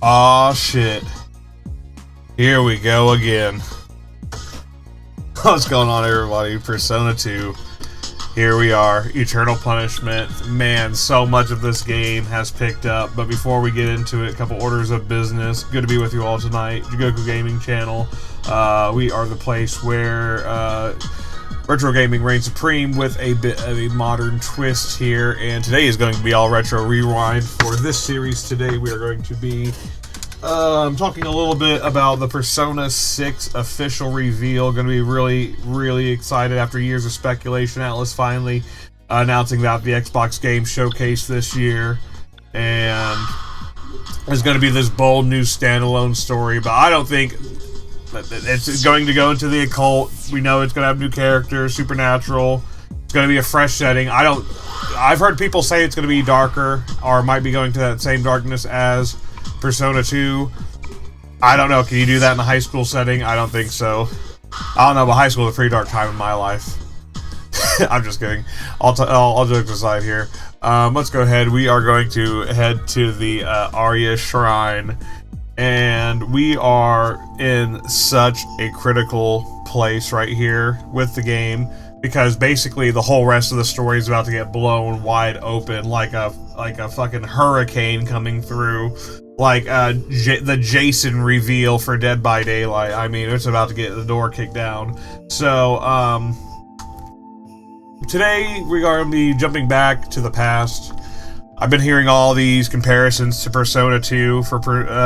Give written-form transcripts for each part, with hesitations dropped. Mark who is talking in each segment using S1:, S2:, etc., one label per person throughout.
S1: Aw, shit. Here we go again. What's going on, everybody? Persona 2. Here we are. Eternal Punishment. Man, so much of this game has picked up. But before we get into it, a couple orders of business. Good to be with you all tonight. Jigoku Gaming Channel. We are the place where retro gaming reigns supreme with a bit of a modern twist here. And today is going to be all Retro Rewind. For this series today, we are going to be talking a little bit about the Persona 6 official reveal. Going to be really excited after years of speculation. Atlus finally announcing that the Xbox Game Showcase this year, and there's going to be this bold new standalone story. But I don't think it's going to go into the occult. We know it's going to have new characters, supernatural. It's going to be a fresh setting. I've heard people say it's going to be darker, or might be going to that same darkness as Persona 2. I don't know. Can you do that in a high school setting? I don't think so. I don't know, but high school is a pretty dark time in my life. I'm just kidding. All jokes aside here. Let's go ahead. We are going to head to the Arya Shrine. And we are in such a critical place right here with the game, because basically the whole rest of the story is about to get blown wide open, like a fucking hurricane coming through, like the Jason reveal for Dead by Daylight. I mean, it's about to get the door kicked down. So today we are going to be jumping back to the past. I've been hearing all these comparisons to Persona 2 for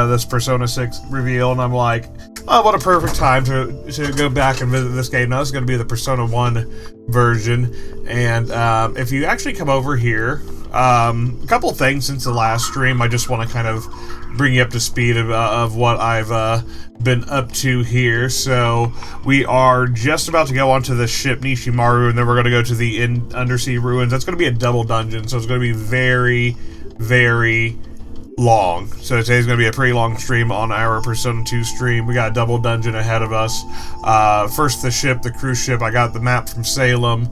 S1: this Persona 6 reveal, and I'm like, oh, what a perfect time to go back and visit this game. Now, this is going to be the Persona 1 version, and if you actually come over here, a couple things since the last stream I just want to kind of bring you up to speed of what I've been up to here. So we are just about to go onto the ship Nishimaru, and then we're going to go to the undersea ruins. That's going to be a double dungeon, so it's going to be very, very long. So today's going to be a pretty long stream on our Persona 2 stream. We got a double dungeon ahead of us. First the ship, the cruise ship. I got the map from Salem.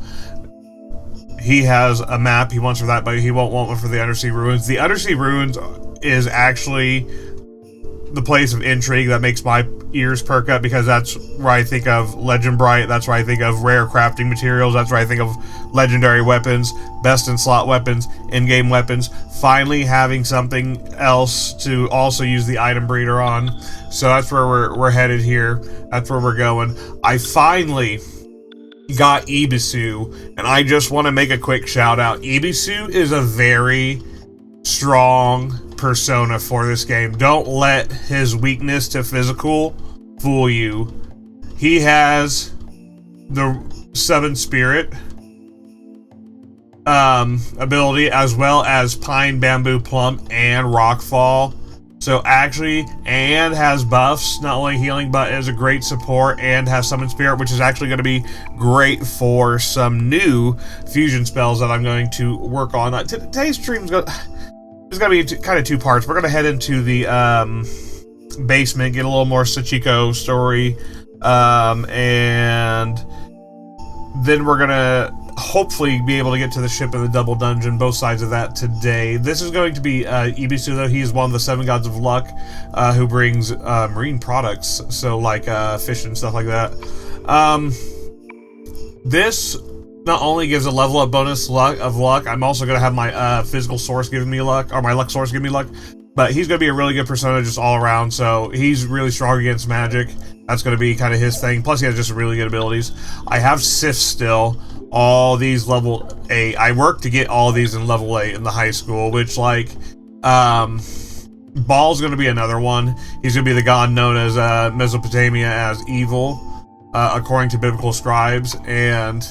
S1: He has a map he wants for that, but he won't want one for the undersea ruins. The undersea ruins is actually the place of intrigue that makes my ears perk up, because that's where I think of Legend Bright, that's where I think of rare crafting materials, that's where I think of legendary weapons, best in slot weapons, in-game weapons, finally having something else to also use the item breeder on. So that's where we're headed here. That's where we're going. I finally got Ibisu, and I just want to make a quick shout out. Ibisu is a very strong persona for this game. Don't let his weakness to physical fool you. He has the Seven Spirit ability, as well as Pine, Bamboo, Plum, and Rockfall. So actually, and has buffs, not only healing, but is a great support, and has Summon Spirit, which is actually going to be great for some new fusion spells that I'm going to work on. Today's stream is going to be kind of two parts. We're going to head into the basement, get a little more Sachiko story, and then we're going to hopefully be able to get to the ship in the double dungeon, both sides of that today. This is going to be Ibisu, though. He is one of the 7 gods of luck, who brings marine products, so like fish and stuff like that. This not only gives a level up bonus of luck, I'm also going to have my physical source giving me luck, or my luck source giving me luck, but he's going to be a really good persona just all around, so he's really strong against magic. That's going to be kind of his thing. Plus, he has just really good abilities. I have Sif still. All these level 8. I worked to get all these in level 8 in the high school, which, like, Baal's going to be another one. He's going to be the god known as Mesopotamia as evil, according to biblical scribes, and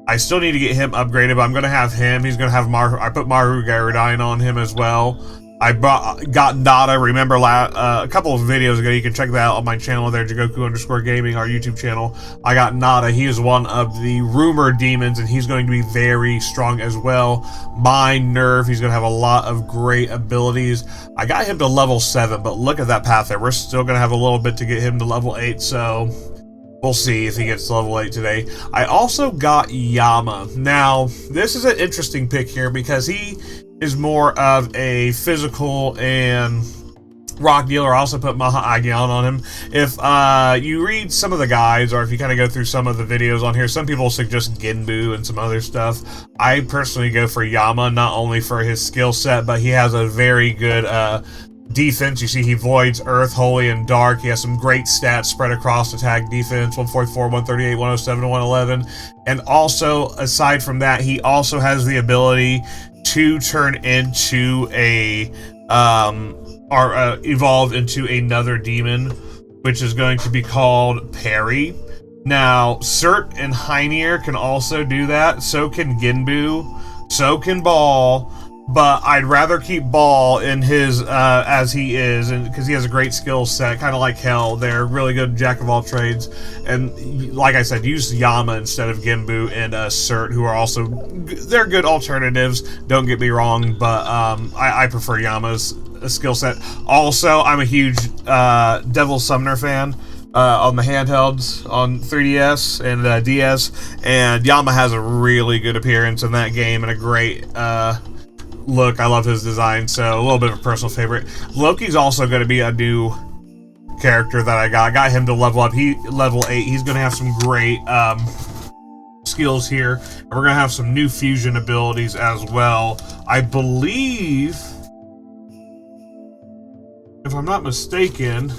S1: I still need to get him upgraded, but I'm going to have him. He's going to have Maru. I put Maru Garudine on him as well. I got Nada, remember a couple of videos ago, you can check that out on my channel there, Jigoku_gaming, our YouTube channel. I got Nada. He is one of the rumored demons, and he's going to be very strong as well. Mind, Nerve, he's going to have a lot of great abilities. I got him to level 7, but look at that path there. We're still going to have a little bit to get him to level 8, so we'll see if he gets to level 8 today. I also got Yama. Now, this is an interesting pick here, because he is more of a physical and rock dealer. I also put Maha Agyan on him. If you read some of the guides, or if you kind of go through some of the videos on here, some people suggest Genbu and some other stuff. I personally go for Yama, not only for his skill set, but he has a very good defense. You see he voids Earth, Holy, and Dark. He has some great stats spread across attack, defense, 144, 138, 107, and 111. And also, aside from that, he also has the ability to turn into a evolve into another demon, which is going to be called Perry. Now, Cert and Heinier can also do that. So can Genbu. So can Baal. But I'd rather keep Baal in his as he is, and because he has a great skill set, kind of like Hell. They're really good jack of all trades, and like I said, use Yama instead of Genbu and Cert, who are also they're good alternatives. Don't get me wrong, but I prefer Yama's skill set. Also, I'm a huge Devil Summoner fan. On the handhelds on 3DS and DS, and Yama has a really good appearance in that game and a great look. I love his design, so a little bit of a personal favorite. Loki's also going to be a new character that I got him to level up. He level 8. He's going to have some great skills here, and we're going to have some new fusion abilities as well. I believe, if I'm not mistaken,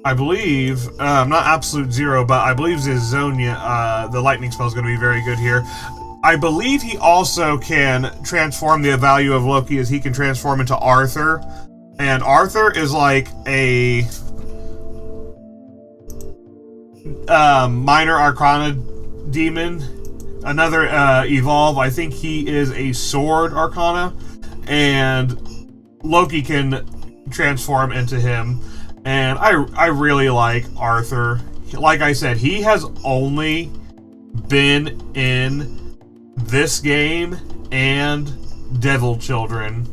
S1: not Absolute Zero, but I believe Zizonia, the lightning spell is going to be very good here. I believe he also can transform. The value of Loki is he can transform into Arthur. And Arthur is like a minor arcana demon. Another evolve. I think he is a sword arcana. And Loki can transform into him, and I really like Arthur. Like I said, he has only been in this game and Devil Children,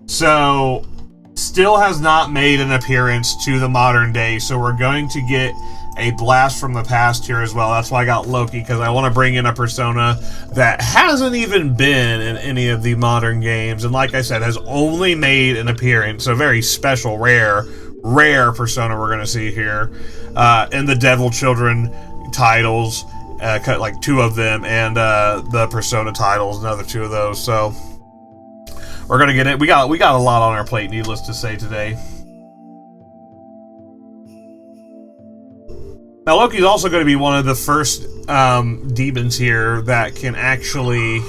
S1: so still has not made an appearance to the modern day, so we're going to get a blast from the past here as well. That's why I got Loki, because I want to bring in a persona that hasn't even been in any of the modern games, and like I said, has only made an appearance, a very special, rare persona we're going to see here in the Devil Children titles, like 2 of them, and the Persona titles, another 2 of those. So we're going to get it. We got a lot on our plate, needless to say, today. Now, Loki's also going to be one of the first demons here that can actually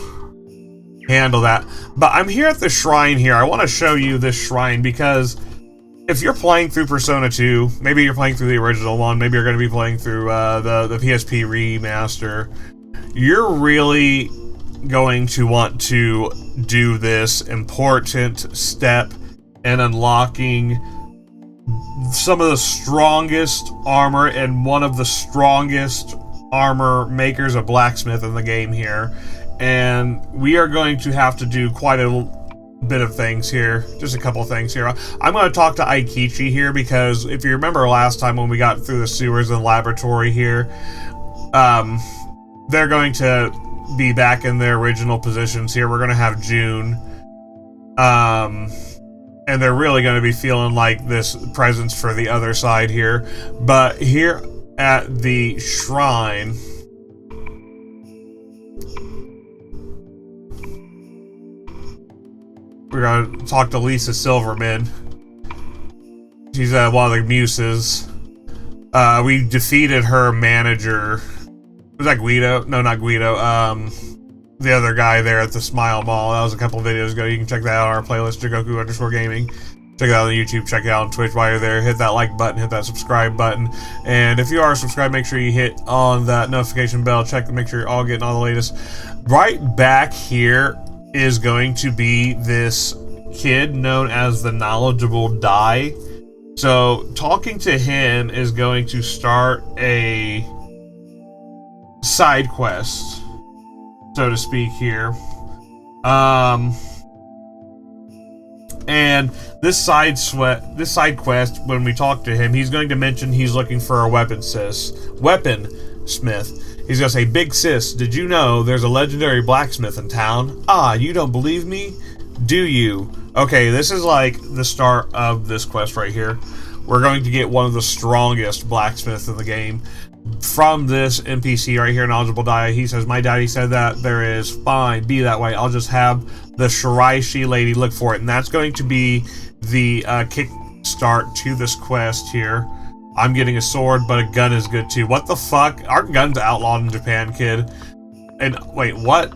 S1: handle that. But I'm here at the shrine here. I want to show you this shrine because if you're playing through Persona 2, maybe you're playing through the original one, maybe you're going to be playing through the PSP remaster, you're really going to want to do this important step in unlocking some of the strongest armor and one of the strongest armor makers, a blacksmith in the game here. And we are going to have to do quite a bit of things here, just a couple things here. I'm going to talk to Aikichi here because if you remember last time when we got through the sewers and laboratory here, they're going to be back in their original positions here. We're going to have June, and they're really going to be feeling like this presence for the other side here. But here at the shrine, we're going to talk to Lisa Silverman. She's one of the muses. We defeated her manager. Was that Guido? No, not Guido. The other guy there at the Smile Mall. That was a couple videos ago. You can check that out on our playlist, Jigoku_gaming. Check it out on YouTube, check it out on Twitch while you're there. Hit that like button, hit that subscribe button. And if you are subscribed, make sure you hit on that notification bell. Check to make sure you're all getting all the latest. Right back here is going to be this kid known as the Knowledgeable Dai. So talking to him is going to start a side quest, so to speak here. And this side quest, when we talk to him, he's going to mention he's looking for a weaponsmith. He's going to say, "Big sis, did you know there's a legendary blacksmith in town? Ah, you don't believe me? Do you?" Okay, this is like the start of this quest right here. We're going to get one of the strongest blacksmiths in the game from this NPC right here, Knowledgeable Dai. He says, "My daddy said that there is. Fine, be that way. I'll just have the Shiraishi lady look for it." And that's going to be the kickstart to this quest here. I'm getting a sword, but a gun is good too. What the fuck? Aren't guns outlawed in Japan, kid? And wait, what?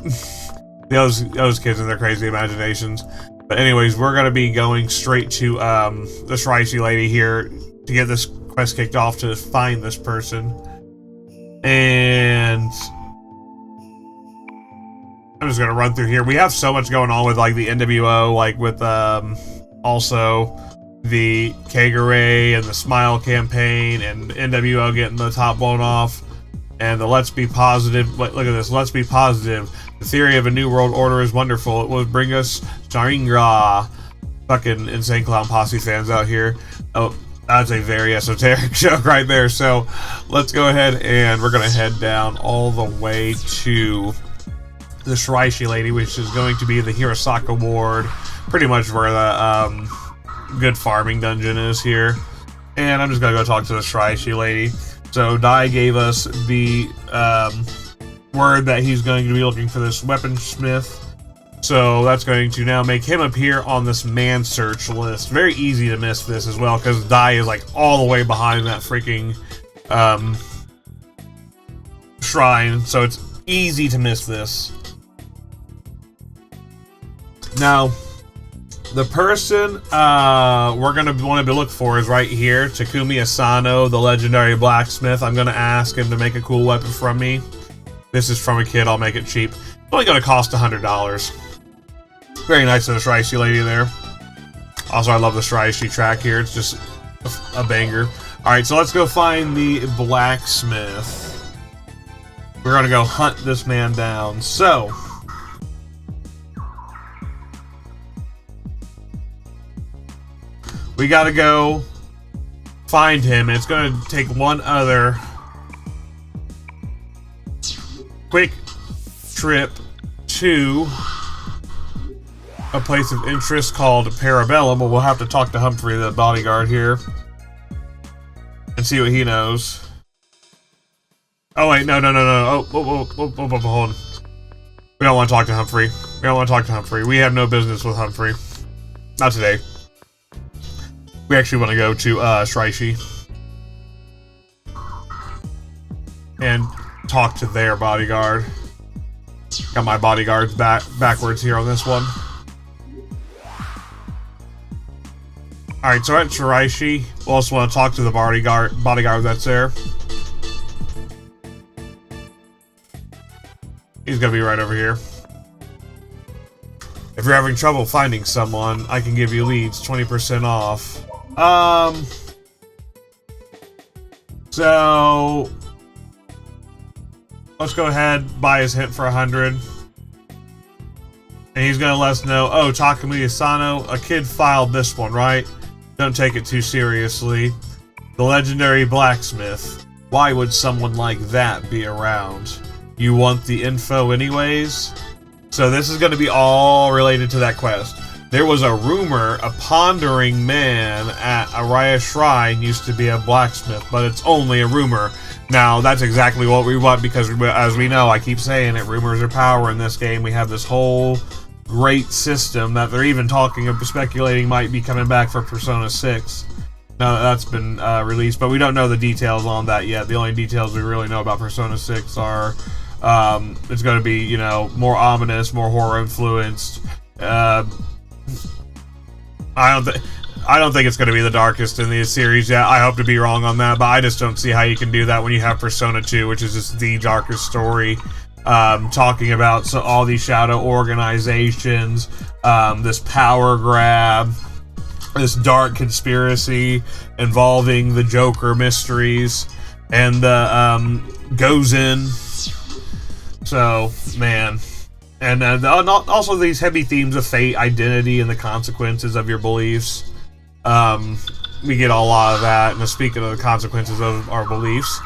S1: those kids and their crazy imaginations. But anyways, we're going to be going straight to the Shiraishi lady here to get this quest kicked off to find this person. And I'm just gonna run through here. We have so much going on with like the NWO, like with also the Kagure and the Smile campaign, and NWO getting the top blown off, and the Let's Be Positive. Look at this. Let's be positive. The theory of a new world order is wonderful. It will bring us Sharinga. Fucking Insane Clown Posse fans out here. Oh, that's a very esoteric joke right there. So let's go ahead and we're going to head down all the way to the Shiraishi lady, which is going to be the Hirosaka Ward, pretty much where the good farming dungeon is here. And I'm just going to go talk to the Shiraishi lady. So Dai gave us the word that he's going to be looking for this weaponsmith. So that's going to now make him appear on this man search list. Very easy to miss this as well, because Dai is like all the way behind that freaking shrine. So it's easy to miss this. Now, the person we're going to want to look for is right here. Takumi Asano, the legendary blacksmith. I'm going to ask him to make a cool weapon from me. This is from a kid. I'll make it cheap. It's only going to cost $100. Very nice of the Shiraishi lady there. Also, I love the Shiraishi track here. It's just a banger. Alright, so let's go find the blacksmith. We're gonna go hunt this man down. So, we gotta go find him. And it's gonna take one other quick trip to a place of interest called Parabellum, but we'll have to talk to Humphrey, the bodyguard here, and see what he knows. Oh wait, no. Oh, hold on. We don't want to talk to Humphrey. We don't want to talk to Humphrey. We have no business with Humphrey. Not today. We actually want to go to Shiraishi and talk to their bodyguard. Got my bodyguards backwards here on this one. Alright, so at Shiraishi, we also want to talk to the bodyguard that's there. He's gonna be right over here. If you're having trouble finding someone, I can give you leads, 20% off. So let's go ahead, buy his hint for 100. And he's gonna let us know, oh, Takumi Asano, a kid filed this one, right? Don't take it too seriously. The legendary blacksmith. Why would someone like that be around? You want the info anyways? So this is gonna be all related to that quest. There was a rumor a pondering man at Araya Shrine used to be a blacksmith, but it's only a rumor. Now, that's exactly what we want because, as we know, I keep saying it, rumors are power in this game. We have this whole great system that they're even talking of speculating might be coming back for Persona 6. Now that's been released, but we don't know the details on that yet. The only details we really know about Persona 6 are it's going to be, you know, more ominous, more horror influenced. I don't think it's going to be the darkest in the series yet. I hope to be wrong on that, but I just don't see how you can do that when you have Persona 2, which is just the darkest story. Talking about all these shadow organizations, this power grab, this dark conspiracy involving the Joker mysteries, and the Gozen. So, man. And also these heavy themes of fate, identity, and the consequences of your beliefs. We get a lot of that. And speaking of the consequences of our beliefs,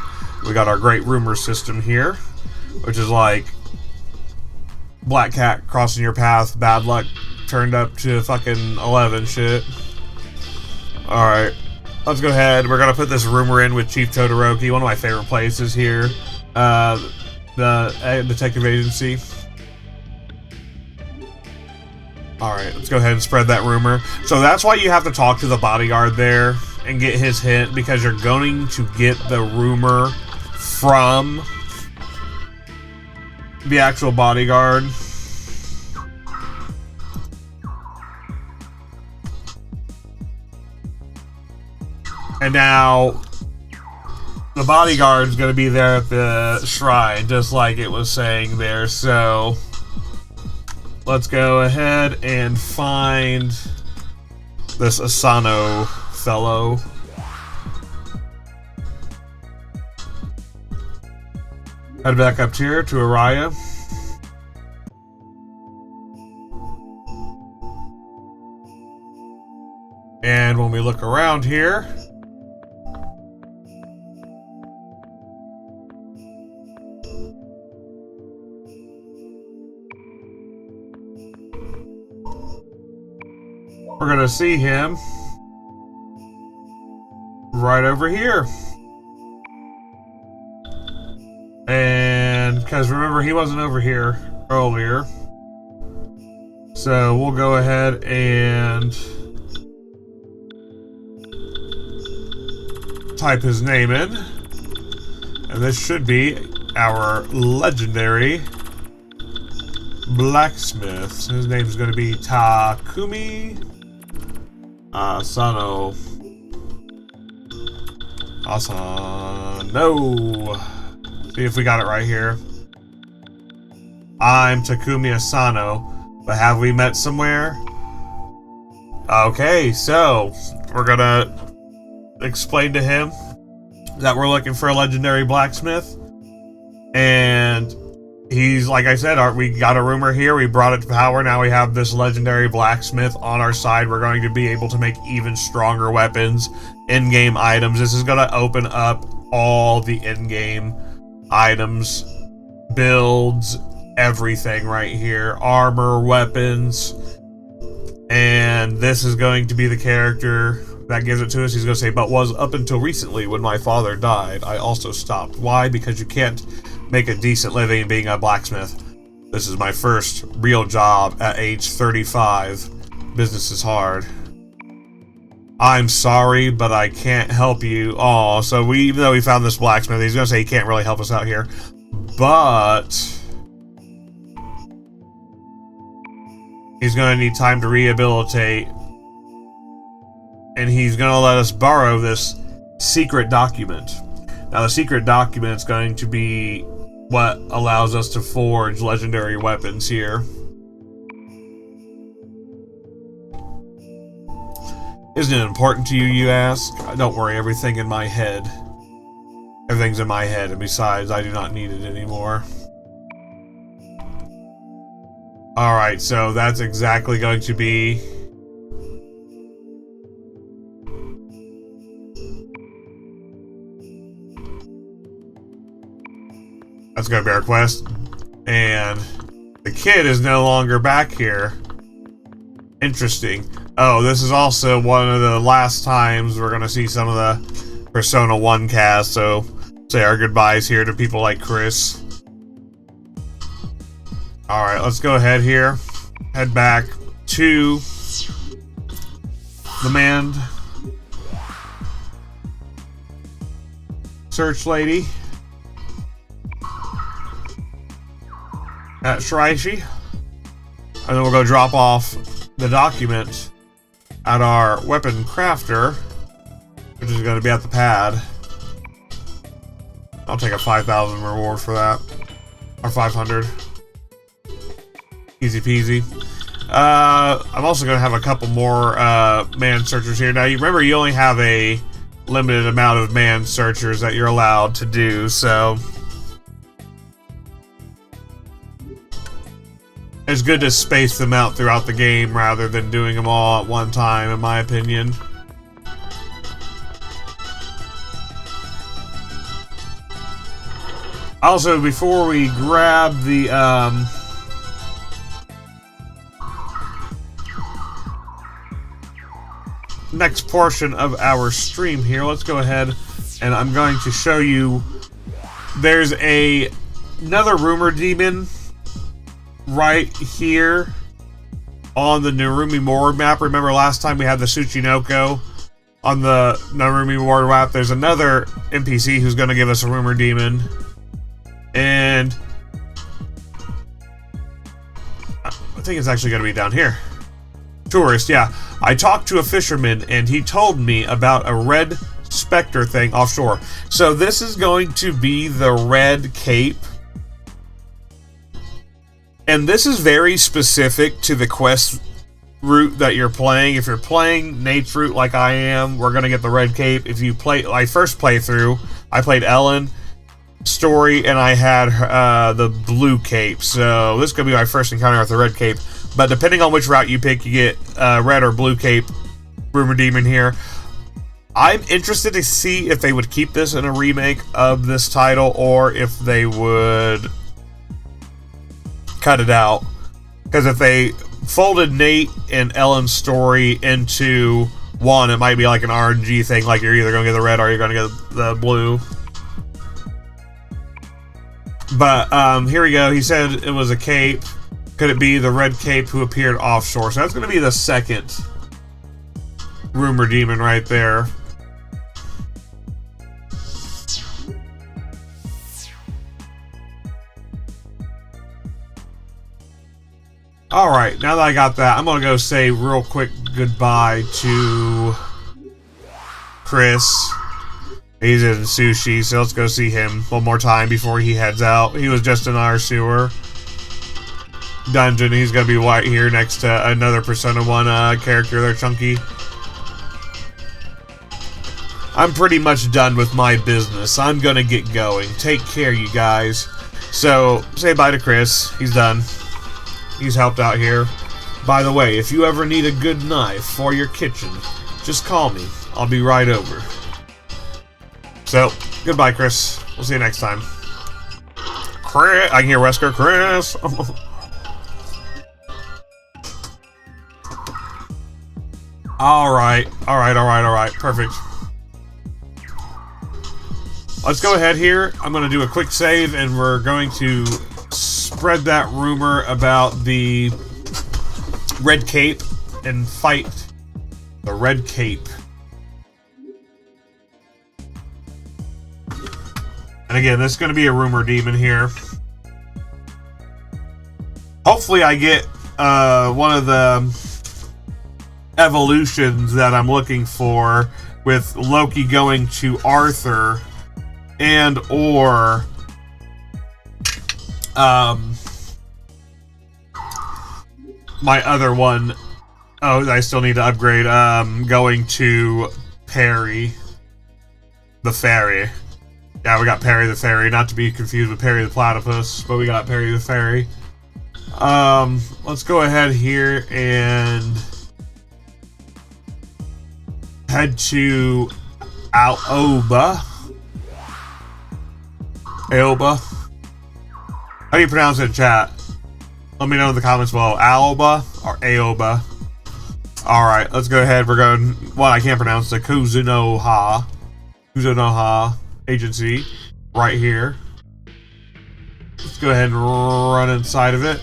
S1: we got our great rumor system here, which is like black cat crossing your path, bad luck turned up to fucking 11 shit. Alright, let's go ahead. We're gonna put this rumor in with Chief Todoroki, one of my favorite places here. The detective agency. Alright, let's go ahead and spread that rumor. So that's why you have to talk to the bodyguard there and get his hint, because you're going to get the rumor from the actual bodyguard. And now the bodyguard's going to be there at the shrine, just like it was saying there. So let's go ahead and find this Asano fellow. Head back up here to Araya. And when we look around here, we're gonna see him right over here. And because remember, he wasn't over here earlier, so we'll go ahead and type his name in, and this should be our legendary blacksmith. His name's going to be Takumi Asano. See if we got it right here. I'm Takumi Asano, but have we met somewhere? Okay, so we're gonna explain to him that we're looking for a legendary blacksmith, and he's, like I said, we got a rumor here, we brought it to power, now we have this legendary blacksmith on our side. We're going to be able to make even stronger weapons, in-game items. This is going to open up all the in-game items, builds, everything right here. Armor, weapons, and this is going to be the character that gives it to us. He's going to say, but was up until recently when my father died, I also stopped. Why? Because you can't make a decent living being a blacksmith. This is my first real job at age 35. Business is hard. I'm sorry, but I can't help you. Oh, so even though we found this blacksmith, he's going to say he can't really help us out here. But he's going to need time to rehabilitate. And he's going to let us borrow this secret document. Now, the secret document is going to be what allows us to forge legendary weapons here. Isn't it important to you, you ask? Don't worry, everything's in my head, and besides, I do not need it anymore. Alright, so that's exactly going to be... That's going to be our quest. And the kid is no longer back here. Interesting. Oh, this is also one of the last times we're going to see some of the Persona 1 cast, so say our goodbyes here to people like Chris. Alright, let's go ahead here. Head back to the manned search lady at Shiraishi. And then we'll go drop off the document at our weapon crafter, which is going to be at the pad. I'll take a 5,000 reward for that. Or 500. Easy peasy. I'm also going to have a couple more man searchers here. Now, you remember you only have a limited amount of man searchers that you're allowed to do, so it's good to space them out throughout the game rather than doing them all at one time, in my opinion. Also, before we grab the next portion of our stream here, let's go ahead and I'm going to show you. There's another rumor demon right here on the Narumi Mori map. Remember last time we had the Tsuchinoko on the Narumi Mori map? There's another NPC who's going to give us a rumor demon. And I think it's actually going to be down here. Tourist, yeah. I talked to a fisherman and he told me about a red specter thing offshore. So this is going to be the red cape. And this is very specific to the quest route that you're playing. If you're playing Nate's route like I am, we're going to get the red cape. If you play, like first playthrough, I played Ellen story and I had the blue cape. So this is going to be my first encounter with the red cape. But depending on which route you pick, you get red or blue cape rumor demon here. I'm interested to see if they would keep this in a remake of this title or if they would cut it out. Because if they folded Nate and Ellen's story into one, it might be like an RNG thing, like you're either going to get the red or you're going to get the blue. But here we go. He said it was a cape. Could it be the red cape who appeared offshore? So that's going to be the second rumor demon right there. Alright, now that I got that, I'm going to go say real quick goodbye to Chris. He's in sushi, so let's go see him one more time before he heads out. He was just in our sewer. dungeon. He's gonna be right here next to another Persona 1 character there, Chunky. I'm pretty much done with my business. I'm gonna get going. Take care, you guys. So, say bye to Chris. He's done. He's helped out here. By the way, if you ever need a good knife for your kitchen, just call me. I'll be right over. So, goodbye, Chris. We'll see you next time. Chris! I can hear Wesker. Chris! Alright. Perfect. Let's go ahead here. I'm going to do a quick save, and we're going to spread that rumor about the Red Cape and fight the Red Cape. And again, this is going to be a rumor demon here. Hopefully I get one of the evolutions that I'm looking for, with Loki going to Arthur and or my other one. Oh, I still need to upgrade. Going to Perry the Fairy. Yeah, we got Perry the Fairy, not to be confused with Perry the Platypus, but we got Perry the Fairy. Let's go ahead here and head to Aoba. Aoba. How do you pronounce it in chat? Let me know in the comments below. Aoba or Aoba? Alright, let's go ahead. We're going... Well, I can't pronounce the Kuzunoha agency right here. Let's go ahead and run inside of it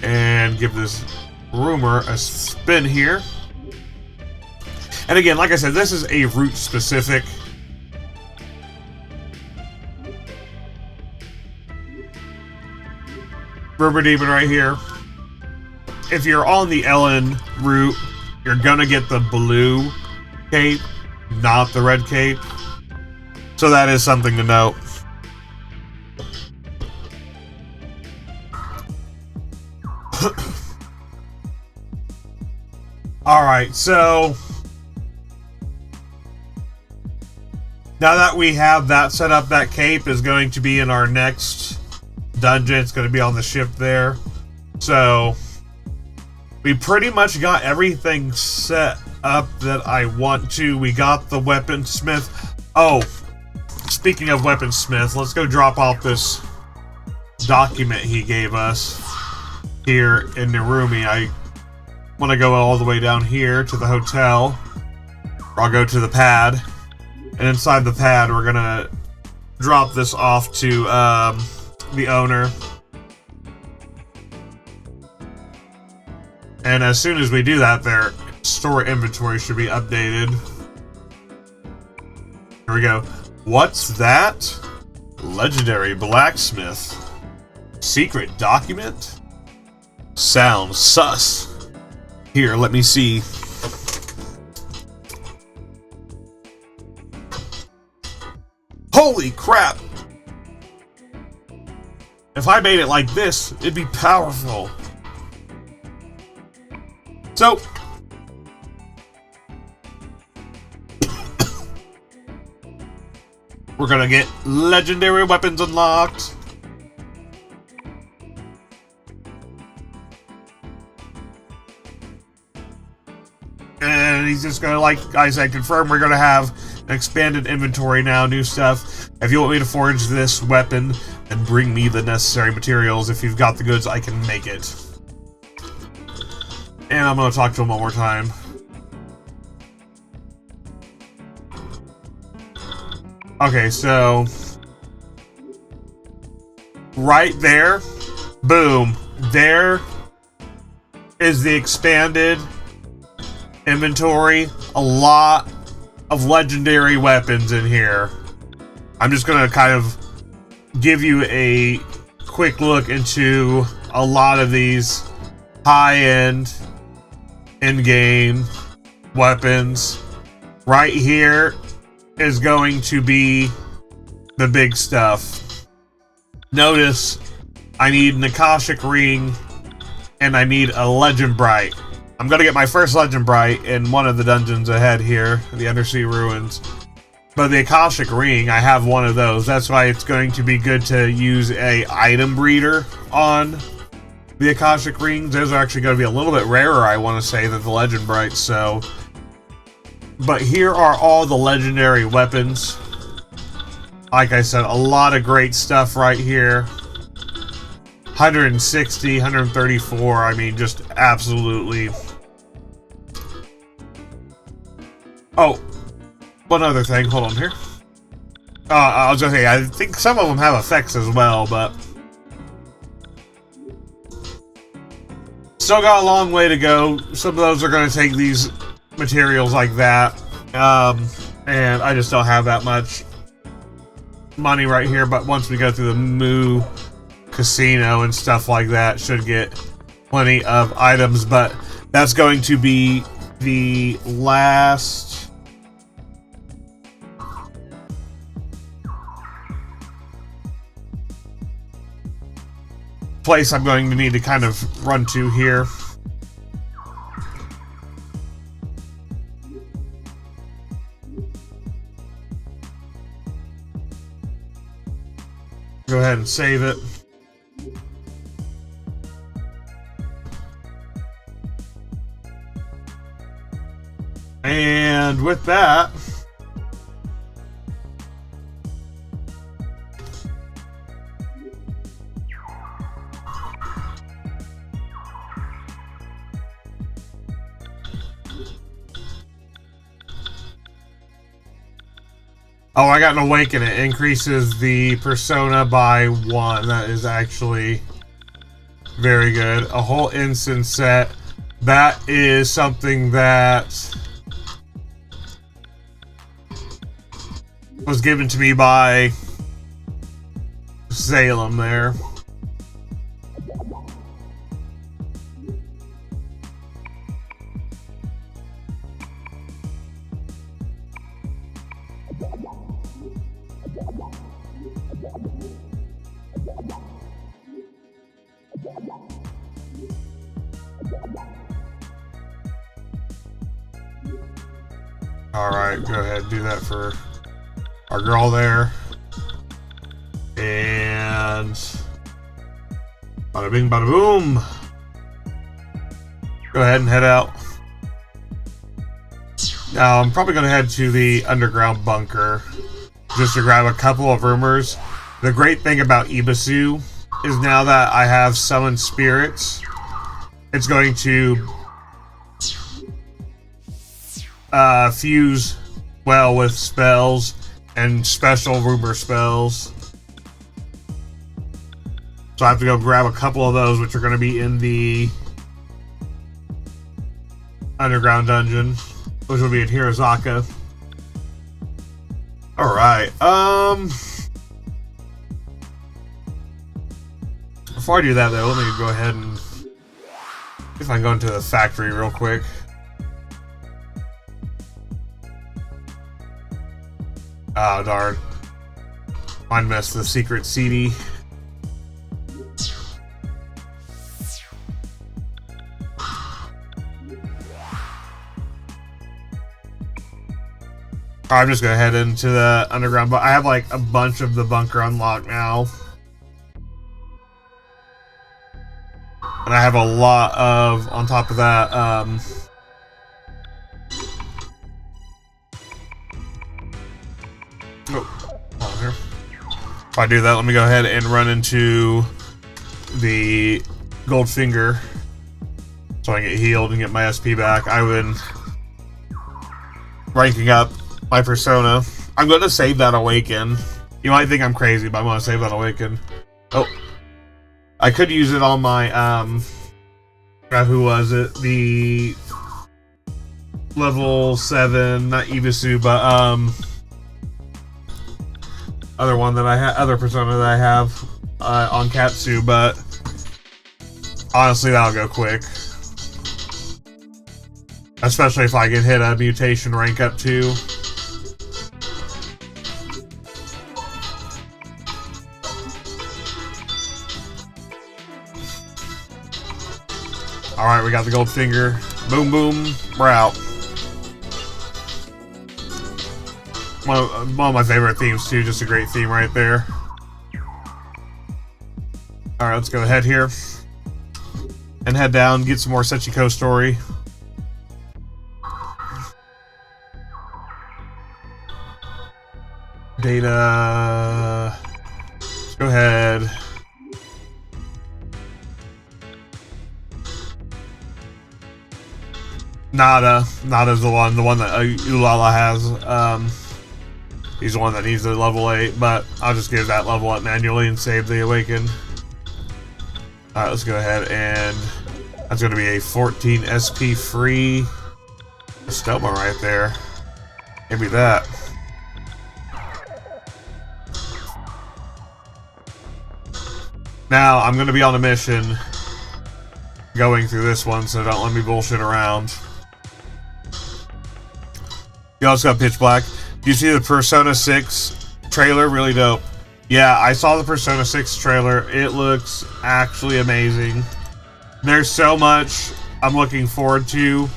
S1: and give this rumor a spin here. And again, like I said, this is a route specific. Rumor demon right here. If you're on the Ellen route, you're gonna get the blue cape, not the red cape. So that is something to note. Alright, so now that we have that set up, that cape is going to be in our next dungeon. It's going to be on the ship there. So we pretty much got everything set up that I want to. We got the weaponsmith. Oh, speaking of weaponsmith, let's go drop off this document he gave us here in Narumi. I want to go all the way down here to the hotel. I'll go to the pad, and inside the pad we're gonna drop this off to the owner. And as soon as we do that, their store inventory should be updated. Here we go. What's that? Legendary blacksmith. Secret document? Sounds sus. Here, let me see. Holy crap! If I made it like this, it'd be powerful. So, we're gonna get legendary weapons unlocked. And he's just gonna, like I said, confirm we're gonna have an expanded inventory now, new stuff. If you want me to forge this weapon, then bring me the necessary materials. If you've got the goods, I can make it. And I'm gonna talk to him one more time. Okay, so right there, boom, there is the expanded inventory. A lot of legendary weapons in here. I'm just gonna kind of give you a quick look into a lot of these high-end in-game weapons. Right here is going to be the big stuff. Notice I need an Akashic Ring, and I need a Legend Bright. I'm gonna get my first Legend Bright in one of the dungeons ahead here, the Undersea Ruins. But the Akashic Ring, I have one of those. That's why it's going to be good to use a item breeder on the Akashic Rings. Those are actually going to be a little bit rarer, I want to say, than the Legend Bright, so... But here are all the legendary weapons. Like I said, a lot of great stuff right here. 160, 134, I mean, just absolutely... Oh, one other thing, hold on here. I was gonna say, I think some of them have effects as well, but... Still got a long way to go. Some of those are gonna take these materials like that. And I just don't have that much money right here, but once we go through the Moo Casino and stuff like that, should get plenty of items, but that's going to be the last place I'm going to need to kind of run to here. Go ahead and save it. And with that, oh, I got an Awaken. It increases the persona by 1. That is actually very good. A whole instance set. That is something that was given to me by Salem there. Alright, go ahead and do that for our girl there. And bada bing, bada boom. Go ahead and head out. Now, I'm probably going to head to the underground bunker just to grab a couple of rumors. The great thing about Ibisu is now that I have summoned spirits, it's going to fuse well with spells and special rumor spells. So I have to go grab a couple of those, which are going to be in the underground dungeon, which will be in Hirazaka. Alright, before I do that though, let me go ahead and see if I can go into the factory real quick. Oh, darn. Mine missed the secret CD. I'm just gonna head into the underground, but I have like a bunch of the bunker unlocked now. And I have a lot of, on top of that, oh, on here. If I do that, let me go ahead and run into the Goldfinger so I can get healed and get my SP back. I've been ranking up my persona. I'm going to save that Awaken. You might think I'm crazy, but I'm going to save that Awaken. Oh. I could use it on my, who was it? The level 7, not Ibisu, but, other one that I have, other persona that I have, on Katsu, but honestly, that'll go quick. Especially if I can hit a mutation rank up too. Alright, we got the gold finger. Boom, boom. We're out. One of my favorite themes, too. Just a great theme right there. Alright, let's go ahead here. And head down, get some more Sachiko story. Data. Let's go ahead. Nada's the one that Ulala has. He's the one that needs the level 8, but I'll just give that level up manually and save the Awaken. Alright, let's go ahead and that's going to be a 14 SP free Stoma right there. Give me that. Now, I'm going to be on a mission going through this one, so don't let me bullshit around. You also got Pitch Black. Do you see the Persona 6 trailer? Really dope. Yeah, I saw the Persona 6 trailer. It looks actually amazing. There's so much I'm looking forward to,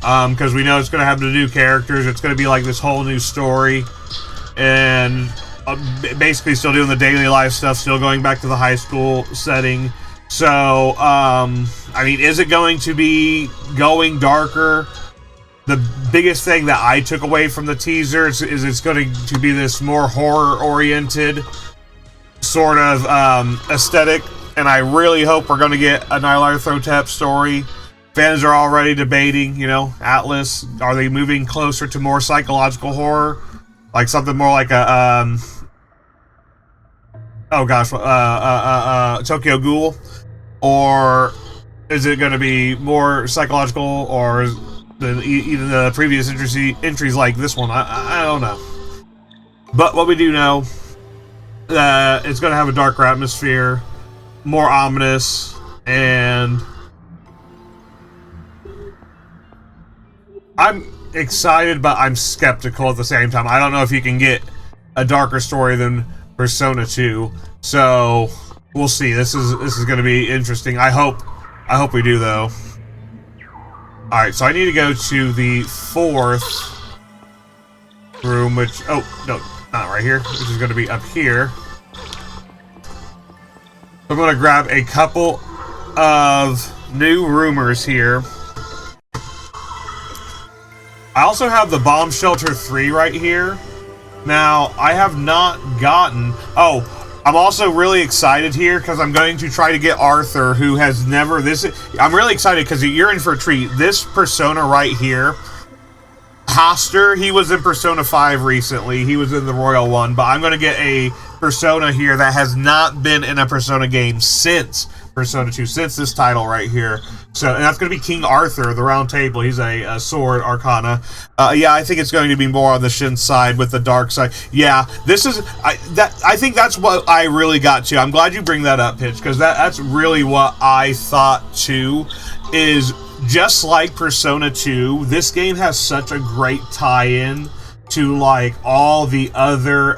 S1: because we know it's going to have the new characters. It's going to be like this whole new story, and basically still doing the daily life stuff, still going back to the high school setting. So, I mean, is it going to be going darker? The biggest thing that I took away from the teaser is it's going to be this more horror-oriented sort of aesthetic, and I really hope we're going to get a Nyarlathotep story. Fans are already debating, you know, Atlus, are they moving closer to more psychological horror? Like something more like a, oh gosh, Tokyo Ghoul? Or is it going to be more psychological, or even the previous entries like this one? I don't know. But what we do know, it's going to have a darker atmosphere, more ominous, and I'm excited, but I'm skeptical at the same time. I don't know if you can get a darker story than Persona 2, so we'll see. This is going to be interesting. I hope we do, though. Alright, so I need to go to the 4th room, which... oh, no, not right here. Which is going to be up here. I'm going to grab a couple of new rumors here. I also have the Bomb Shelter 3 right here. Now, I have not gotten... oh, I'm also really excited here because I'm going to try to get Arthur, who has never... I'm really excited because you're in for a treat. This Persona right here, Hoster, he was in Persona 5 recently. He was in the Royal one, but I'm going to get a Persona here that has not been in a Persona game since Persona 2, since this title right here. So, and that's going to be King Arthur, the Round Table. He's a sword arcana. Yeah, I think it's going to be more on the Shin side with the dark side. Yeah, this is... I think that's what I really got to. I'm glad you bring that up, Pitch, because that's really what I thought, too, is just like Persona 2, this game has such a great tie-in to, like, all the other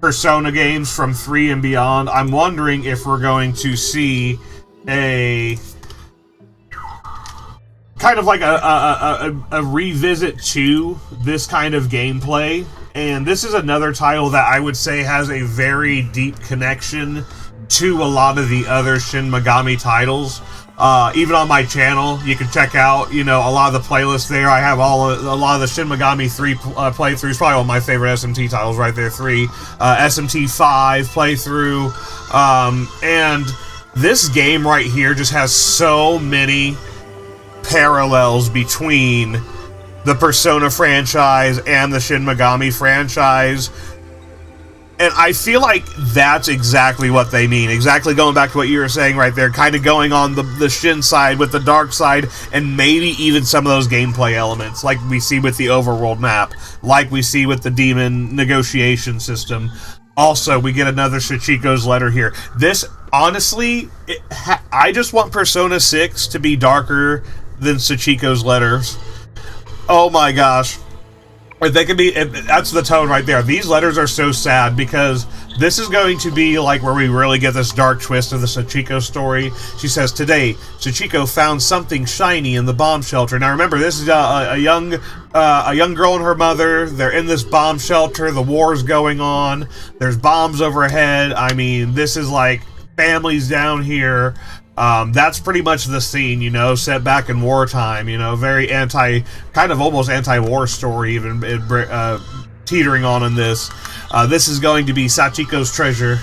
S1: Persona games from 3 and beyond. I'm wondering if we're going to see a... kind of like a revisit to this kind of gameplay. And this is another title that I would say has a very deep connection to a lot of the other Shin Megami titles. Even on my channel, you can check out, you know, a lot of the playlists there. I have a lot of the Shin Megami 3 playthroughs. Probably one of my favorite SMT titles right there, 3. SMT 5 playthrough. And this game right here just has so many parallels between the Persona franchise and the Shin Megami franchise, and I feel like that's exactly what they mean. Exactly going back to what you were saying right there, kind of going on the Shin side with the dark side, and maybe even some of those gameplay elements, like we see with the overworld map, like we see with the demon negotiation system. Also, we get another Sachiko's letter here. This, honestly, I just want Persona 6 to be darker than Sachiko's letters. Oh my gosh. Or they could be, that's the tone right there. These letters are so sad because this is going to be like where we really get this dark twist of the Sachiko story. She says, today, Sachiko found something shiny in the bomb shelter. Now remember, this is a young girl and her mother. They're in this bomb shelter. The war's going on. There's bombs overhead. I mean, this is like families down here. That's pretty much the scene, you know, set back in wartime, you know, very kind of almost anti-war story, even teetering on in this. This is going to be Sachiko's treasure.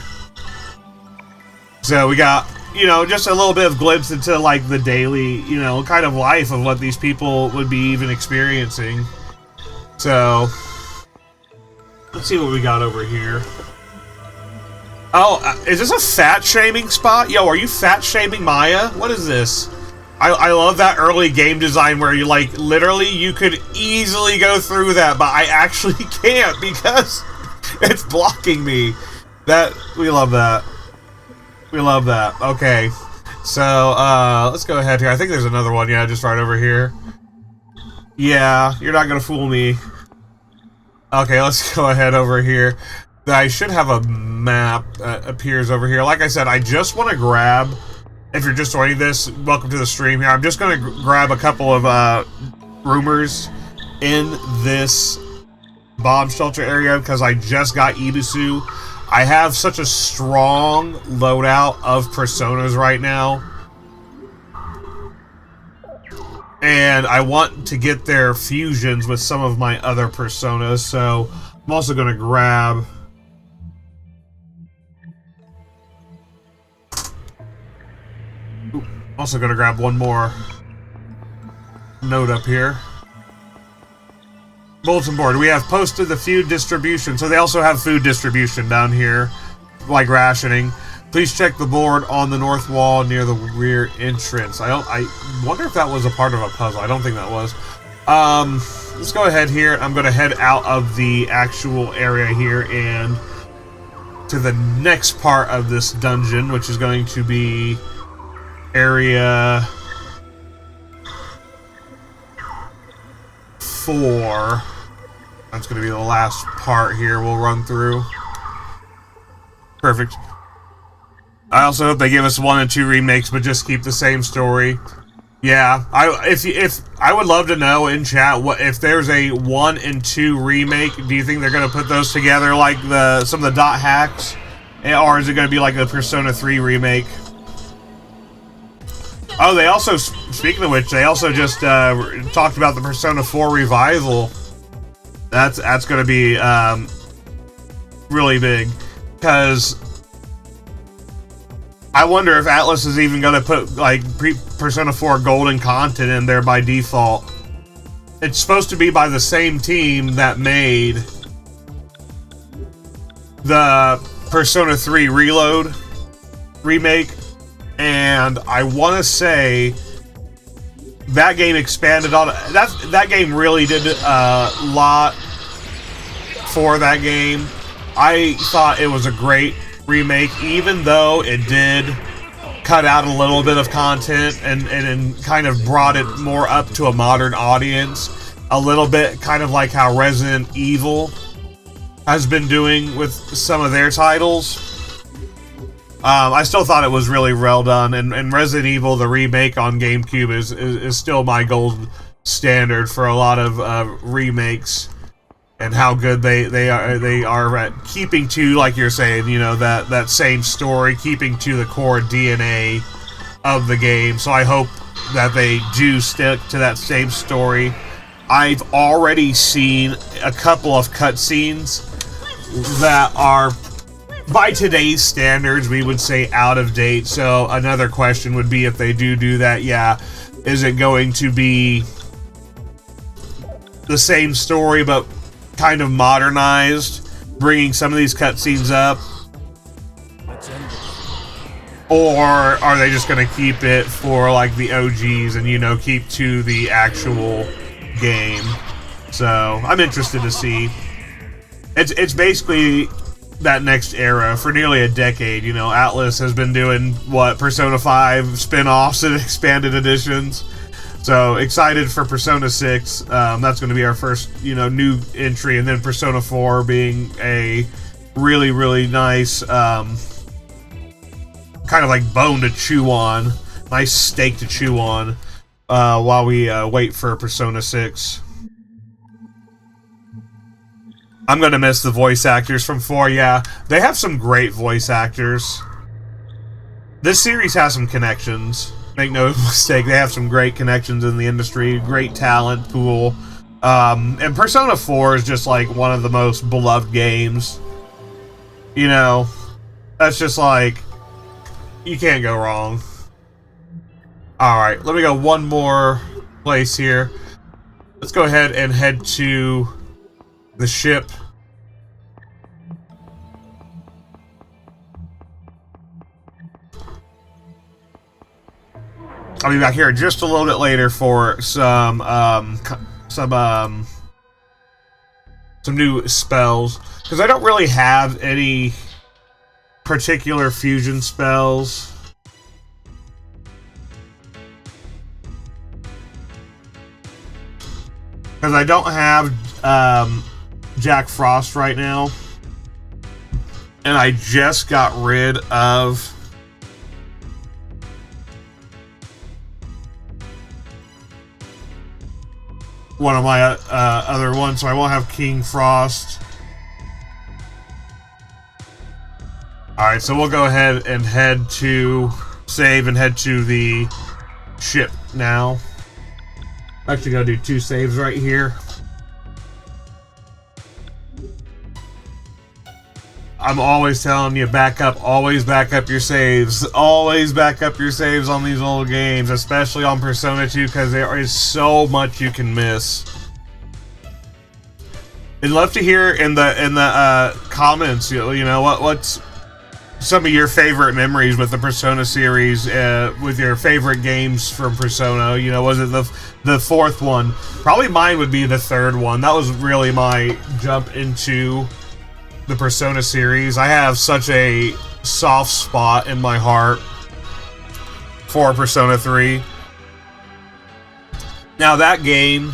S1: So we got, you know, just a little bit of glimpse into, like, the daily, you know, kind of life of what these people would be even experiencing. So, let's see what we got over here. Oh, is this a fat-shaming spot? Yo, are you fat-shaming Maya? What is this? I love that early game design where you, like, literally, you could easily go through that, but I actually can't because it's blocking me. We love that. We love that. Okay. So, let's go ahead here. I think there's another one, yeah, just right over here. Yeah, you're not gonna fool me. Okay, let's go ahead over here. I should have a map that appears over here. Like I said, I just want to grab, if you're just joining this, welcome to the stream here. I'm just going to grab a couple of rumors in this bomb shelter area because I just got Ibisu. I have such a strong loadout of personas right now. And I want to get their fusions with some of my other personas, so I'm also going to grab... Also gonna grab one more note up here. Bulletin board. We have posted the food distribution. So they also have food distribution down here, like rationing. Please check the board on the north wall near the rear entrance. I wonder if that was a part of a puzzle. I don't think that was. Let's go ahead here. I'm gonna head out of the actual area here and to the next part of this dungeon, which is going to be area 4. That's going to be the last part here we'll run through. Perfect. I also hope they give us 1 and 2 remakes, but just keep the same story. Yeah, if I would love to know in chat what if there's a 1 and 2 remake. Do you think they're going to put those together like some of the dot hacks, or is it going to be like the Persona 3 remake? Oh, they also, speaking of which, they also just talked about the Persona 4 revival. That's going to be really big, because I wonder if Atlus is even going to put like Persona 4 Golden content in there by default. It's supposed to be by the same team that made the Persona 3 Reload remake. And I want to say that game expanded on that game really did a lot for that game. I thought it was a great remake, even though it did cut out a little bit of content and kind of brought it more up to a modern audience. A little bit kind of like how Resident Evil has been doing with some of their titles. I still thought it was really well done, and Resident Evil, the remake on GameCube, is still my gold standard for a lot of remakes, and how good they are at keeping to, like you're saying, you know, that same story, keeping to the core DNA of the game. So I hope that they do stick to that same story. I've already seen a couple of cutscenes that are, by today's standards, we would say out of date. So another question would be, if they do that, yeah, is it going to be the same story but kind of modernized, bringing some of these cutscenes up? Or are they just going to keep it for like the OGs and, you know, keep to the actual game? So I'm interested to see. It's basically that next era for nearly a decade. You know, Atlus has been doing what, Persona 5 spin-offs and expanded editions. So excited for Persona 6. That's going to be our first, new entry, and then Persona 4 being a really, really nice, kind of like bone to chew on, nice steak to chew on, while we wait for Persona 6. I'm going to miss the voice actors from 4. Yeah, they have some great voice actors. This series has some connections. Make no mistake, they have some great connections in the industry, great talent pool. And Persona 4 is just like one of the most beloved games. That's just like, you can't go wrong. Alright, let me go one more place here. Let's go ahead and head to the ship. I'll be back here just a little bit later for some new spells, because I don't really have any particular fusion spells. Because I don't have Jack Frost right now, and I just got rid of one of my other ones, so I won't have King Frost. Alright, so we'll go ahead and save and head to the ship now. I'm actually gonna do 2 saves right here. I'm always telling you, always back up your saves. Always back up your saves on these old games, especially on Persona 2, because there is so much you can miss. I'd love to hear in the comments, what's some of your favorite memories with the Persona series, with your favorite games from Persona. Was it the 4th one? Probably mine would be the 3rd one. That was really my jump into the Persona series. I have such a soft spot in my heart for Persona 3. Now that game,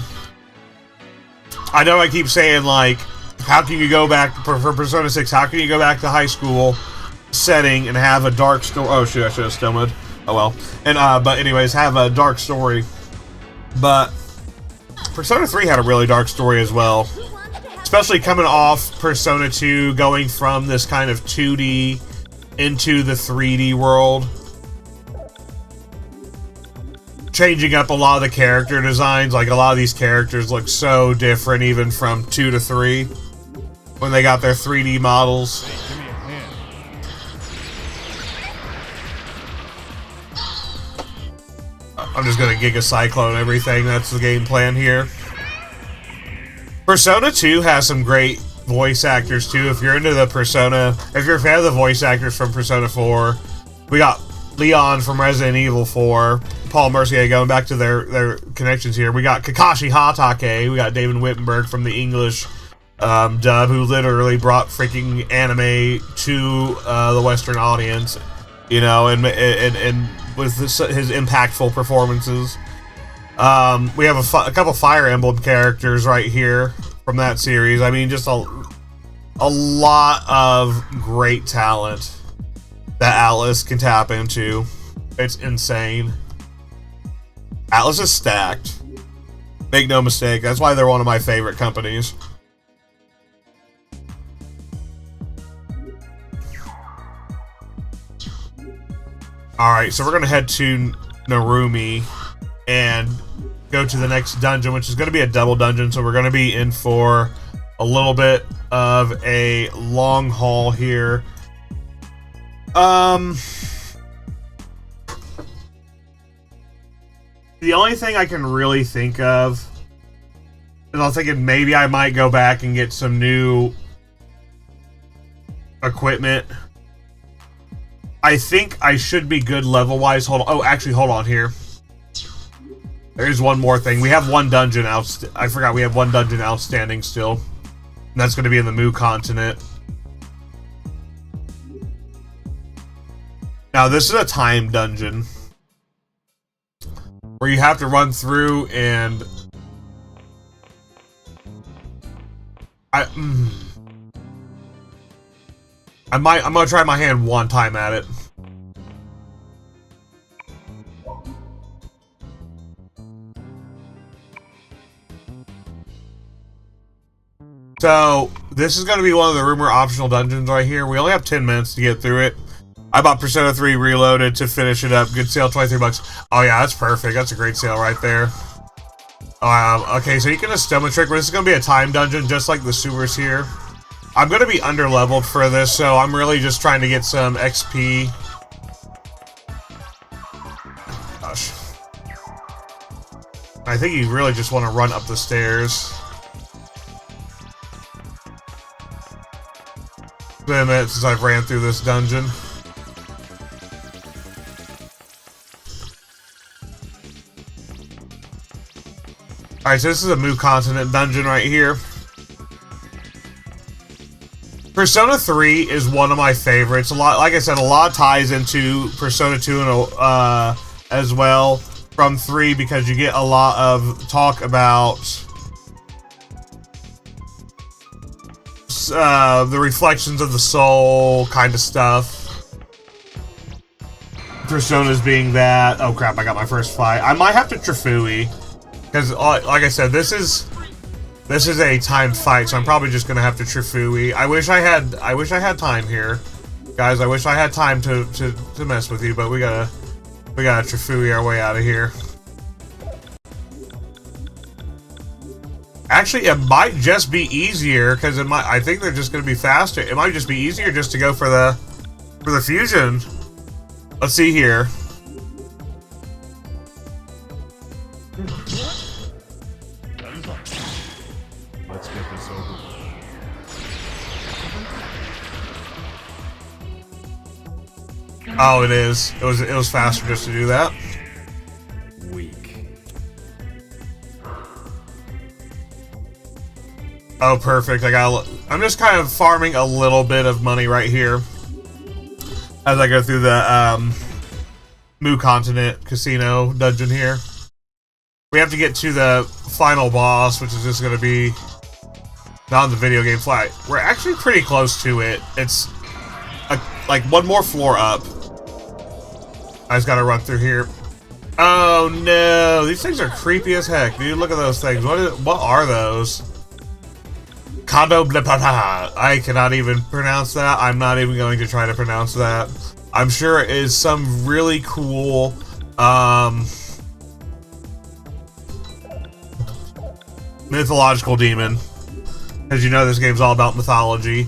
S1: I know I keep saying, like, how can you go back for Persona 6, how can you go back to high school setting and have a dark story? Oh shoot, I should have stomached. Oh well. And but anyways, have a dark story. But Persona 3 had a really dark story as well. Especially coming off Persona 2, going from this kind of 2D into the 3D world. Changing up a lot of the character designs. Like, a lot of these characters look so different even from 2 to 3. When they got their 3D models. I'm just gonna Giga Cyclone everything. That's the game plan here. Persona 2 has some great voice actors too. If you're into the Persona, if you're a fan of the voice actors from Persona 4, we got Leon from Resident Evil 4, Paul Mercier, going back to their connections here. We got Kakashi Hatake, we got David Wittenberg from the English dub, who literally brought freaking anime to the Western audience, and with his impactful performances. We have a couple Fire Emblem characters right here from that series. I mean, just a lot of great talent that Atlus can tap into. It's insane. Atlus is stacked. Make no mistake. That's why they're one of my favorite companies. Alright, so we're going to head to Narumi and go to the next dungeon, which is going to be a double dungeon, so we're going to be in for a little bit of a long haul here. The only thing I can really think of is I was thinking maybe I might go back and get some new equipment. I think I should be good level-wise. Hold on. Oh, actually, hold on here. There's one more thing. We have one dungeon out. I forgot we have one dungeon outstanding still. And that's going to be in the Mu continent. Now, this is a time dungeon. where you have to run through and I'm gonna try my hand one time at it. So, this is going to be one of the rumor optional dungeons right here. We only have 10 minutes to get through it. I bought Persona 3 Reloaded to finish it up. Good sale, 23 bucks. Oh yeah, that's perfect. That's a great sale right there. Okay, so you can just stomach trick, but this is going to be a time dungeon just like the sewers here. I'm going to be under-leveled for this, so I'm really just trying to get some XP. Gosh. I think you really just want to run up the stairs. It's been a minute since I've ran through this dungeon. Alright, so this is a Mu Continent dungeon right here. Persona 3 is one of my favorites. A lot, like I said, a lot ties into Persona 2 and as well from 3 because you get a lot of talk about the reflections of the soul kind of stuff. Personas being that. Oh crap! I got my first fight. I might have to Trifui because, like I said, this is a timed fight, so I'm probably just gonna have to Trifui. I wish I had time here, guys. I wish I had time to mess with you, but we gotta Trifui our way out of here. Actually, it might just be easier because I think they're just going to be faster. It might just be easier just to go for the fusion. Let's see here.
S2: Let's get this over.
S1: Oh, it is. It was faster just to do that.
S2: Weak.
S1: Oh, perfect. I'm just kind of farming a little bit of money right here as I go through the Mu Continent Casino dungeon here. We have to get to the final boss, which is just going to be not in the video game flight. We're actually pretty close to it. It's like one more floor up. I just got to run through here. Oh no, these things are creepy as heck, dude. Look at those things. What are those? Kado Blepata. I cannot even pronounce that. I'm not even going to try to pronounce that. I'm sure it is some really cool mythological demon. Because you know this game's all about mythology.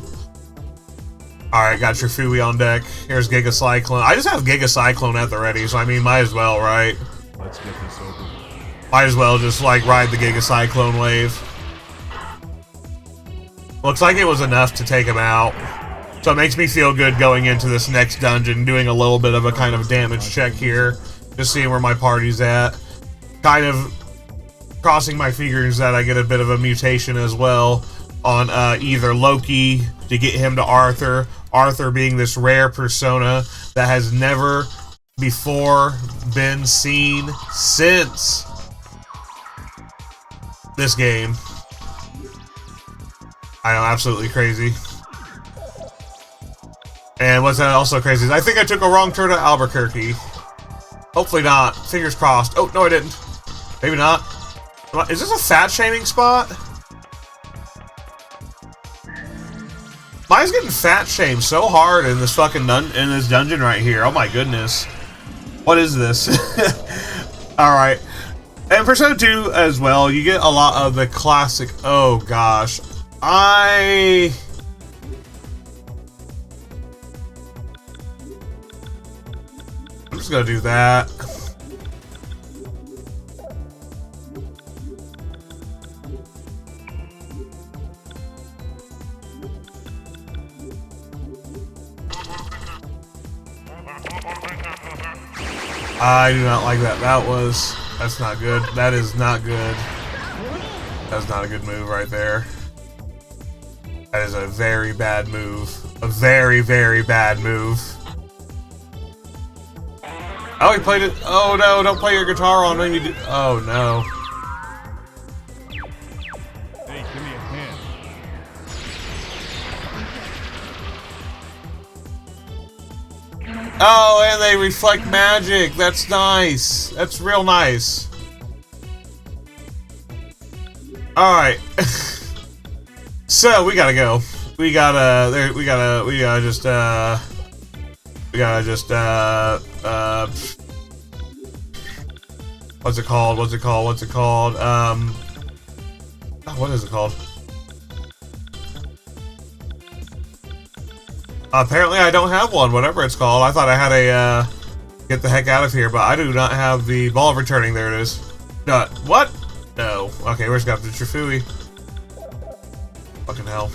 S1: Alright, got your Fui on deck. Here's Giga Cyclone. I just have Giga Cyclone at the ready, so I mean, might as well, right?
S2: Let's get this over.
S1: Might as well just, like, ride the Giga Cyclone wave. Looks like it was enough to take him out. So it makes me feel good going into this next dungeon, doing a little bit of a kind of damage check here. Just seeing where my party's at. Kind of crossing my fingers that I get a bit of a mutation as well on either Loki to get him to Arthur. Arthur being this rare persona that has never before been seen since this game. I know, absolutely crazy. And what's that also crazy is I think I took a wrong turn at Albuquerque. Hopefully not. Fingers crossed. Oh, no I didn't. Maybe not. Is this a fat shaming spot? Mine's getting fat shamed so hard in this fucking dungeon right here. Oh my goodness. What is this? Alright. And Persona 2 as well, you get a lot of the classic... Oh gosh. I'm just gonna do that. I do not like that. That's not good. That is not good. That's not a good move right there. That is a very bad move. A very, very bad move. Oh, he played it. Oh no, don't play your guitar on me. Oh no.
S2: Hey, give me a hand.
S1: Oh, and they reflect magic. That's nice. That's real nice. Alright. So, we gotta go. We gotta just, what's it called? What is it called? Apparently I don't have one, whatever it's called. I thought I had a, get the heck out of here, but I do not have the ball of returning. There it is. No, what? No. Okay, where's got the Trifui? Fucking hell.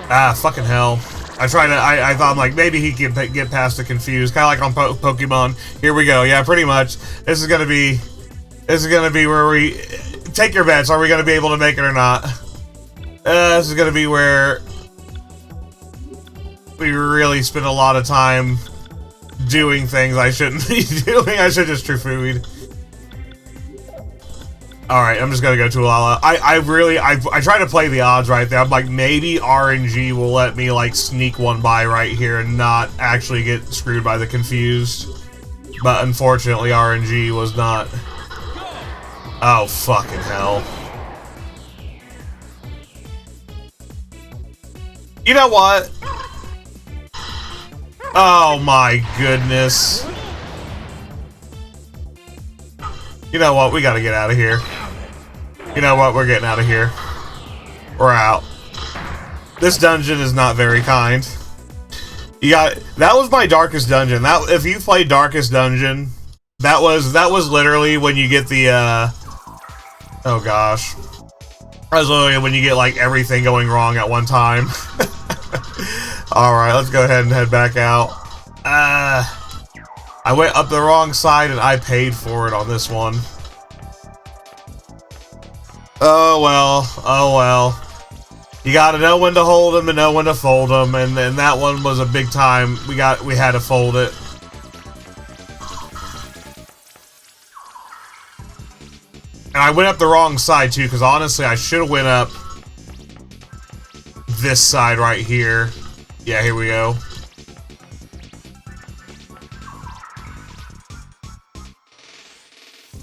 S1: Ah, fucking hell. I thought, I'm like, maybe he can get past the confused. Kind of like on Pokemon. Here we go. Yeah, pretty much. This is gonna be where we... Take your bets. Are we gonna be able to make it or not? This is gonna be where... we really spend a lot of time doing things I shouldn't be doing. I should just Trifui'd. Alright, I'm just gonna go to Ulala. I try to play the odds right there. I'm like, maybe RNG will let me, like, sneak one by right here and not actually get screwed by the confused. But unfortunately, RNG was not. Oh, fucking hell. You know what? Oh my goodness. You know what? We gotta get out of here. You know what? We're getting out of here. We're out. This dungeon is not very kind. That was my darkest dungeon. That, if you played Darkest Dungeon, that was literally when you get the oh gosh. That was literally when you get like everything going wrong at one time. Alright, let's go ahead and head back out. I went up the wrong side and I paid for it on this one. Oh well, oh well. You gotta know when to hold them and know when to fold them, and then that one was a big time. We had to fold it. And I went up the wrong side too, because honestly I should have went up this side right here. Yeah, here we go.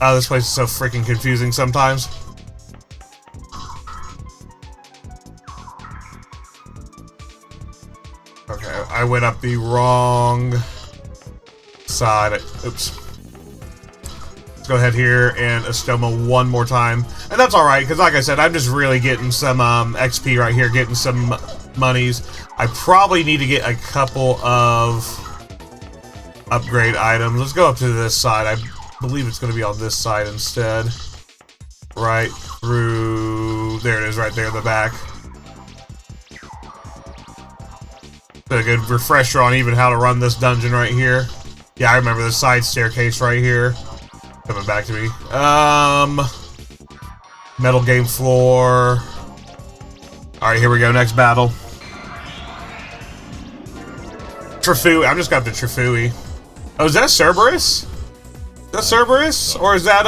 S1: Oh, this place is so freaking confusing sometimes. Okay, I went up the wrong side. Oops. Let's go ahead here and Estoma one more time. And that's alright, because like I said, I'm just really getting some XP right here, getting some monies. I probably need to get a couple of upgrade items. Let's go up to this side. I believe it's going to be on this side instead. Right through... There it is, right there in the back. A good refresher on even how to run this dungeon right here. Yeah, I remember the side staircase right here. Coming back to me. Metal game floor. Alright, here we go. Next battle. Trifui. I've just got the Trifui. Oh, is that Cerberus? Is that Cerberus? Or is that,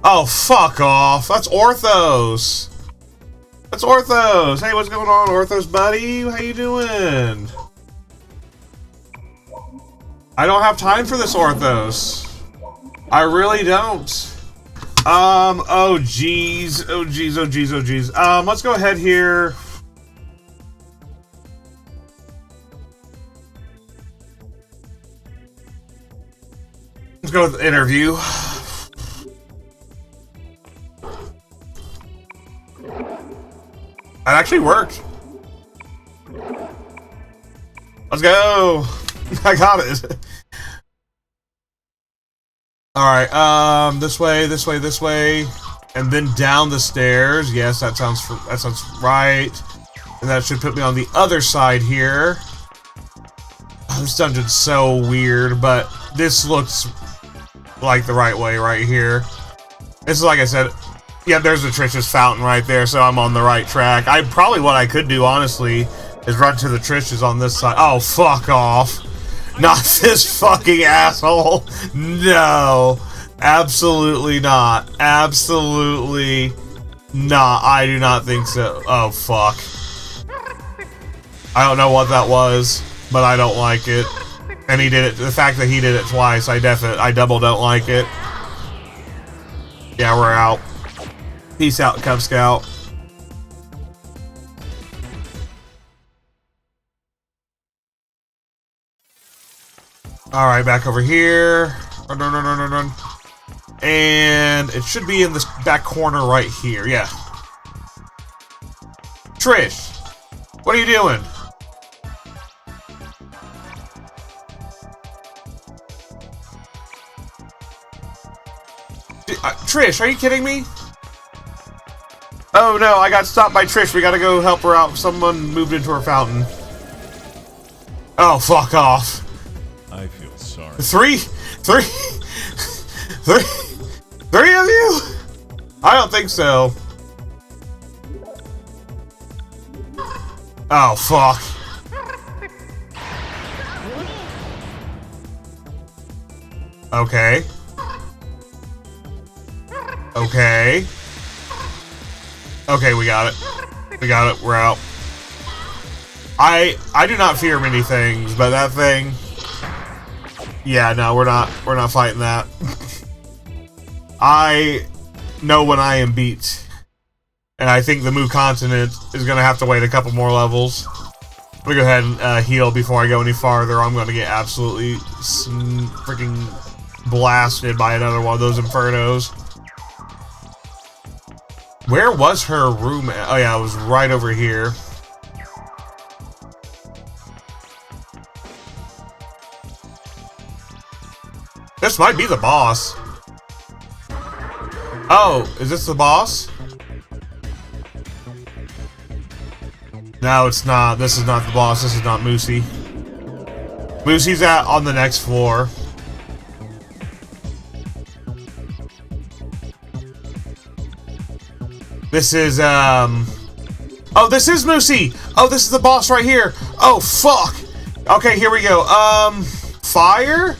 S1: oh, fuck off. That's Orthos. That's Orthos. Hey, what's going on, Orthos, buddy? How you doing? I don't have time for this, Orthos. I really don't. Oh, jeez. Oh, jeez, oh, jeez, oh, jeez. Let's go ahead here. Let's go with interview. That actually worked. Let's go. I got it. Alright, this way, this way, this way. And then down the stairs. Yes, that sounds right. And that should put me on the other side here. Oh, this dungeon's so weird, but this looks like the right way right here. This is, like I said, Yeah, there's the Trish's fountain right there, so I'm on the right track. What I could do, honestly, is run to the Trish's on this side. Oh, fuck off. Not this fucking asshole. No. Absolutely not. Absolutely not. I do not think so. Oh, fuck. I don't know what that was, but I don't like it. And he did it. The fact that he did it twice, I double don't like it. Yeah, we're out. Peace out, Cub Scout. Alright, back over here. Run, run, run, run, run, run. And it should be in this back corner right here. Yeah. Trish, what are you doing? Trish, are you kidding me? Oh no, I got stopped by Trish. We gotta go help her out. Someone moved into her fountain. Oh, fuck off.
S2: I feel sorry.
S1: Three of you? I don't think so. Oh, fuck. Okay. Okay. Okay, we got it. We got it. We're out. I do not fear many things, but that thing. Yeah, no, we're not fighting that. I know when I am beat, and I think the Mu Continent is gonna have to wait a couple more levels. I'm gonna go ahead and heal before I go any farther. I'm gonna get absolutely freaking blasted by another one of those infernos. Where was her room at? Oh yeah, it was right over here. This might be the boss. Oh, is this the boss? No, it's not. This is not the boss. This is not Moosey. Moosey's on the next floor. This is, oh, this is Moosey! Oh, this is the boss right here! Oh, fuck! Okay, here we go. Fire?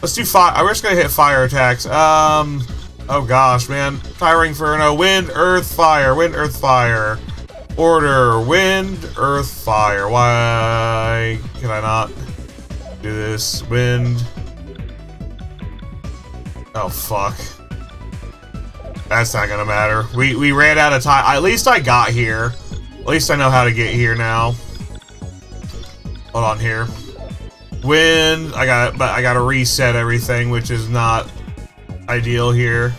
S1: Let's do fire. We're just gonna hit fire attacks. Oh gosh, man. Firing Inferno. Wind, earth, fire. Wind, earth, fire. Order. Wind, earth, fire. Why can I not do this? Wind. Oh, fuck. That's not gonna matter. We ran out of time. At least I got here. At least I know how to get here now. Hold on here. Wind. But I gotta reset everything, which is not ideal here.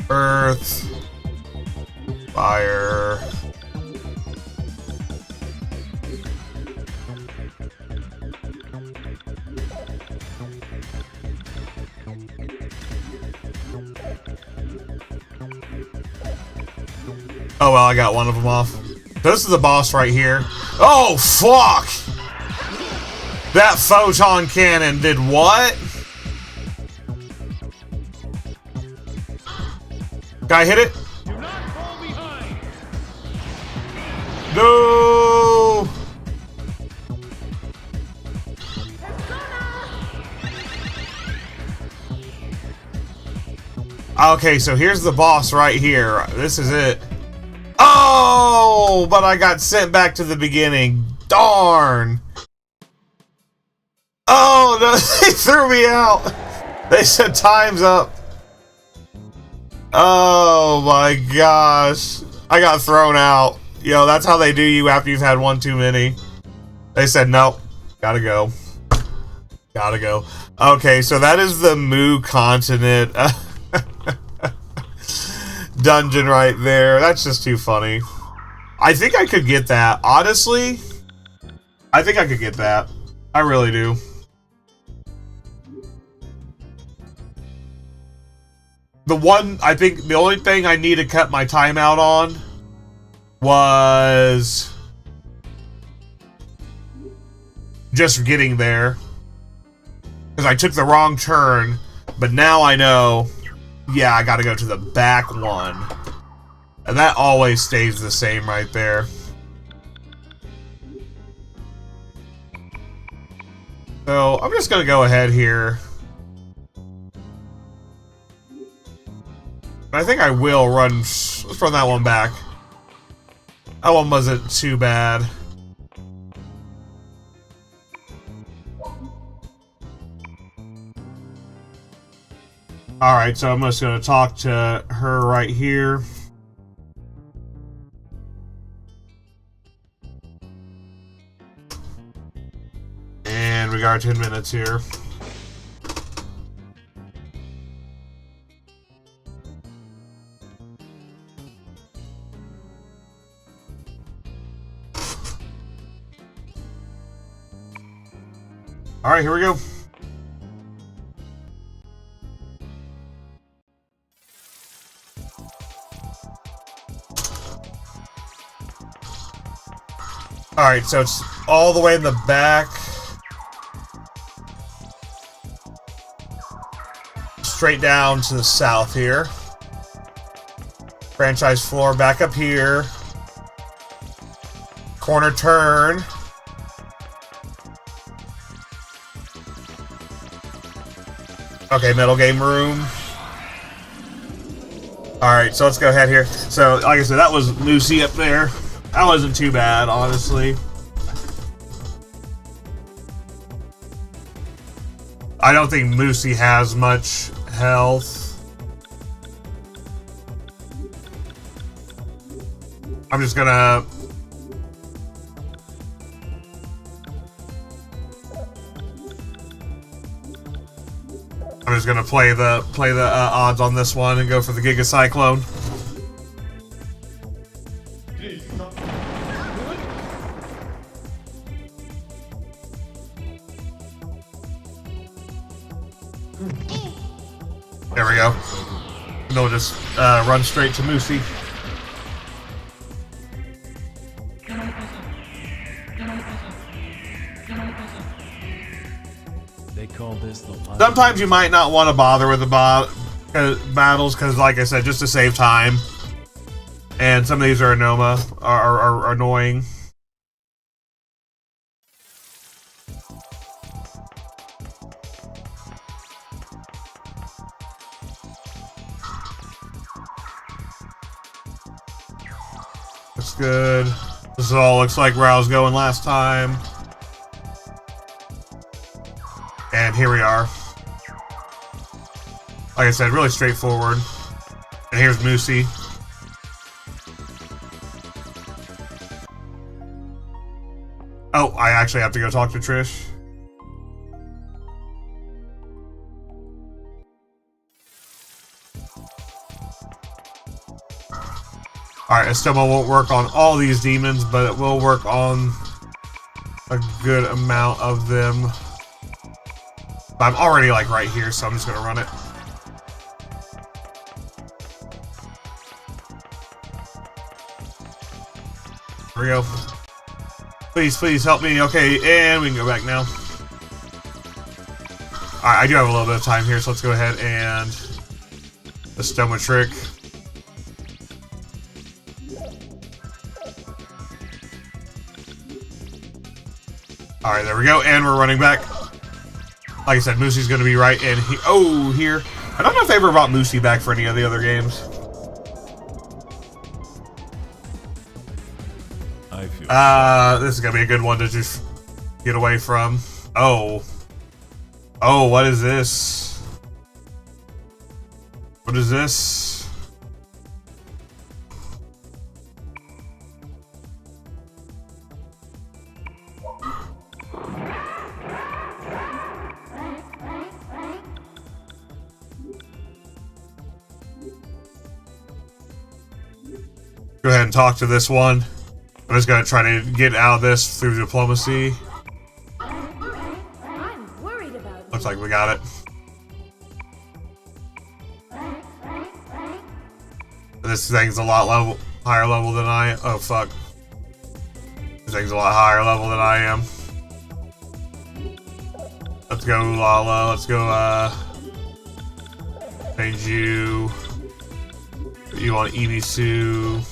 S1: Earth. Fire. Oh well, I got one of them off. This is the boss right here. Oh, fuck! That photon cannon did what? Guy hit it?
S2: Do not fall behind.
S1: No! Okay, so here's the boss right here. This is it. Oh, but I got sent back to the beginning. Darn. Oh, no, they threw me out. They said time's up. Oh my gosh. I got thrown out. Yo, that's how they do you after you've had one too many. They said, nope, gotta go. Gotta go. Okay, so that is the Mu Continent dungeon right there. That's just too funny. I think I could get that. Honestly, I think I could get that. I really do. The only thing I need to cut my timeout on was just getting there. Because I took the wrong turn, but now I know, yeah, I gotta go to the back one. And that always stays the same right there. So, I'm just gonna go ahead here. I think I will run... Let's run that one back. That one wasn't too bad. Alright, so I'm just gonna talk to her right here. And we got 10 minutes here. Alright, here we go. Alright, so it's all the way in the back. Straight down to the south here. Franchise floor back up here. Corner turn. Okay, middle game room. Alright, so let's go ahead here. So, like I said, that was Lucy up there. That wasn't too bad, honestly. I don't think Moosey has much health. I'm just gonna... play the odds on this one and go for the Giga Cyclone. There we go. And they'll just run straight to Moosey.
S2: They call this the
S1: Sometimes you might not want to bother with the battles because, like I said, just to save time. And some of these are are annoying. That's good. This all looks like where I was going last time. And here we are. Like I said, really straightforward. And here's Moosey. Oh, I actually have to go talk to Trish. Alright, Estoma won't work on all these demons, but it will work on a good amount of them. I'm already, like, right here, so I'm just gonna run it. Here we go. Please, please help me. Okay, and we can go back now. Alright, I do have a little bit of time here, so let's go ahead and the Stoma trick. Alright, there we go, and we're running back. Like I said, Moosey's gonna be right in here. Oh, here. I don't know if they ever brought Moosey back for any of the other games.
S2: I feel
S1: This is gonna be a good one to just get away from. Oh. Oh, what is this? What is this? Go ahead and talk to this one. I'm just gonna try to get out of this through diplomacy.
S3: I'm worried about
S1: Looks like we got it. This thing's a lot higher level than I am. Oh fuck. This thing's a lot higher level than I am. Let's go, Lala. Let's go, change you. Put you on Ibisu.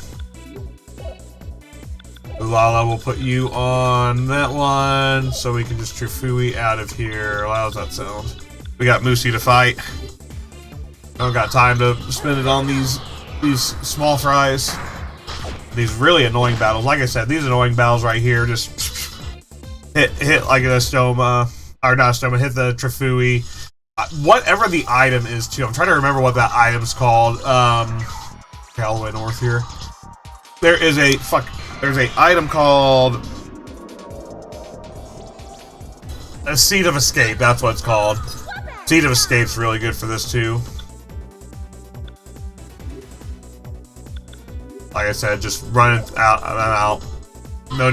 S1: Lala, we'll put you on that one, so we can just Trifui out of here. Well, how's that sound? We got Moosey to fight. I don't got time to spend it on these small fries. These really annoying battles. Like I said, these annoying battles right here, just hit like a Stoma, or not a Stoma, hit the Trifui. Whatever the item is, too. I'm trying to remember what that item's called. Okay, all the way north here. There is a there's a item called a Seed of Escape. That's what it's called. Seed of Escape's really good for this too. Like I said, just run it out and out. No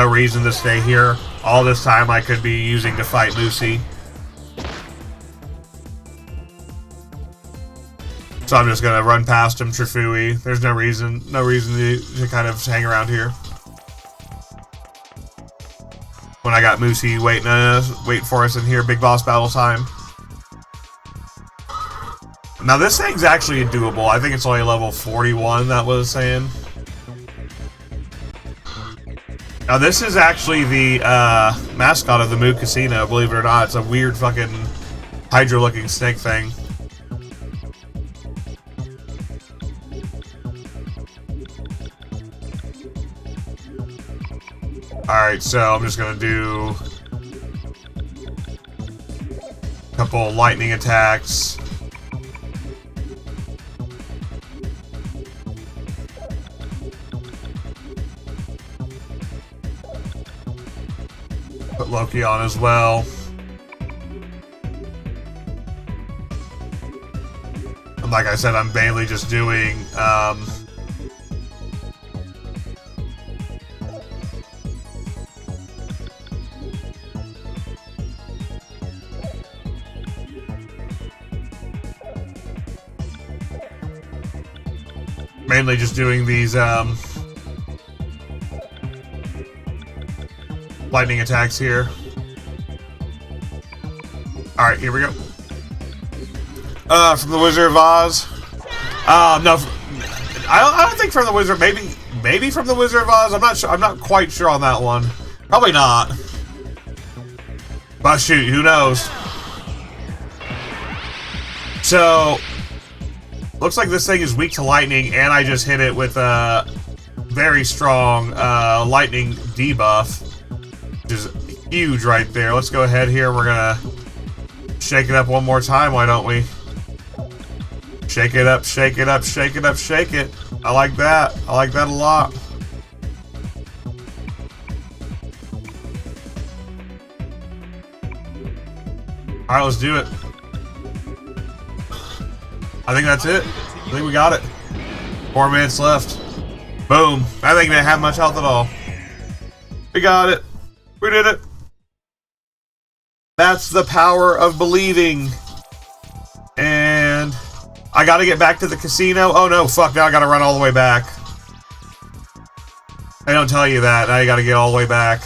S1: reason to stay here. All this time I could be using to fight Lucy. So I'm just gonna run past him, Trifui. There's no reason to kind of hang around here. When I got Moosey waiting for us in here, big boss battle time. Now this thing's actually doable. I think it's only level 41, that was saying. Now this is actually the mascot of the Moo Casino, believe it or not. It's a weird fucking Hydra-looking snake thing. Alright, so I'm just gonna do a couple lightning attacks. Put Loki on as well. And like I said, I'm mainly just doing these lightning attacks here. Alright, here we go. From the Wizard of Oz. No, I don't think from the Wizard. Maybe from the Wizard of Oz. I'm not sure. I'm not quite sure on that one. Probably not. But shoot, who knows? So, looks like this thing is weak to lightning, and I just hit it with a very strong lightning debuff, which is huge right there. Let's go ahead here. We're gonna shake it up one more time. Why don't we? Shake it up, shake it up, shake it up, shake it. I like that. I like that a lot. All right, let's do it. I think that's it. I think we got it. 4 minutes left. Boom. I think they didn't have much health at all. We got it. We did it. That's the power of believing. And I gotta get back to the casino. Oh no, fuck, now I gotta run all the way back. They don't tell you that. Now you gotta get all the way back.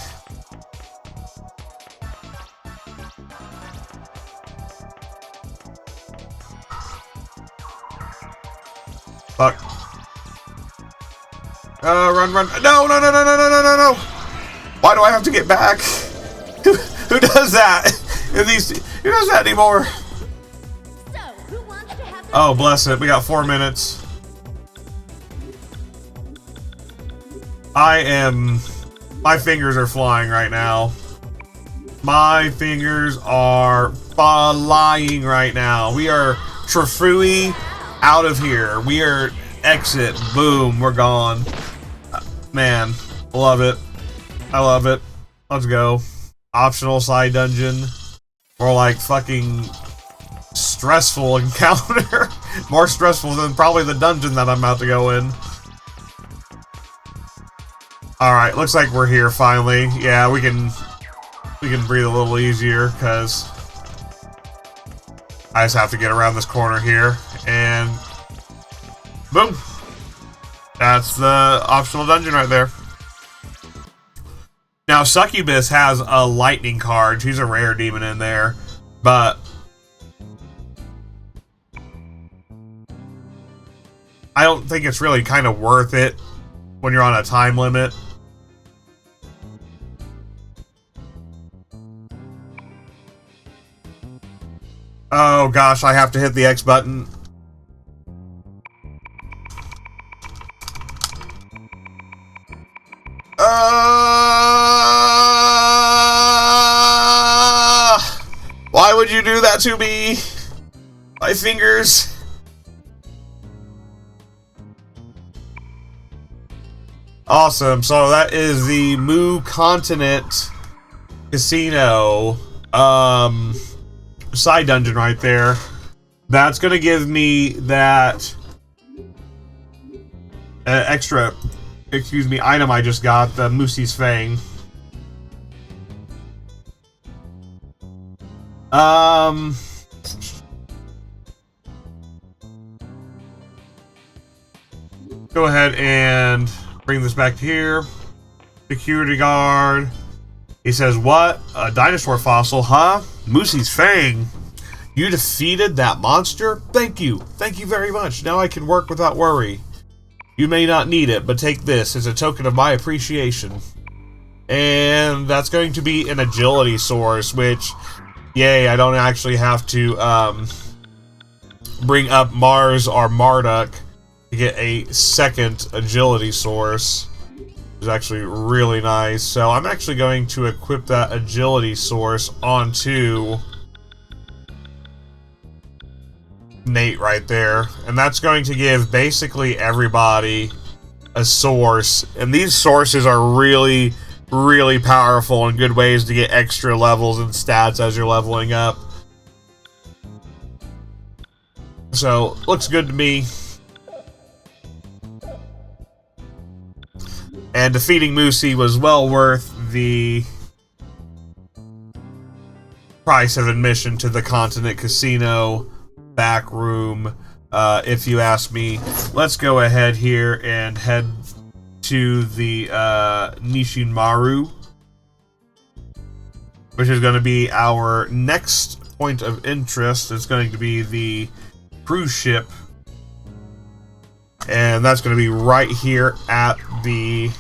S1: Fuck. Run. No. Why do I have to get back? Who does that? Who does that anymore? Oh, bless it. We got 4 minutes. My fingers are flying right now. My fingers are flying right now. We are Trifui out of here. We are exit. Boom. We're gone. Man, love it. I love it. Let's go. Optional side dungeon. More like fucking stressful encounter. More stressful than probably the dungeon that I'm about to go in. Alright, looks like we're here finally. Yeah, we can breathe a little easier because I just have to get around this corner here and boom. That's the optional dungeon right there. Now, Succubus has a lightning card. She's a rare demon in there. But I don't think it's really kind of worth it when you're on a time limit. Oh gosh, I have to hit the X button. Why would you do that to me? My fingers. Awesome. So that is the Mu Continent Casino side dungeon right there. That's gonna give me that extra, item I just got, the Musie's Fang. Go ahead and bring this back here. Security guard. He says, what? A dinosaur fossil, huh? Musie's Fang. You defeated that monster? Thank you. Thank you very much. Now I can work without worry. You may not need it, but take this as a token of my appreciation. And that's going to be an agility source, which, yay, I don't actually have to bring up Mars or Marduk to get a second agility source. It's actually really nice. So I'm actually going to equip that agility source onto Nate right there. And that's going to give basically everybody a source. And these sources are really, really powerful and good ways to get extra levels and stats as you're leveling up. So, looks good to me. And defeating Musie was well worth the price of admission to the Continent Casino back room, if you ask me. Let's go ahead here and head to the Nishinmaru, which is going to be our next point of interest. It's going to be the cruise ship, and that's going to be right here at the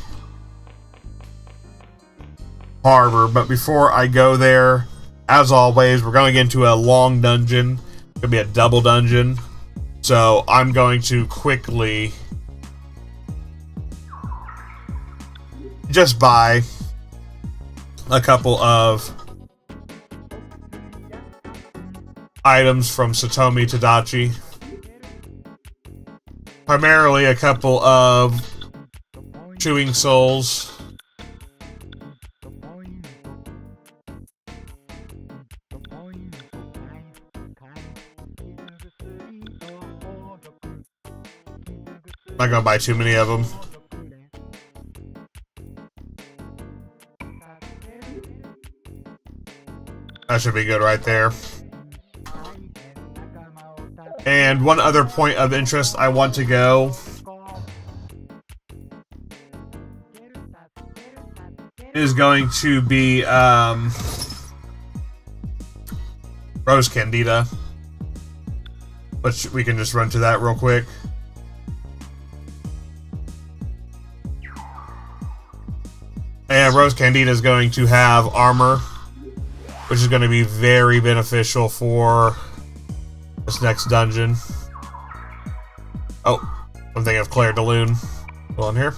S1: harbor. But before I go there, as always, we're going into a long dungeon. It's going to be a double dungeon, so I'm going to quickly just buy a couple of items from Satomi Tadachi. Primarily a couple of chewing souls. Not gonna buy too many of them. That should be good right there. And one other point of interest I want to go is going to be Rose Candida, which we can just run to that real quick. And Rose Candida is going to have armor, which is going to be very beneficial for this next dungeon. Oh, I'm thinking of Claire de Lune. Hold on here.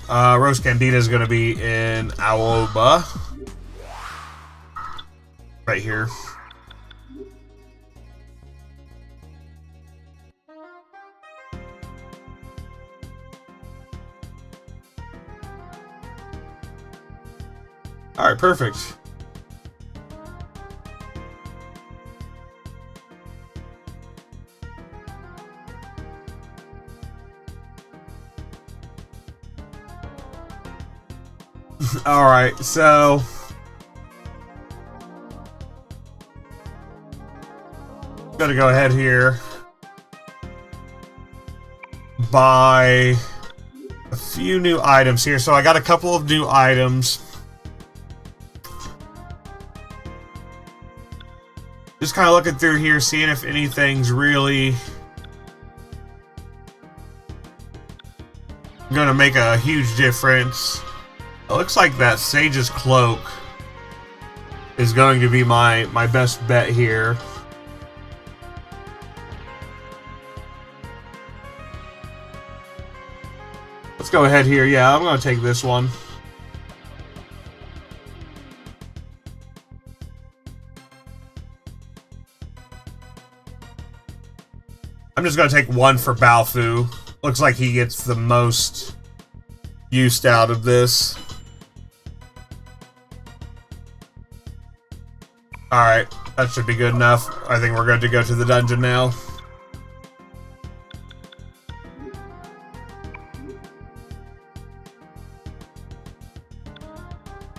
S1: Rose Candida is going to be in Aoba. Right here. Alright, perfect. Alright, so gonna go ahead here, buy a few new items here. So I got a couple of new items. Just kind of looking through here, seeing if anything's really gonna make a huge difference. It looks like that Sage's Cloak is going to be my best bet here. Let's go ahead here. Yeah, I'm gonna take this one. I'm just gonna take one for Balfu. Looks like he gets the most use out of this. Alright, that should be good enough. I think we're good to go to the dungeon now.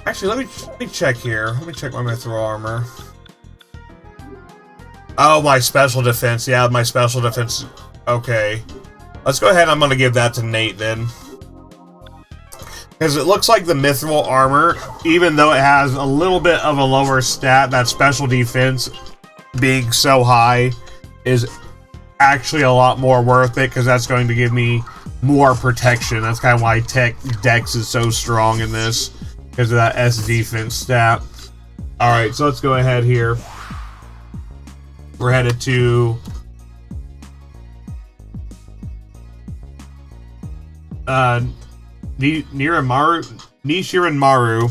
S1: Actually, let me check here. Let me check my mithril armor. Oh, my special defense. Yeah, my special defense. Okay. Let's go ahead. I'm going to give that to Nate then. Because it looks like the mithril armor, even though it has a little bit of a lower stat, that special defense being so high is actually a lot more worth it, because that's going to give me more protection. That's kind of why Dex is so strong in this, because of that S defense stat. Alright, so let's go ahead here. We're headed to Nishirin Maru.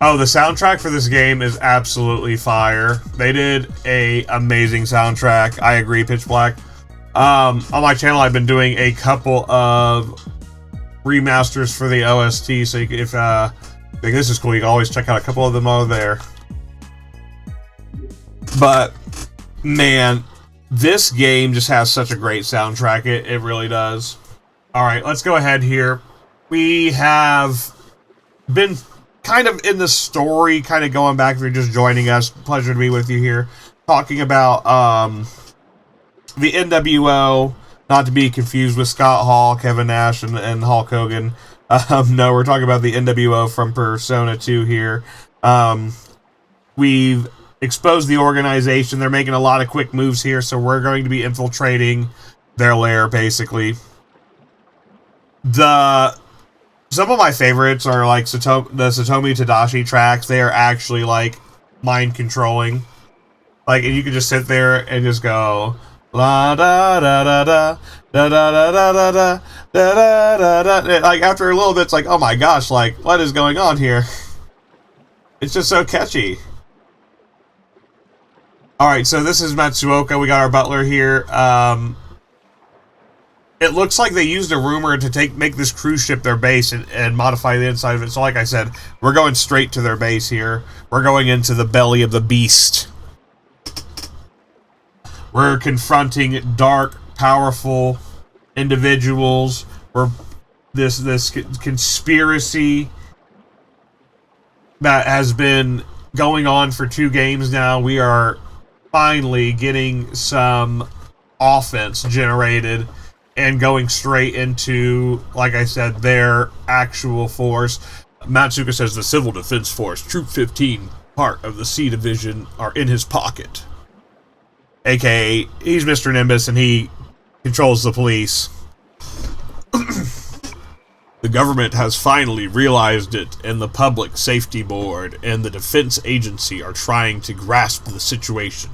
S1: Oh, the soundtrack for this game is absolutely fire. They did a amazing soundtrack. I agree, Pitch Black. On my channel, I've been doing a couple of remasters for the OST, so you can, if think this is cool, you can always check out a couple of them over there. But man, this game just has such a great soundtrack. It really does. Alright, let's go ahead here. We have been kind of in the story, kind of going back. If you're just joining us, pleasure to be with you here. Talking about the NWO, not to be confused with Scott Hall, Kevin Nash, and Hulk Hogan. No, we're talking about the NWO from Persona 2 here. We've exposed the organization. They're making a lot of quick moves here, so we're going to be infiltrating their lair, basically. Some of my favorites are like the Satomi Tadashi tracks. They are actually like mind controlling. Like, and you can just sit there and just go la da da da da da da da da da da da da da. Like after a little bit, it's like, oh my gosh, like what is going on here? It's just so catchy. All right, so this is Matsuoka. We got our butler here. It looks like they used a rumor to make this cruise ship their base and modify the inside of it. So like I said, we're going straight to their base here. We're going into the belly of the beast. We're confronting dark, powerful individuals. We're this conspiracy that has been going on for 2 games now. We are finally getting some offense generated and going straight into, like I said, their actual force. Matsuka says the Civil Defense Force, Troop 15, part of the C Division, are in his pocket. AKA, he's Mr. Nimbus and he controls the police. The government has finally realized it, and the Public Safety Board and the Defense Agency are trying to grasp the situation.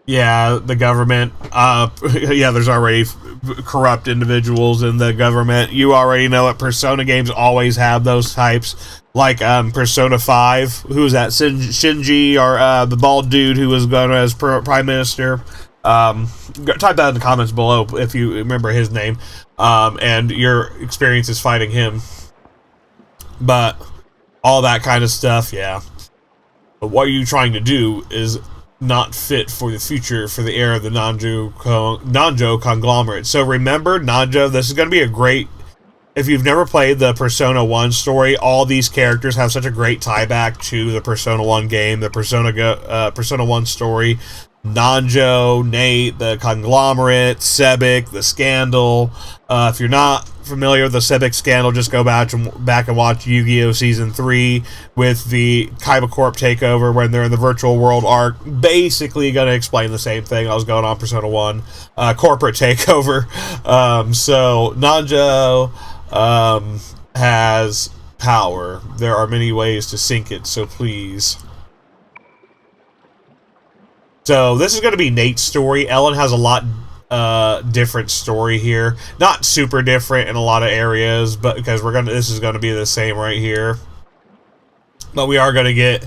S1: Yeah, the government, yeah, there's already corrupt individuals in the government. You already know it. Persona games always have those types. Like, Persona 5, who was that? Shinji, or, the bald dude who was going as Prime Minister. Type that in the comments below if you remember his name, and your experiences fighting him. But, all that kind of stuff, yeah. But what you're trying to do is not fit for the future, for the era of the Nanjo conglomerate. So remember, Nanjo, this is going to be a great... If you've never played the Persona 1 story, all these characters have such a great tie back to the Persona 1 game, the Persona 1 story. Nanjo, Nate, the Conglomerate, Sebek, the Scandal. If you're not familiar with the Sebek Scandal, just go back and watch Yu-Gi-Oh! Season 3 with the Kaiba Corp takeover when they're in the virtual world arc. Basically going to explain the same thing I was going on Persona 1. Corporate takeover. So, Nanjo has power. There are many ways to sink it, so please. So this is going to be Nate's story. Ellen has a lot different story here. Not super different in a lot of areas, but because this is going to be the same right here. But we are going to get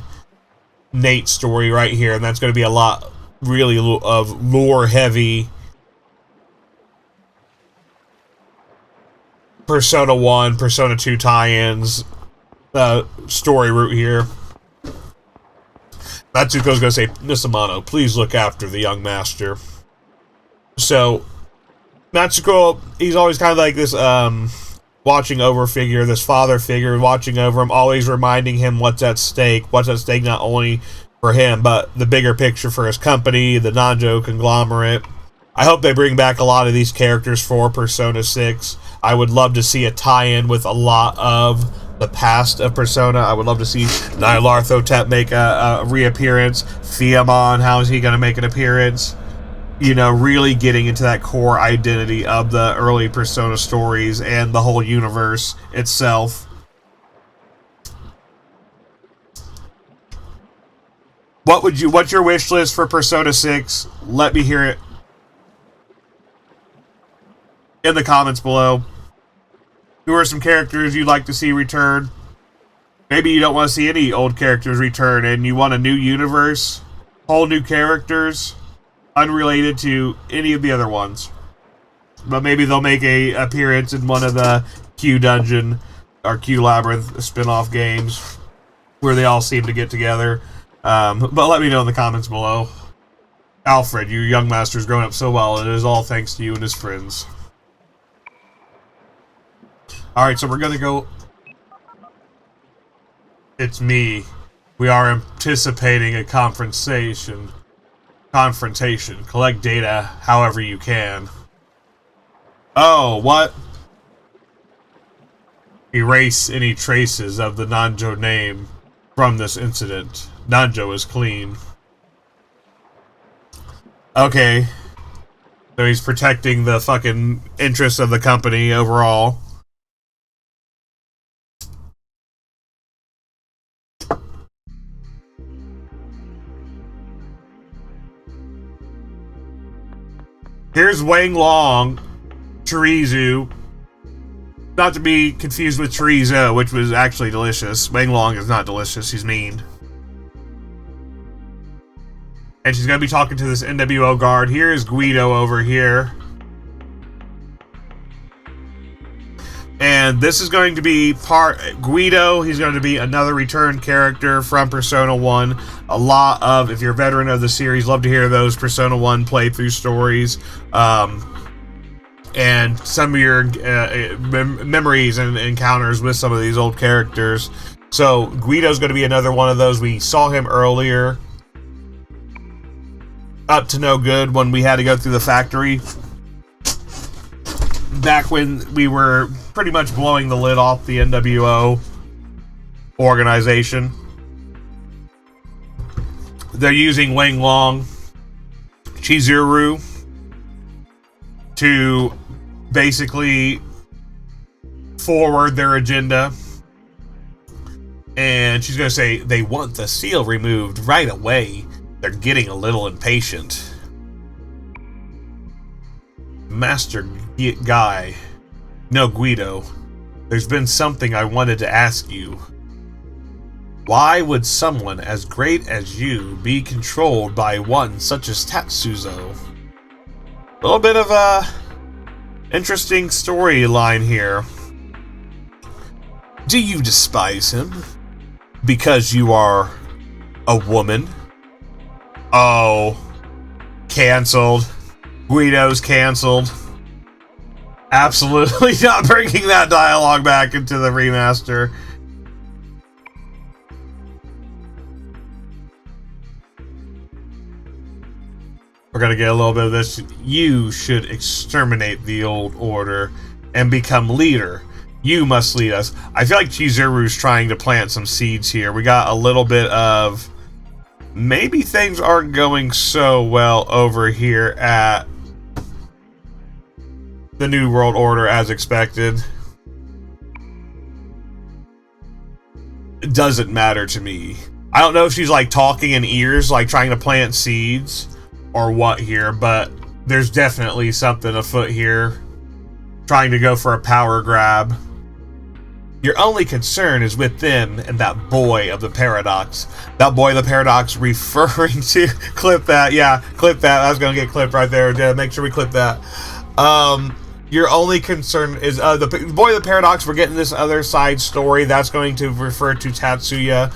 S1: Nate's story right here, and that's going to be a lot really of lore heavy Persona 1, Persona 2 tie-ins story route here. Matsuko's going to say, Miss Amano, please look after the young master. So, Matsuko, he's always kind of like this watching over figure, this father figure watching over him, always reminding him what's at stake. What's at stake not only for him, but the bigger picture for his company, the Nanjo Conglomerate. I hope they bring back a lot of these characters for Persona 6. I would love to see a tie-in with a lot of the past of Persona. I would love to see Nyarlathotep make a reappearance. Fiamon, how is he going to make an appearance? You know, really getting into that core identity of the early Persona stories and the whole universe itself. What's your wish list for Persona 6? Let me hear it in the comments below. Who are some characters you'd like to see return? Maybe you don't want to see any old characters return and you want a new universe, whole new characters, unrelated to any of the other ones. But maybe they'll make a appearance in one of the Q Dungeon or Q Labyrinth spin-off games where they all seem to get together. But let me know in the comments below. Alfred, your young master's grown up so well, and it is all thanks to you and his friends. Alright, so we're gonna go... It's me. We are anticipating a confrontation. Collect data however you can. Oh, what? Erase any traces of the Nanjo name from this incident. Nanjo is clean. Okay. So he's protecting the fucking interests of the company overall. Here's Wang Long, chorizo. Not to be confused with chorizo, which was actually delicious. Wang Long is not delicious, he's mean. And she's going to be talking to this NWO guard. Here's Guido over here. And this is going to be Guido, he's going to be another return character from Persona 1. A lot of, if you're a veteran of the series, love to hear those Persona 1 playthrough stories. And some of your memories and encounters with some of these old characters. So Guido's going to be another one of those. We saw him earlier. Up to no good when we had to go through the factory. Back when we were pretty much blowing the lid off the NWO organization. They're using Wang Long, Chizuru to basically forward their agenda. And she's going to say, they want the seal removed right away. They're getting a little impatient. Master Guy. No, Guido. There's been something I wanted to ask you. Why would someone as great as you be controlled by one such as Tatsuzo? A little bit of a interesting storyline here. Do you despise him? Because you are a woman? Oh. Cancelled. Guido's cancelled. Absolutely not bringing that dialogue back into the remaster. We're gonna get a little bit of this. You should exterminate the old order and become leader. You must lead us. I feel like Chizuru's trying to plant some seeds here. We got a little bit of maybe things aren't going so well over here at the New World Order as expected. It doesn't matter to me. I don't know if she's like talking in ears, like trying to plant seeds or what here, but there's definitely something afoot here. Trying to go for a power grab. Your only concern is with them and that boy of the paradox. That boy of the paradox referring to... Clip that. Yeah, clip that. I was going to get clipped right there. Yeah, make sure we clip that. Your only concern is the boy of the paradox. We're getting this other side story. That's going to refer to Tatsuya,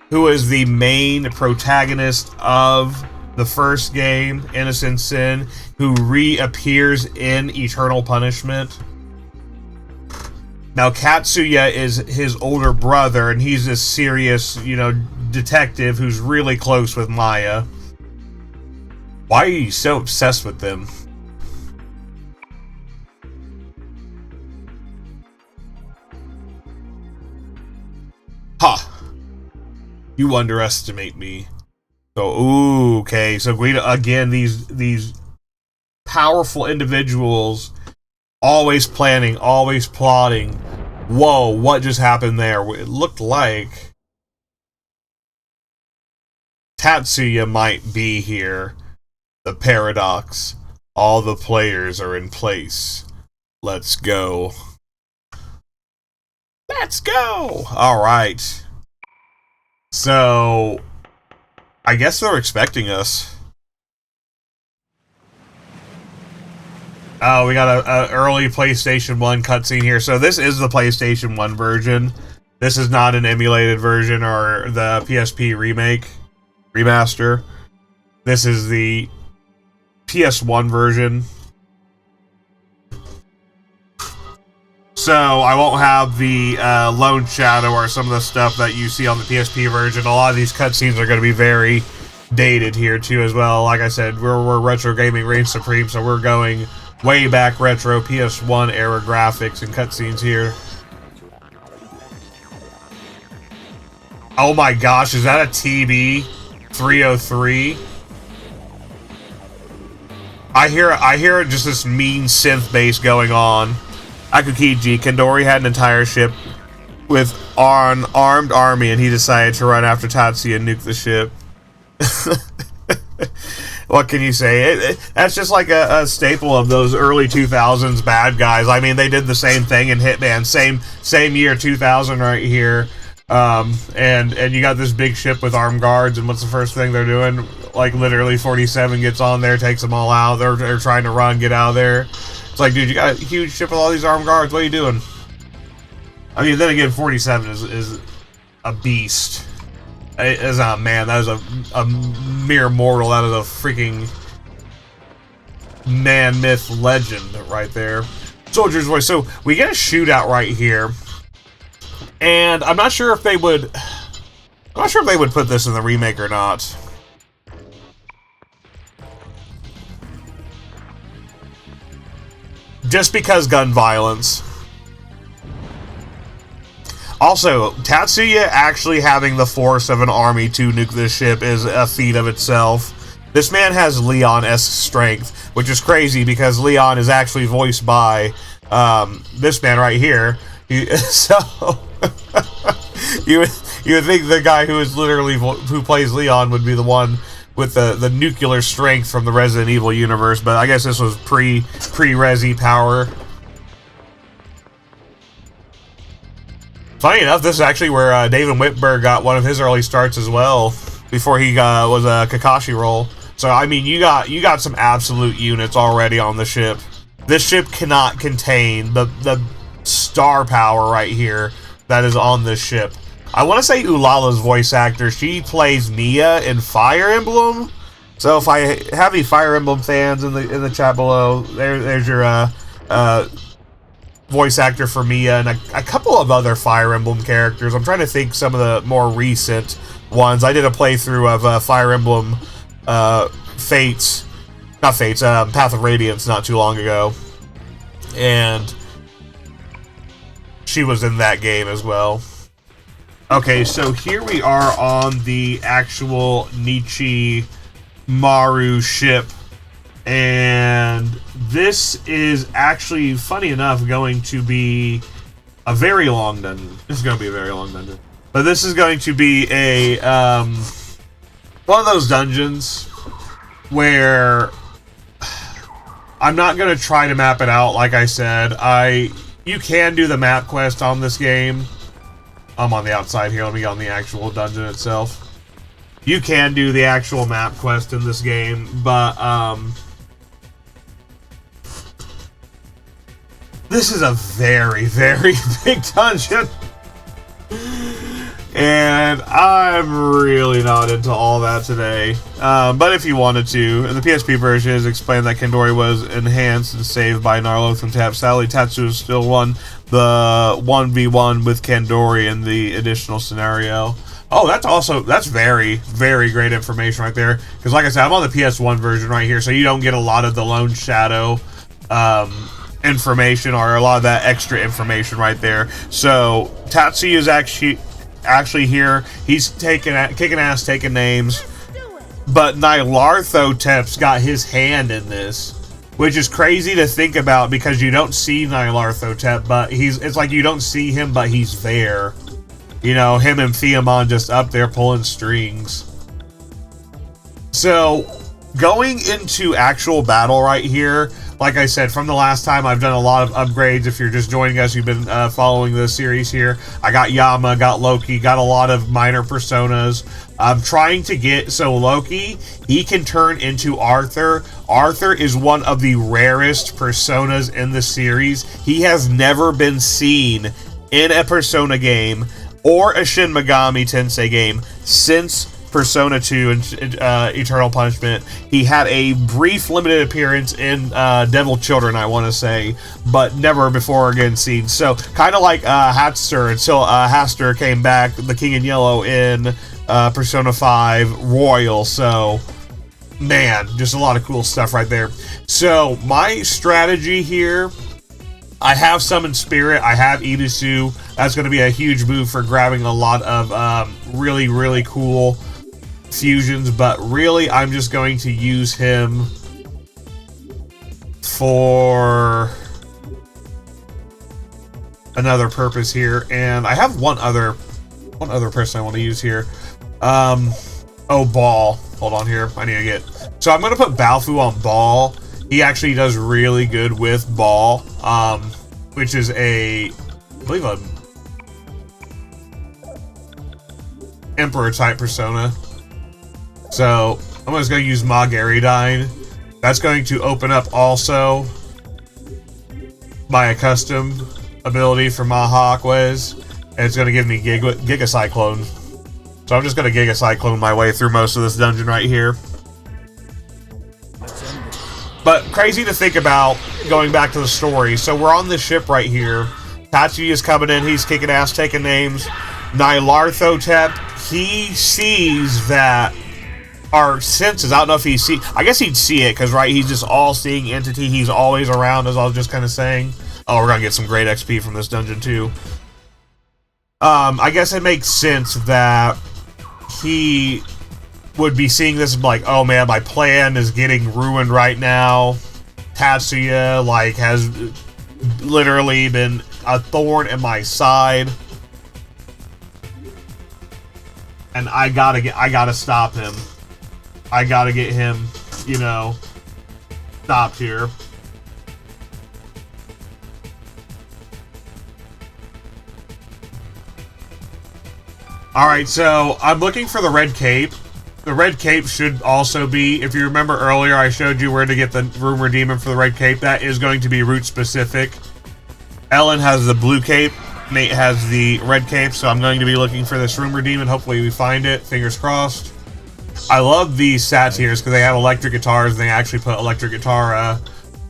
S1: who is the main protagonist of the first game, Innocent Sin, who reappears in Eternal Punishment. Now, Katsuya is his older brother, and he's this serious, you know, detective who's really close with Maya. Why are you so obsessed with them? Ha! You underestimate me. So, ooh, okay. So, again, these powerful individuals... Always planning, always plotting. Whoa, what just happened there? It looked like Tatsuya might be here. The paradox. All the players are in place. Let's go. Let's go! Alright. So, I guess they're expecting us. Oh, we got a early PlayStation 1 cutscene here. So this is the PlayStation 1 version. This is not an emulated version or the PSP remaster. This is the PS1 version. So I won't have the Lone Shadow or some of the stuff that you see on the PSP version. A lot of these cutscenes are going to be very dated here too as well. Like I said, we're retro gaming reigns supreme, so we're going way back retro PS1 era graphics and cutscenes here. Oh my gosh, is that a TB 303? I hear just this mean synth bass going on. Akukiji Kandori had an entire ship with an armed army, and he decided to run after Tatsuya and nuke the ship. What can you say? That's just like a staple of those early 2000s bad guys. I mean, they did the same thing in Hitman, same year 2000 right here. And you got this big ship with armed guards, and what's the first thing they're doing? Like literally 47 gets on there, takes them all out. They're trying to run, get out of there. It's like, dude, you got a huge ship with all these armed guards. What are you doing? I mean, then again, 47 is a beast. It's not a man. That is a mere mortal. That is a freaking man, myth, legend right there. Soldier's voice. So we get a shootout right here, and I'm not sure if they would. I'm not sure if they would put this in the remake or not. Just because gun violence. Also, Tatsuya actually having the force of an army to nuke this ship is a feat of itself. This man has Leon-esque strength, which is crazy because Leon is actually voiced by this man right here. So you would think the guy who is literally who plays Leon would be the one with the nuclear strength from the Resident Evil universe, but I guess this was pre-Resi power. Funny enough, this is actually where David Whitberg got one of his early starts as well, before he was a Kakashi role. So I mean, you got some absolute units already on the ship. This ship cannot contain the star power right here that is on this ship. I want to say Ulala's voice actor, she plays Mia in Fire Emblem. So if I have any Fire Emblem fans in the chat below, there's your voice actor for Mia, and a couple of other Fire Emblem characters. I'm trying to think some of the more recent ones. I did a playthrough of Fire Emblem Fates not Fates, Path of Radiance not too long ago. And she was in that game as well. Okay, so here we are on the actual Nichi Maru ship. And this is actually, funny enough, going to be a very long dungeon. This is going to be a very long dungeon. But this is going to be a, one of those dungeons where I'm not going to try to map it out, like I said. You can do the map quest on this game. I'm on the outside here. Let me get on the actual dungeon itself. You can do the actual map quest in this game, but this is a very, very big dungeon. And I'm really not into all that today. But if you wanted to, in the PSP version, it explained that Kendori was enhanced and saved by Narloth and Tab. Sadly, Tatsu still won the 1v1 with Kendori in the additional scenario. Oh, that's very, very great information right there. Because like I said, I'm on the PS1 version right here, so you don't get a lot of the Lone Shadow information or a lot of that extra information right there. So Tatsu is actually here. He's kicking ass, taking names. But Nyarlathotep's got his hand in this, which is crazy to think about because you don't see Nyarlathotep, but it's like you don't see him, but he's there. You know, him and Fiamon just up there pulling strings. So, going into actual battle right here, like I said, from the last time, I've done a lot of upgrades. If you're just joining us, you've been following the series here. I got Yama, got Loki, got a lot of minor personas. I'm trying to get... So Loki, he can turn into Arthur. Arthur is one of the rarest personas in the series. He has never been seen in a Persona game or a Shin Megami Tensei game since Persona 2 and Eternal Punishment. He had a brief limited appearance in Devil Children, I want to say, but never before again seen. So kind of like Hatster until Hatster came back, the King in Yellow in Persona 5 Royal. So man, just a lot of cool stuff right there. So my strategy here, I have Summon Spirit, I have Ibisu. That's going to be a huge move for grabbing a lot of really, really cool fusions, but really I'm just going to use him for another purpose here. And I have one other person I want to use here. Oh, Ball. Hold on here. I need to get... So I'm going to put Balfu on Ball. He actually does really good with Ball, which is I believe a Emperor type persona. So I'm just going to use Magaridine. That's going to open up also my accustomed ability for Maha Aquez, and it's going to give me Giga Cyclone. So I'm just going to Giga Cyclone my way through most of this dungeon right here. But crazy to think about, going back to the story. So we're on this ship right here. Tachi is coming in. He's kicking ass, taking names. Nyarlathotep, he sees that, or senses, I don't know if he sees, I guess he'd see it, because, right, he's just all-seeing entity. He's always around, as I was just kind of saying. Oh, we're going to get some great XP from this dungeon, too. I guess it makes sense that he would be seeing this and be like, oh man, my plan is getting ruined right now. Tatsuya, like, has literally been a thorn in my side. And I gotta stop him. I gotta get him, you know, stopped here. Alright, so I'm looking for the red cape. The red cape should also be, if you remember earlier, I showed you where to get the Rumor Demon for the red cape. That is going to be route specific. Ellen has the blue cape. Nate has the red cape, so I'm going to be looking for this Rumor Demon. Hopefully we find it. Fingers crossed. I love these satyrs because they have electric guitars, and they actually put electric guitar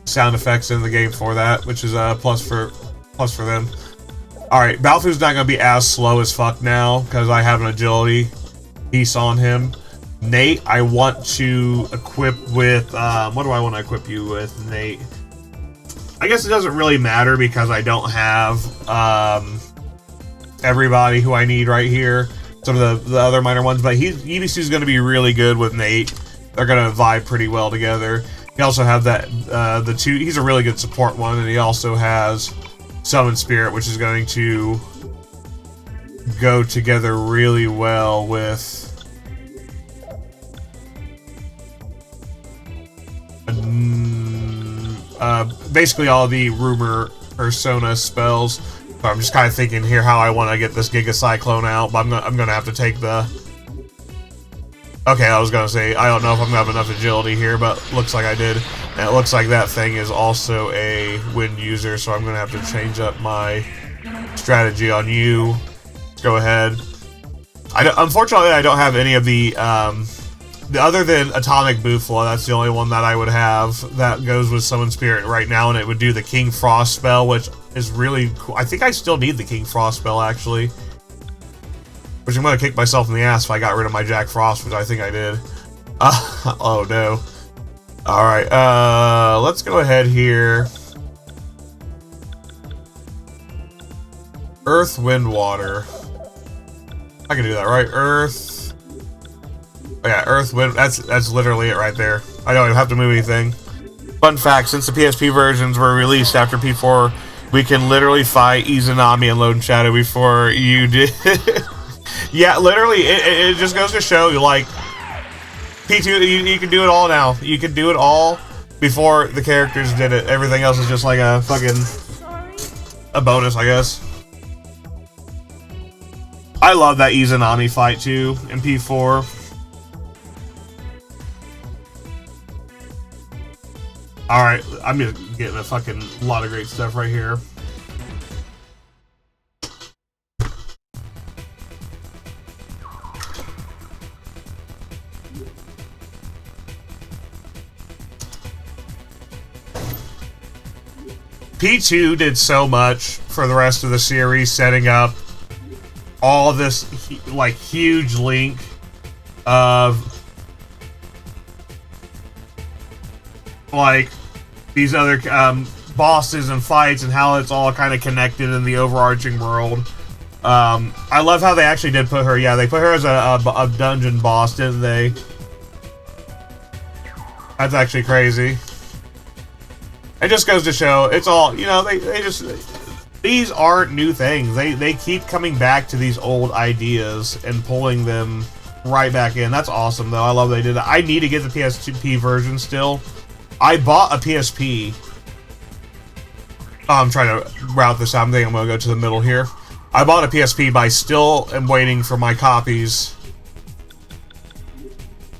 S1: sound effects in the game for that, which is a plus for them. Alright, Balfu's not going to be as slow as fuck now, because I have an agility piece on him. Nate, I want to equip with, what do I want to equip you with, Nate? I guess it doesn't really matter because I don't have, everybody who I need right here. Some of the other minor ones, but EBC is going to be really good with Nate. They're going to vibe pretty well together. He also have that, the two, he's a really good support one, and he also has Summon Spirit, which is going to go together really well with basically all the rumor persona spells. So I'm just kind of thinking here how I want to get this Giga Cyclone out, but I'm gonna have to take the. Okay, I was gonna say I don't know if I'm gonna have enough agility here, but looks like I did. And it looks like that thing is also a wind user, so I'm gonna have to change up my strategy on you. Let's go ahead. Unfortunately, I don't have any of the other than Atomic Bufla. That's the only one that I would have that goes with Summon Spirit right now, and it would do the King Frost spell, which is really cool. I think I still need the King Frost spell, actually. Which I'm going to kick myself in the ass if I got rid of my Jack Frost, which I think I did. Oh, no. Alright, let's go ahead here. Earth, Wind, Water. I can do that, right? Earth. Oh, yeah, Earth, Wind. That's literally it right there. I don't even have to move anything. Fun fact, since the PSP versions were released after P4, we can literally fight Izanami and Lone Shadow before you did. Yeah, literally, it just goes to show you, like, P2, you can do it all now. You can do it all before the characters did it. Everything else is just like a fucking, a bonus, I guess. I love that Izanami fight, too, in P4. Alright, I'm just getting a fucking lot of great stuff right here. P2 did so much for the rest of the series, setting up all this, like, huge link of, like, these other bosses and fights and how it's all kind of connected in the overarching world. I love how they actually did put her, yeah, they put her as a dungeon boss, didn't they? That's actually crazy. It just goes to show, it's all, you know, they just, these aren't new things. They keep coming back to these old ideas and pulling them right back in. That's awesome, though. I love they did it. I need to get the PSP version still. I bought a PSP. Oh, I'm trying to route this out. I think I'm going to go to the middle here. I bought a PSP, but I still am waiting for my copies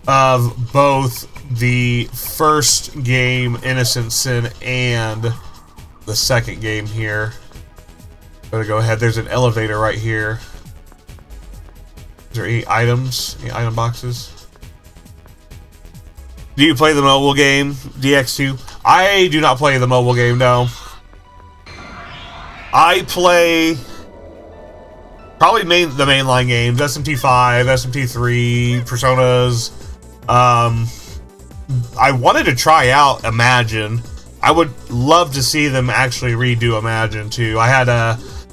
S1: of both the first game, Innocent Sin, and the second game here. I'm gonna go ahead. There's an elevator right here. Is there any items? Any item boxes? Do you play the mobile game, DX2? I do not play the mobile game, no. I play probably the mainline games, SMT5, SMT3, Personas. I wanted to try out Imagine. I would love to see them actually redo Imagine too. I had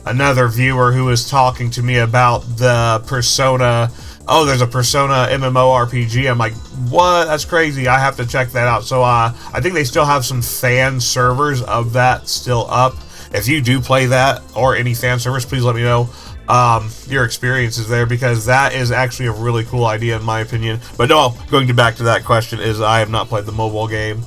S1: another viewer who was talking to me about the Persona. Oh, there's a Persona MMORPG. I'm like, what? That's crazy. I have to check that out. So I think they still have some fan servers of that still up. If you do play that or any fan servers, please let me know your experiences there, because that is actually a really cool idea in my opinion. But no, going back to that question, is I have not played the mobile game.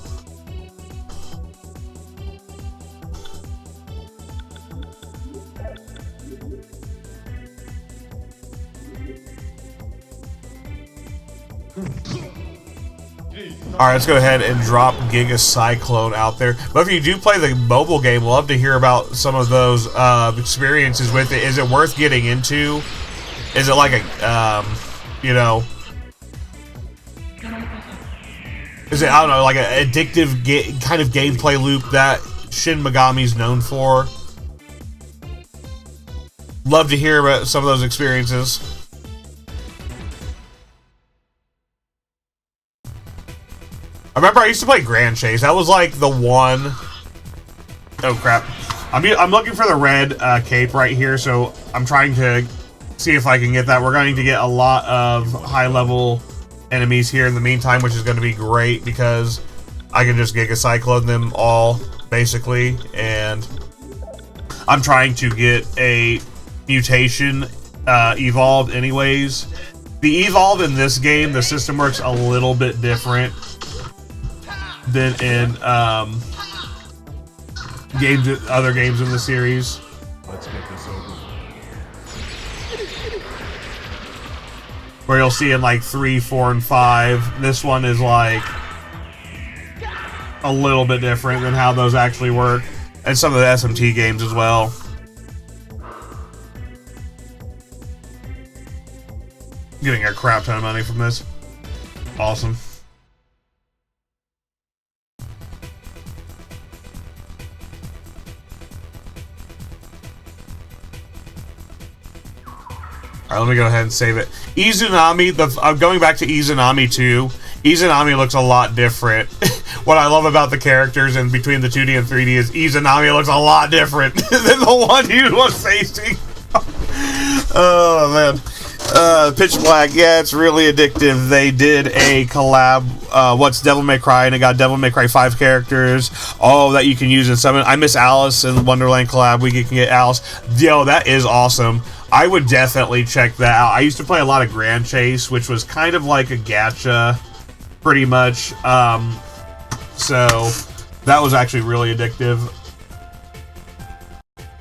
S1: Alright, let's go ahead and drop Giga Cyclone out there. But if you do play the mobile game, love to hear about some of those experiences with it. Is it worth getting into? Is it like a, you know... Is it, I don't know, like an addictive kind of gameplay loop that Shin Megami's known for? Love to hear about some of those experiences. I remember I used to play Grand Chase. That was like the one... Oh, crap. I'm looking for the red cape right here, so I'm trying to see if I can get that. We're going to get a lot of high-level enemies here in the meantime, which is going to be great because I can just Giga Cyclone them all, basically, and I'm trying to get a mutation evolved anyways. The evolve in this game, the system works a little bit different than in other games in the series.
S2: Let's get this over.
S1: Where you'll see in like 3, 4, and 5, this one is like a little bit different than how those actually work, and some of the SMT games as well. Getting a crap ton of money from this. Awesome. Alright, let me go ahead and save it. Izunami, I'm going back to Izunami 2. Izunami looks a lot different. What I love about the characters and between the 2D and 3D is Izunami looks a lot different than the one you was facing. Oh, man. Pitch Black, yeah, it's really addictive. They did a collab, what's Devil May Cry, and it got Devil May Cry 5 characters, all that you can use in summon. I miss Alice in the Wonderland collab. We can get Alice. Yo, that is awesome. I would definitely check that out. I used to play a lot of Grand Chase, which was kind of like a gacha, pretty much. So that was actually really addictive.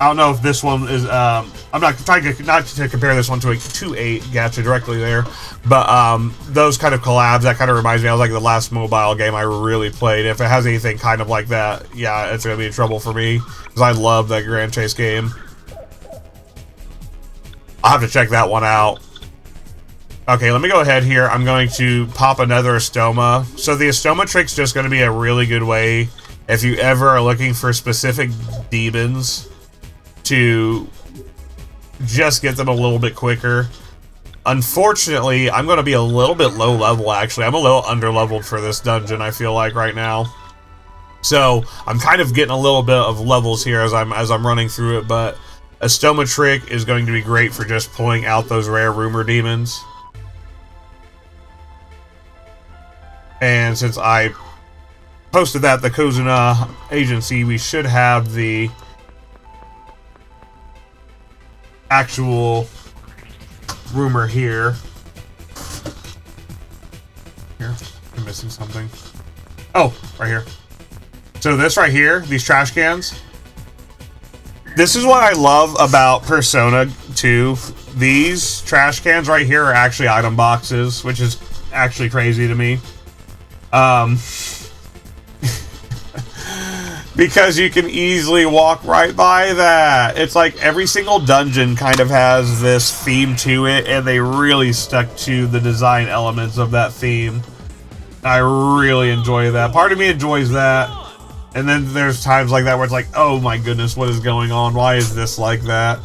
S1: I don't know if this one is, I'm not trying to compare this one to a 2.8 gacha directly there, but those kind of collabs, that kind of reminds me of like the last mobile game I really played. If it has anything kind of like that, yeah, it's going to be in trouble for me, because I love that Grand Chase game. I'll have to check that one out. Okay, let me go ahead here. I'm going to pop another Estoma. So the Estoma trick's just going to be a really good way, if you ever are looking for specific demons, to just get them a little bit quicker. Unfortunately, I'm going to be a little bit low level, actually. I'm a little under leveled for this dungeon, I feel like, right now. So I'm kind of getting a little bit of levels here as I'm running through it, but a Stoma trick is going to be great for just pulling out those rare rumor demons. And since I posted that, the Kozuna agency, we should have the actual rumor here. Here, I'm missing something. Oh, right here. So this right here, these trash cans. This is what I love about Persona 2. These trash cans right here are actually item boxes, which is actually crazy to me. Because you can easily walk right by that. It's like every single dungeon kind of has this theme to it, and they really stuck to the design elements of that theme. I really enjoy that. Part of me enjoys that. And then there's times like that where it's like, oh my goodness, what is going on? Why is this like that?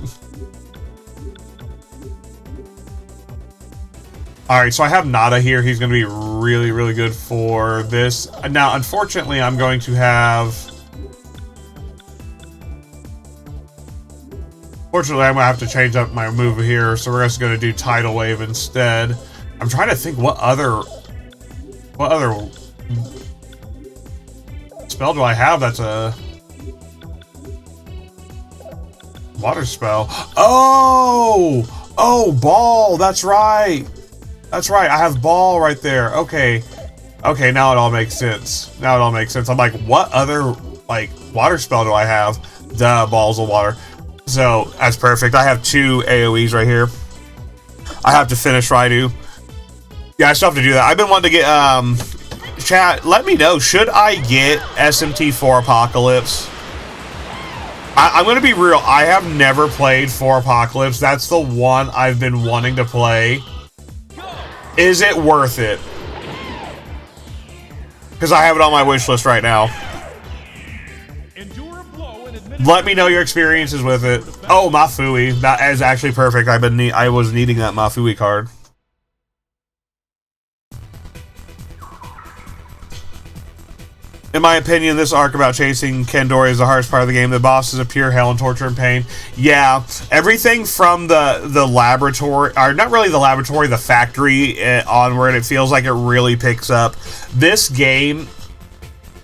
S1: Alright, so I have Nada here. He's going to be really, really good for this. Now, unfortunately, I'm going to have... Fortunately, I'm going to have to change up my move here, so we're just going to do Tidal Wave instead. I'm trying to think what other spell do I have that's a water spell? Oh, Ball, that's right. That's right, I have Ball right there. Okay, now it all makes sense. I'm like, what other, like, water spell do I have? Duh, Balls of Water. So, that's perfect. I have 2 AoEs right here. I have to finish Raidu. Yeah, I still have to do that. I've been wanting to get, chat, let me know, should I get SMT4 Apocalypse? I'm going to be real, I have never played 4 Apocalypse. That's the one I've been wanting to play. Is it worth it? Because I have it on my wish list right now. Let me know your experiences with it. Oh, Mafui. That is actually perfect. I was needing that Mafui card. In my opinion, this arc about chasing Kandori is the hardest part of the game. The bosses are pure hell and torture and pain. Yeah, everything from the laboratory, or not really the laboratory, the factory onward, it feels like it really picks up. This game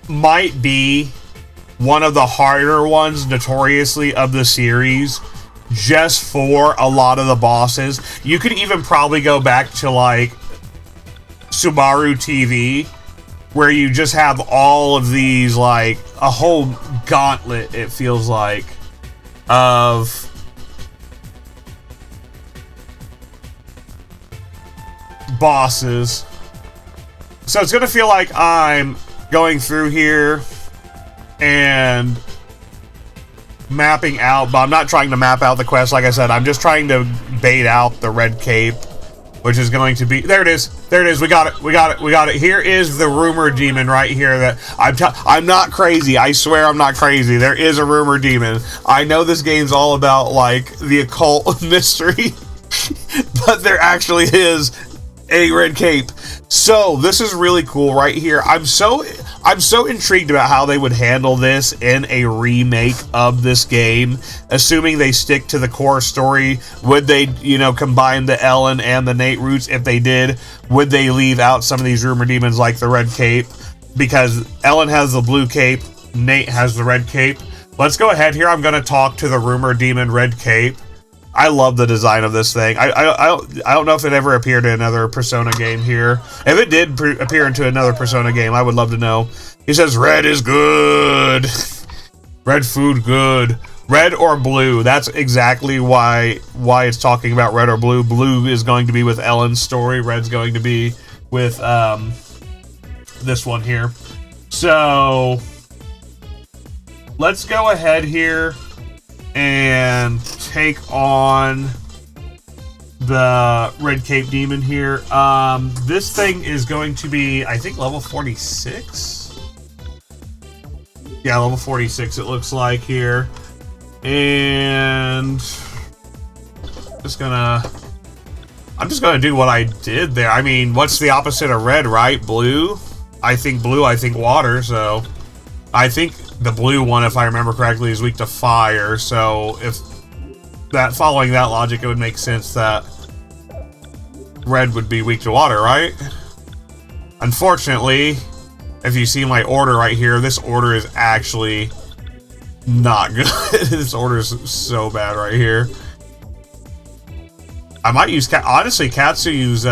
S1: might be one of the harder ones, notoriously, of the series, just for a lot of the bosses. You could even probably go back to, like, Subaru TV, where you just have all of these, like, a whole gauntlet, it feels like, of bosses. So it's going to feel like I'm going through here and mapping out, but I'm not trying to map out the quest. Like I said, I'm just trying to bait out the red cape, which is going to be... There it is. There it is. We got it. We got it. We got it. Here is the rumor demon right here. That I'm not crazy. I swear I'm not crazy. There is a rumor demon. I know this game's all about, like, the occult mystery, but there actually is a red cape. So this is really cool right here. I'm so intrigued about how they would handle this in a remake of this game, assuming they stick to the core story. Would they, you know, combine the Ellen and the Nate roots? If they did, would they leave out some of these rumor demons like the red cape? Because Ellen has the blue cape, Nate has the red cape. Let's go ahead here. I'm going to talk to the rumor demon red cape. I love the design of this thing. I don't know if it ever appeared in another Persona game here. If it did appear into another Persona game, I would love to know. He says, red is good. Red food good. Red or blue. That's exactly why it's talking about red or blue. Blue is going to be with Ellen's story. Red's going to be with this one here. So let's go ahead here and take on the red cape demon here. This thing is going to be, I think, level 46. Yeah, level 46 it looks like here. And I'm just gonna do what I did there. I mean, what's the opposite of red, right? Blue? I think blue, I think water, so I think the blue one, if I remember correctly, is weak to fire. So if that, following that logic, it would make sense that red would be weak to water, right? Unfortunately, if you see my order right here, this order is actually not good. This order is so bad right here. I might use honestly, Katsu's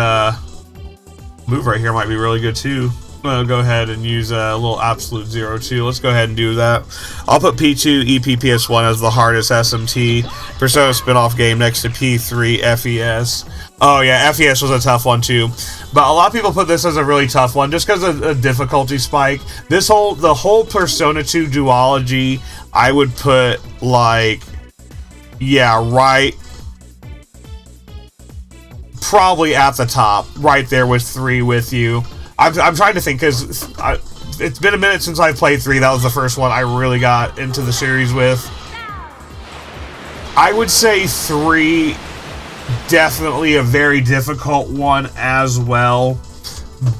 S1: move right here might be really good too. I'm gonna go ahead and use a little absolute 0-2. Let's go ahead and do that. I'll put P2 EPPS1 as the hardest SMT Persona spin-off game next to P3 FES. Oh yeah, FES was a tough one too, but a lot of people put this as a really tough one just because of a difficulty spike. The whole Persona 2 duology, I would put, like, yeah, right, probably at the top, right there with 3 with you. I'm trying to think, because it's been a minute since I've played 3. That was the first one I really got into the series with. I would say 3, definitely a very difficult one as well,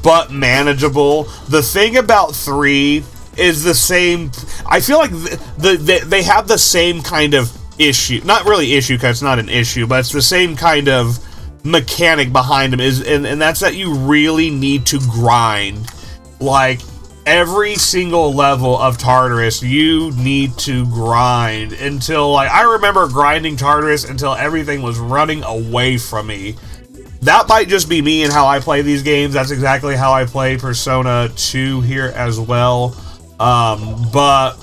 S1: but manageable. The thing about 3 is the same. I feel like they have the same kind of issue. Not really issue, because it's not an issue, but it's the same kind of mechanic behind them, and that's that you really need to grind. Like, every single level of Tartarus, you need to grind until, like, I remember grinding Tartarus until everything was running away from me. That might just be me and how I play these games. That's exactly how I play Persona 2 here as well. But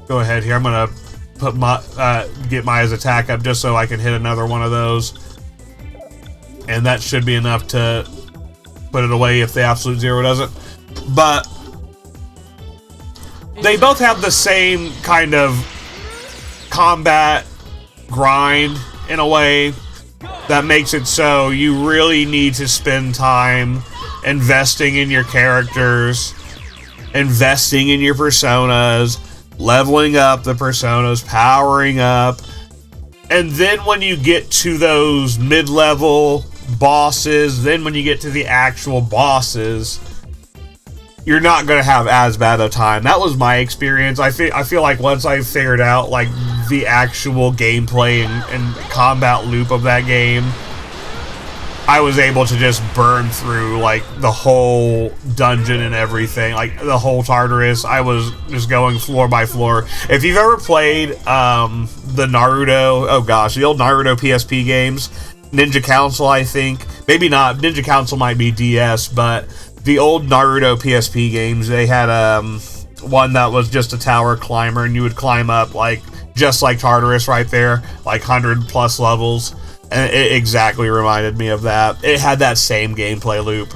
S1: go ahead here. I'm gonna put my get Maya's attack up just so I can hit another one of those, and that should be enough to put it away if the absolute 0 doesn't. But they both have the same kind of combat grind in a way that makes it so you really need to spend time investing in your characters, investing in your personas, leveling up the personas, powering up, and then when you get to those mid-level bosses, then when you get to the actual bosses, you're not going to have as bad a time. That was my experience. I feel like once I figured out like the actual gameplay and combat loop of that game, I was able to just burn through like the whole dungeon and everything, like the whole Tartarus. I was just going floor by floor. If you've ever played the Naruto, oh gosh, the old Naruto PSP games, Ninja Council, I think, maybe not. Ninja Council might be DS, but the old Naruto PSP games, they had one that was just a tower climber, and you would climb up like just like Tartarus right there, like 100 plus levels. And it exactly reminded me of that. It had that same gameplay loop.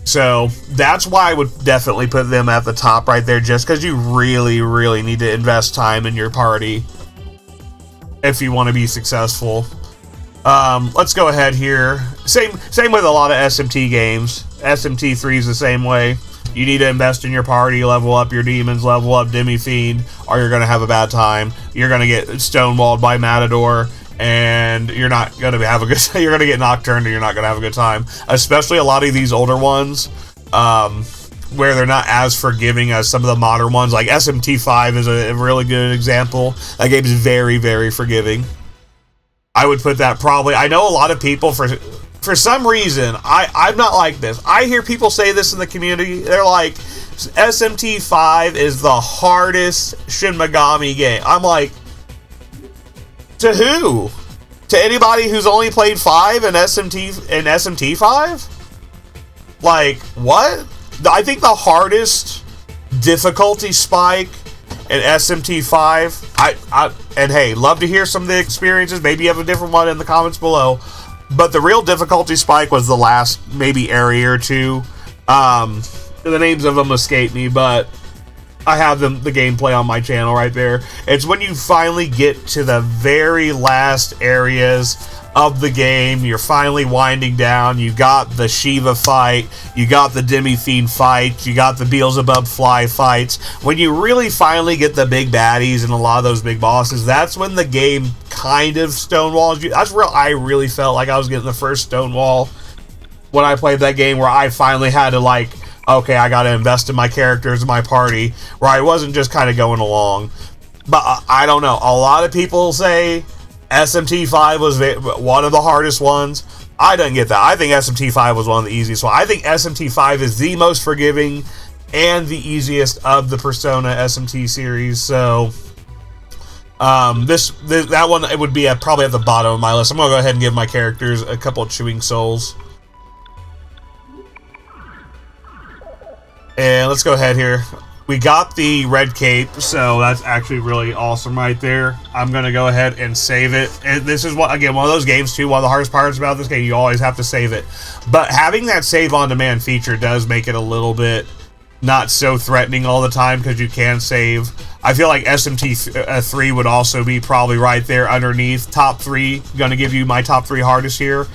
S1: So that's why I would definitely put them at the top right there, just because you really, really need to invest time in your party if you want to be successful. Let's go ahead here. Same with a lot of SMT games. SMT3 is the same way. You need to invest in your party, level up your demons, level up Demi Fiend, or you're going to have a bad time. You're going to get stonewalled by Matador, and you're not going to have a good time. You're going to get nocturned, and you're not going to have a good time. Especially a lot of these older ones, where they're not as forgiving as some of the modern ones. Like SMT5 is a really good example. That game is very, very forgiving. I would put that probably... I know a lot of people, for some reason, I'm not like this. I hear people say this in the community. They're like, SMT5 is the hardest Shin Megami game. I'm like... To who? To anybody who's only played 5 and SMT5? Like, what? I think the hardest difficulty spike in SMT5, and hey, love to hear some of the experiences. Maybe you have a different one in the comments below. But the real difficulty spike was the last maybe area or two. The names of them escape me, but I have the gameplay on my channel right there. It's when you finally get to the very last areas of the game. You're finally winding down. You got the Shiva fight. You got the Demi Fiend fight. You got the Beelzebub Fly fights. When you really finally get the big baddies and a lot of those big bosses, that's when the game kind of stonewalls you. That's where I really felt like I was getting the first stonewall when I played that game, where I finally had to like, okay, I gotta invest in my characters and my party, where I wasn't just kind of going along. But I don't know. A lot of people say SMT5 was one of the hardest ones. I don't get that. I think SMT5 was one of the easiest ones. I think SMT5 is the most forgiving and the easiest of the Persona SMT series. So that one, it would be probably at the bottom of my list. I'm gonna go ahead and give my characters a couple of chewing souls. And let's go ahead here. We got the red cape, so that's actually really awesome right there. I'm going to go ahead and save it. And this is, one of those games, too. One of the hardest parts about this game, you always have to save it. But having that save on demand feature does make it a little bit not so threatening all the time, because you can save. I feel like SMT3 would also be probably right there underneath. Top 3, going to give you my top 3 hardest here.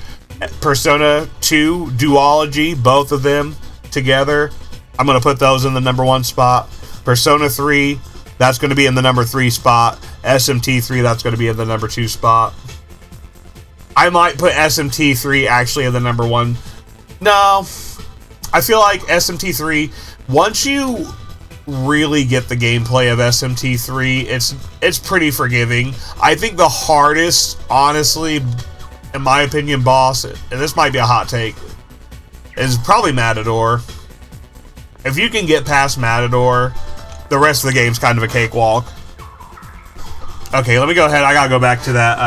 S1: Persona 2, Duology, both of them together. I'm going to put those in the number 1 spot. Persona 3, that's going to be in the number 3 spot. SMT3, that's going to be in the number 2 spot. I might put SMT3 actually in the number 1. No, I feel like SMT3, once you really get the gameplay of SMT3, it's pretty forgiving. I think the hardest, honestly, in my opinion, boss, and this might be a hot take, is probably Matador. If you can get past Matador, the rest of the game's kind of a cakewalk. Okay, let me go ahead. I gotta go back to that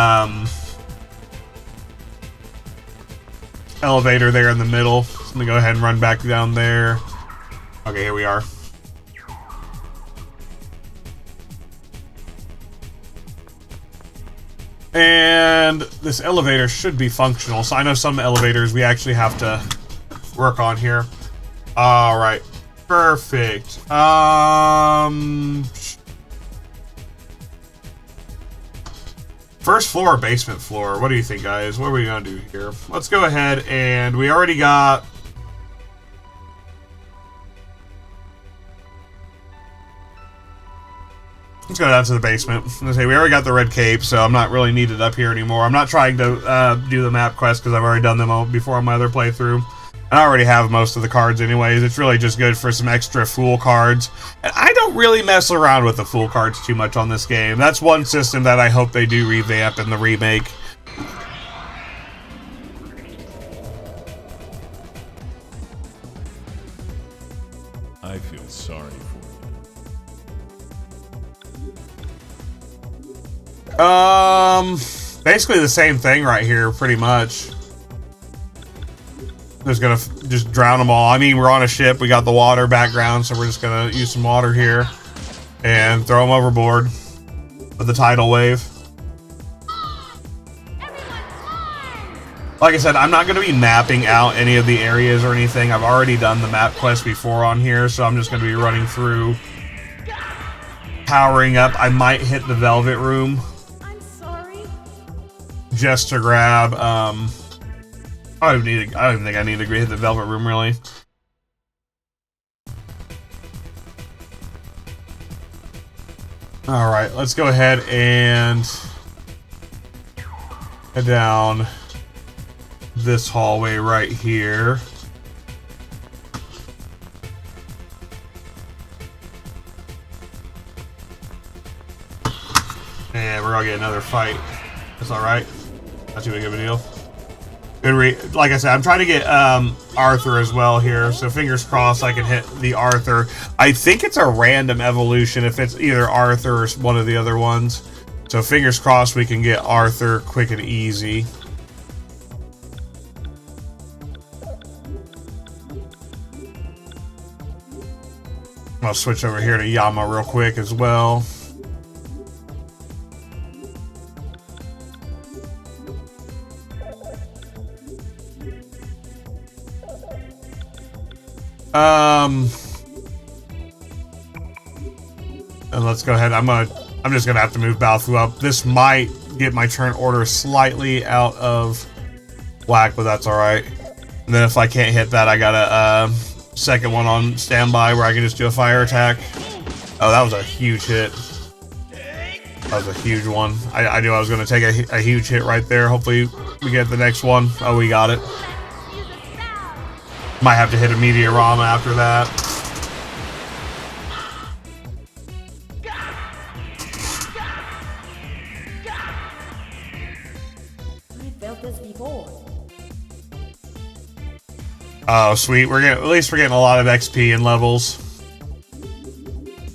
S1: elevator there in the middle. Let me go ahead and run back down there. Okay, here we are. And this elevator should be functional. So I know some elevators we actually have to work on here. All right. Perfect. First floor or basement floor? What do you think, guys? What are we gonna do here? Let's go ahead, and we already got... Let's go down to the basement. Let's say we already got the red cape, so I'm not really needed up here anymore. I'm not trying to do the map quest because I've already done them all before on my other playthrough. And I already have most of the cards anyways. It's really just good for some extra Fool cards. And I don't really mess around with the Fool cards too much on this game. That's one system that I hope they do revamp in the remake.
S2: I feel sorry for you.
S1: Basically the same thing right here, pretty much. Just gonna just drown them all. I mean, we're on a ship. We got the water background, so we're just gonna use some water here and throw them overboard with the tidal wave. Like I said, I'm not gonna be mapping out any of the areas or anything. I've already done the map quest before on here, so I'm just gonna be running through, powering up. I might hit the Velvet Room.
S3: I'm sorry.
S1: Just to grab, I don't even think I need to hit the Velvet Room, really. Alright, let's go ahead and head down this hallway right here. And we're gonna get another fight. That's alright. Not too big of a deal. Like I said, I'm trying to get Arthur as well here, so fingers crossed I can hit the Arthur. I think it's a random evolution if it's either Arthur or one of the other ones. So fingers crossed we can get Arthur quick and easy. I'll switch over here to Yama real quick as well. And let's go ahead. I'm just gonna have to move Balfu up. This might get my turn order slightly out of whack, but that's all right. And then if I can't hit that, I got a second one on standby where I can just do a fire attack. Oh, that was a huge hit. That was a huge one. I knew I was gonna take a huge hit right there. Hopefully we get the next one. Oh, we got it. Might have to hit a Meteorama after that.
S3: I felt this before.
S1: Oh, sweet. At least we're getting a lot of XP and levels.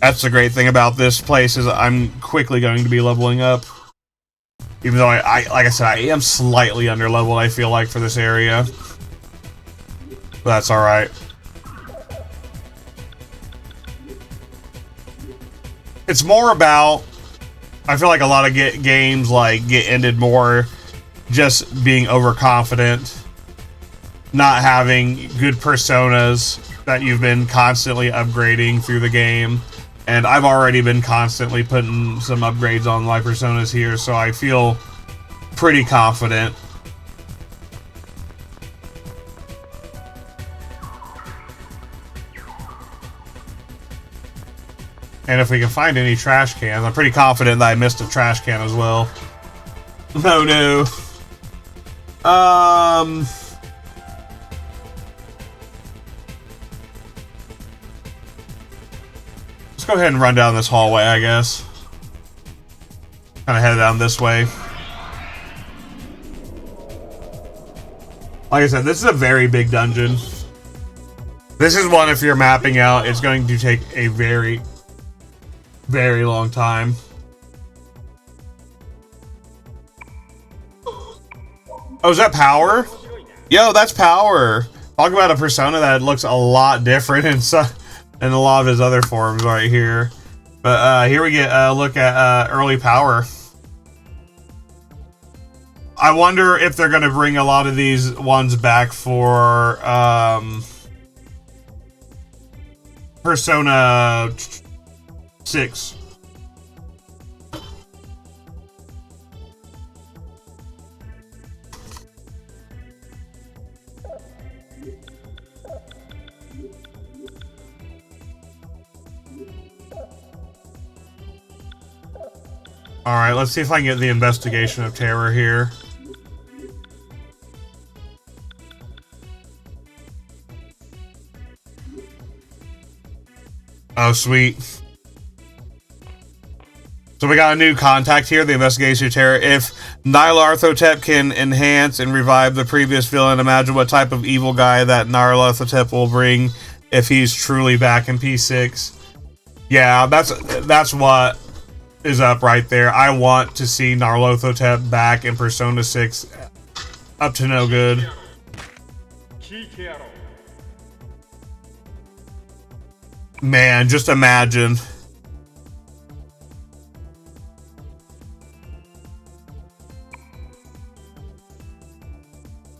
S1: That's the great thing about this place is I'm quickly going to be leveling up. Even though like I said, I am slightly under leveled, I feel like, for this area. But that's alright. It's more about, I feel like a lot of games get ended more just being overconfident, not having good personas that you've been constantly upgrading through the game. And I've already been constantly putting some upgrades on my personas here, so I feel pretty confident. And if we can find any trash cans, I'm pretty confident that I missed a trash can as well. Oh no. Let's go ahead and run down this hallway, I guess. Kind of head down this way. Like I said, this is a very big dungeon. This is one, if you're mapping out, it's going to take a very, very long time. Oh, is that Power? Yo, that's Power. Talk about a persona that looks a lot different in a lot of his other forms right here. But here we get a look at early Power. I wonder if they're going to bring a lot of these ones back for Persona 6. Alright, let's see if I can get the Investigation of Terror here. Oh, sweet. So we got a new contact here, the Investigation Terror. If Nyarlathotep can enhance and revive the previous villain, imagine what type of evil guy that Nyarlathotep will bring if he's truly back in P6. Yeah, that's what is up right there. I want to see Nyarlathotep back in Persona 6 up to no good. Man, just imagine.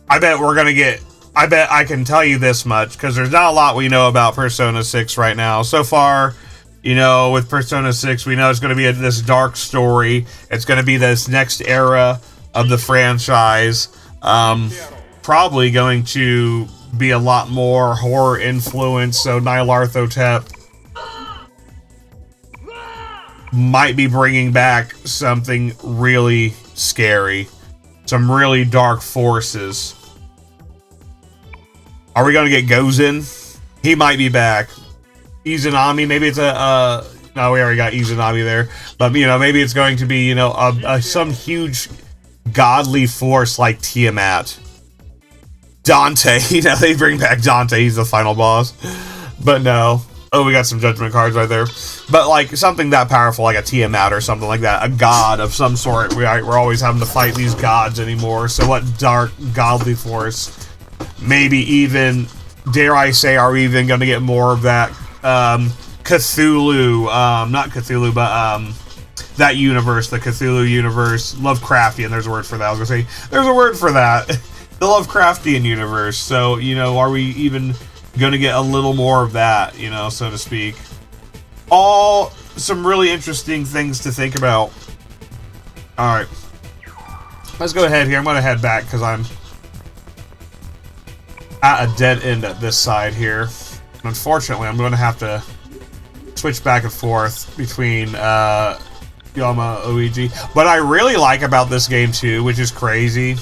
S1: I bet we're gonna get. I bet I can tell you this much because there's not a lot we know about Persona 6 right now. So far, you know, with Persona 6, we know it's going to be this dark story. It's going to be this next era of the franchise. Probably going to be a lot more horror influence. So Nyarlathotep might be bringing back something really scary. Some really dark forces. Are we going to get Gozen? He might be back. Izanami, maybe it's no, we already got Izanami there. But, you know, maybe it's going to be, you know, some huge godly force like Tiamat. Dante, you know, they bring back Dante, he's the final boss. But no. Oh, we got some judgment cards right there. But, like, something that powerful, like a Tiamat or something like that. A god of some sort. We're always having to fight these gods anymore. So what dark, godly force? Maybe even, dare I say, are we even going to get more of that Cthulhu, not Cthulhu, but that universe, the Cthulhu universe, Lovecraftian, there's a word for that. I was going to say, there's a word for that. The Lovecraftian universe. So, you know, are we even going to get a little more of that, you know, so to speak? All some really interesting things to think about. Alright. Let's go ahead here. I'm going to head back because I'm at a dead end at this side here. Unfortunately, I'm going to have to switch back and forth between Yama Oiji. What I really like about this game too, which is crazy,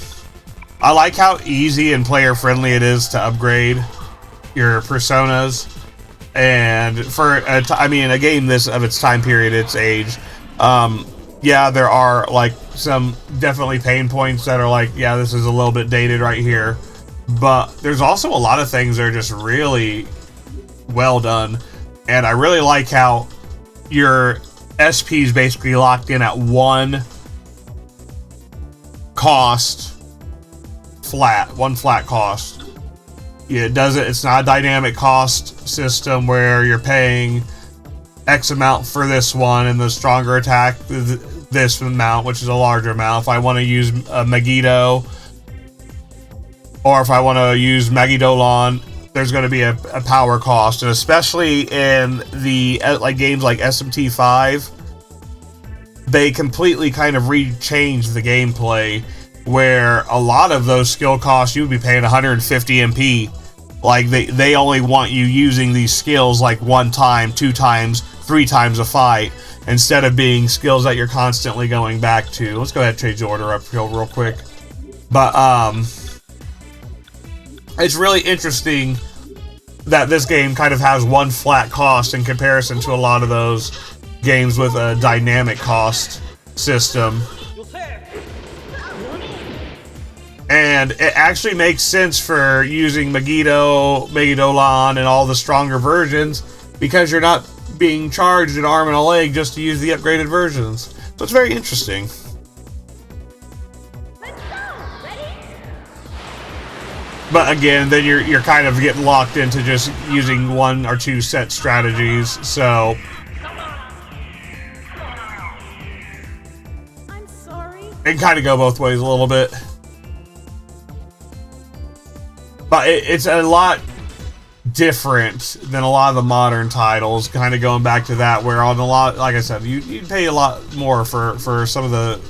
S1: I like how easy and player friendly it is to upgrade your personas. And for a game this of its time period, its age, yeah, there are like some definitely pain points that are like, yeah, this is a little bit dated right here. But there's also a lot of things that are just really well done. And I really like how your SP is basically locked in at one cost flat, one flat cost. It doesn't, it's not a dynamic cost system where you're paying X amount for this one and the stronger attack this amount, which is a larger amount. If I want to use Megiddo, or if I want to use Magidolon, there's going to be a power cost. And especially in the like games like SMT5, they completely kind of rechanged the gameplay where a lot of those skill costs you would be paying 150 MP. Like they only want you using these skills like one time, two times, three times a fight, instead of being skills that you're constantly going back to. Let's go ahead and change the order up real quick. But it's really interesting that this game kind of has one flat cost in comparison to a lot of those games with a dynamic cost system. And it actually makes sense for using Megiddo, Megidolon, and all the stronger versions because you're not being charged an arm and a leg just to use the upgraded versions. So it's very interesting. But again, then you're kind of getting locked into just using one or two set strategies, so
S3: I'm sorry.
S1: it can kind of go both ways a little bit. But it's a lot different than a lot of the modern titles, kind of going back to that, where on a lot, like I said, you'd pay a lot more for some of the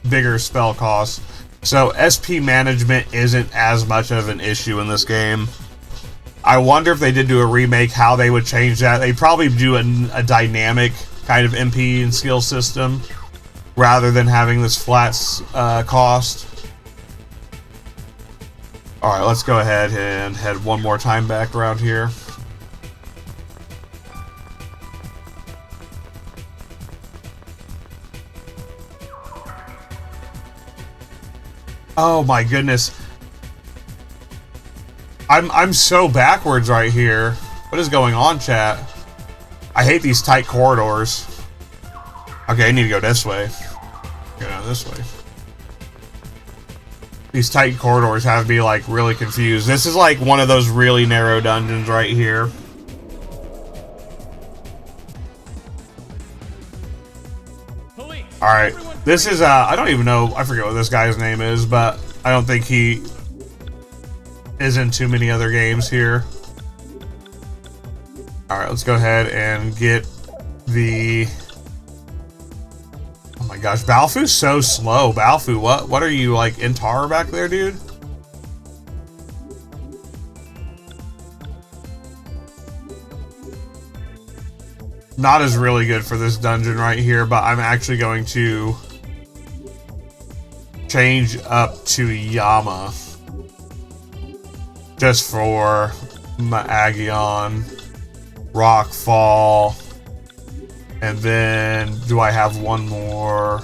S1: bigger spell costs. So SP management isn't as much of an issue in this game. I wonder if they did do a remake, how they would change that. They'd probably do a dynamic kind of MP and skill system rather than having this flat cost. Alright, let's go ahead and head one more time back around here. Oh my goodness. I'm so backwards right here. What is going on, chat? I hate these tight corridors. Okay, I need to go this way. Go down this way. These tight corridors have me like really confused. This is like one of those really narrow dungeons right here. Alright, this is, I don't even know, I forget what this guy's name is, but I don't think he is in too many other games here. Alright, let's go ahead and get the... Oh my gosh, Balfu's so slow. Balfu, what are you, like, in tar back there, dude? Not as really good for this dungeon right here, but I'm actually going to change up to Yama just for my Agion, Rockfall, and then do I have one more?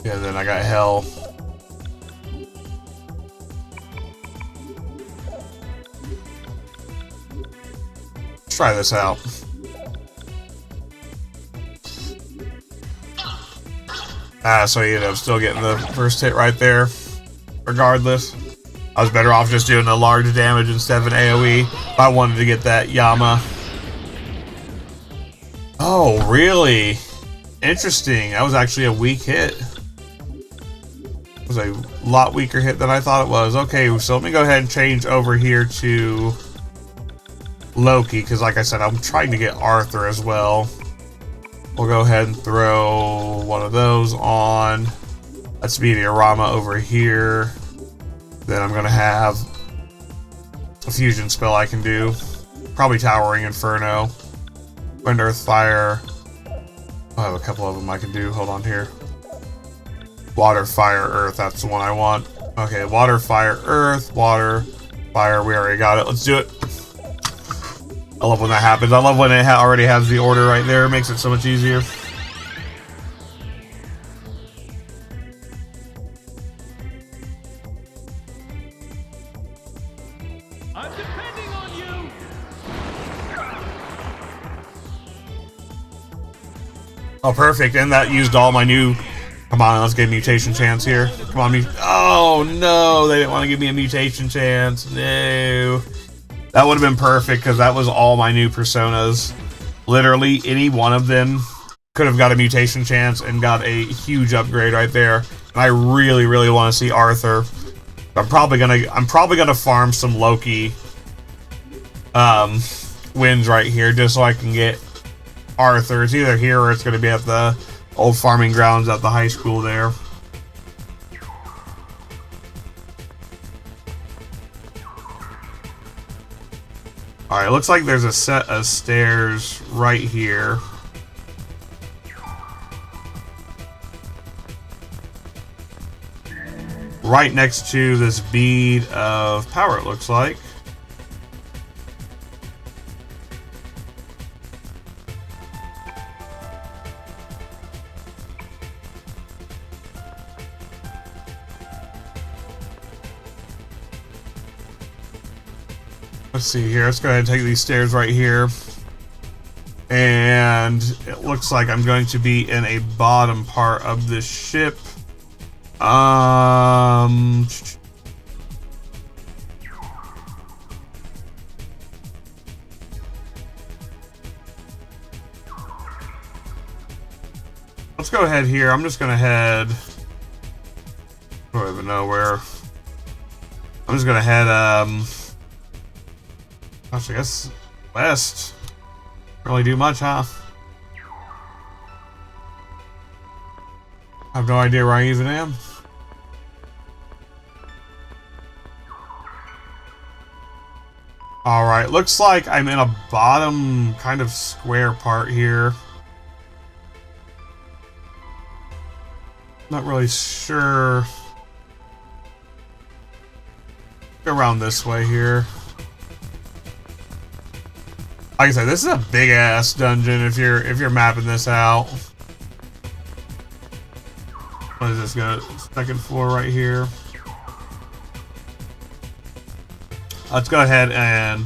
S1: Yeah, then I got Hell. Let's try this out. So you ended up still getting the first hit right there. Regardless, I was better off just doing a large damage instead of an AoE if I wanted to get that Yama. Oh, really? Interesting. That was actually a weak hit. It was a lot weaker hit than I thought it was. Okay, so let me go ahead and change over here to Loki, because like I said, I'm trying to get Arthur as well. We'll go ahead and throw one of those on. Let's Meteorama over here. Then I'm going to have a fusion spell I can do. Probably Towering Inferno. Wind, Earth, Fire. I have a couple of them I can do. Hold on here. Water, Fire, Earth. That's the one I want. Okay, Water, Fire, Earth. Water, Fire. We already got it. Let's do it. I love when that happens. I love when it already has the order right there. It makes it so much easier.
S2: I'm depending on you.
S1: Oh, perfect. And that used all my new... Come on, let's get a mutation chance here. Come on, oh, no. They didn't want to give me a mutation chance. No. That would have been perfect, because that was all my new personas. Literally, any one of them could have got a mutation chance and got a huge upgrade right there. And I really, really want to see Arthur. I'm probably gonna farm some Loki wins right here, just so I can get Arthur. It's either here or it's gonna be at the old farming grounds at the high school there. Alright, looks like there's a set of stairs right here. Right next to this bead of power, it looks like. Let's see here. Let's go ahead and take these stairs right here. And it looks like I'm going to be in a bottom part of this ship. Let's go ahead here. I'm just going to head... I don't even know where. I'm just going to head, gosh, I guess west. Really do much, huh? I have no idea where I even am. Alright, looks like I'm in a bottom kind of square part here. Not really sure. Go around this way here. Like I said, this is a big ass dungeon if you're mapping this out. What is this? Go second floor right here. Let's go ahead and.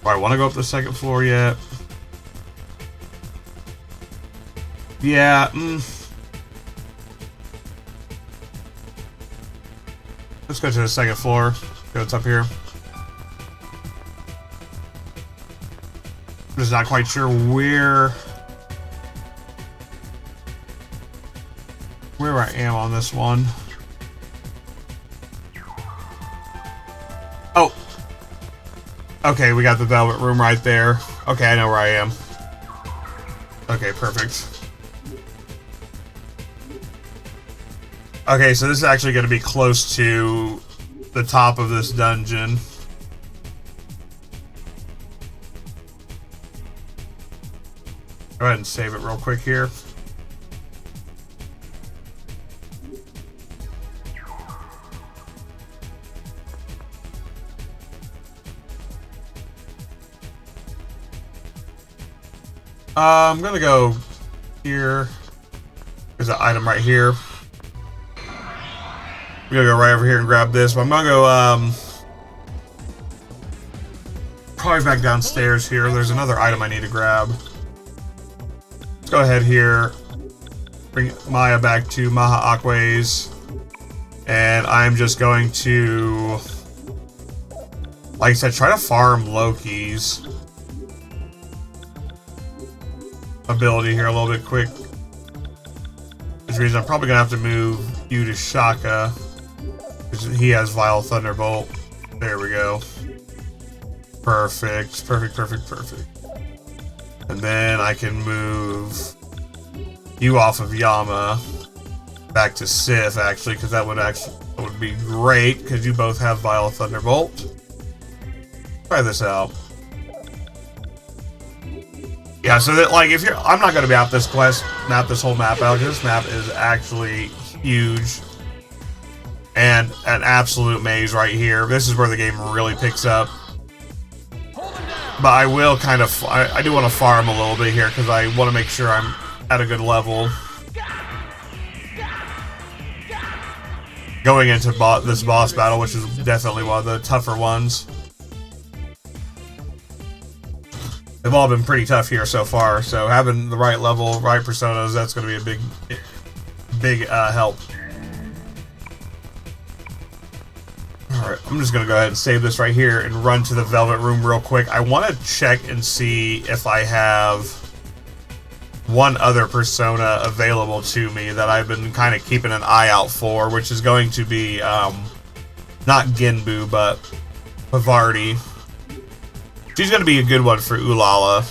S1: Do I want to go up the second floor yet? Yeah. Let's go to the second floor. Go, it's up here. I'm just not quite sure where I am on this one. Oh. Okay, we got the velvet room right there. Okay, I know where I am. Okay, perfect. Okay, so this is actually going to be close to the top of this dungeon. Go ahead and save it real quick here. I'm gonna go here. There's an item right here. We're gonna go right over here and grab this, but I'm gonna go probably back downstairs here. There's another item I need to grab. Let's go ahead here. Bring Maya back to Maha Akwe's. And I'm just going to, like I said, try to farm Loki's ability here a little bit quick. Which means I'm probably gonna have to move you to Shaka. He has Vile Thunderbolt. There we go. Perfect. Perfect, perfect, perfect. And then I can move you off of Yama back to Sith, actually, because that would be great, because you both have Vile Thunderbolt. Try this out. Yeah, so that, like, if you're, I'm not going to map this whole map out, because this map is actually huge. And an absolute maze right here. This is where the game really picks up. But I will kind of, I do want to farm a little bit here, because I want to make sure I'm at a good level. Going into this boss battle, which is definitely one of the tougher ones. They've all been pretty tough here so far, so having the right level, right personas, that's going to be a big help. Alright, I'm just going to go ahead and save this right here and run to the Velvet Room real quick. I want to check and see if I have one other persona available to me that I've been kind of keeping an eye out for, which is going to be, not Genbu, but Pavarti. She's going to be a good one for Ulala.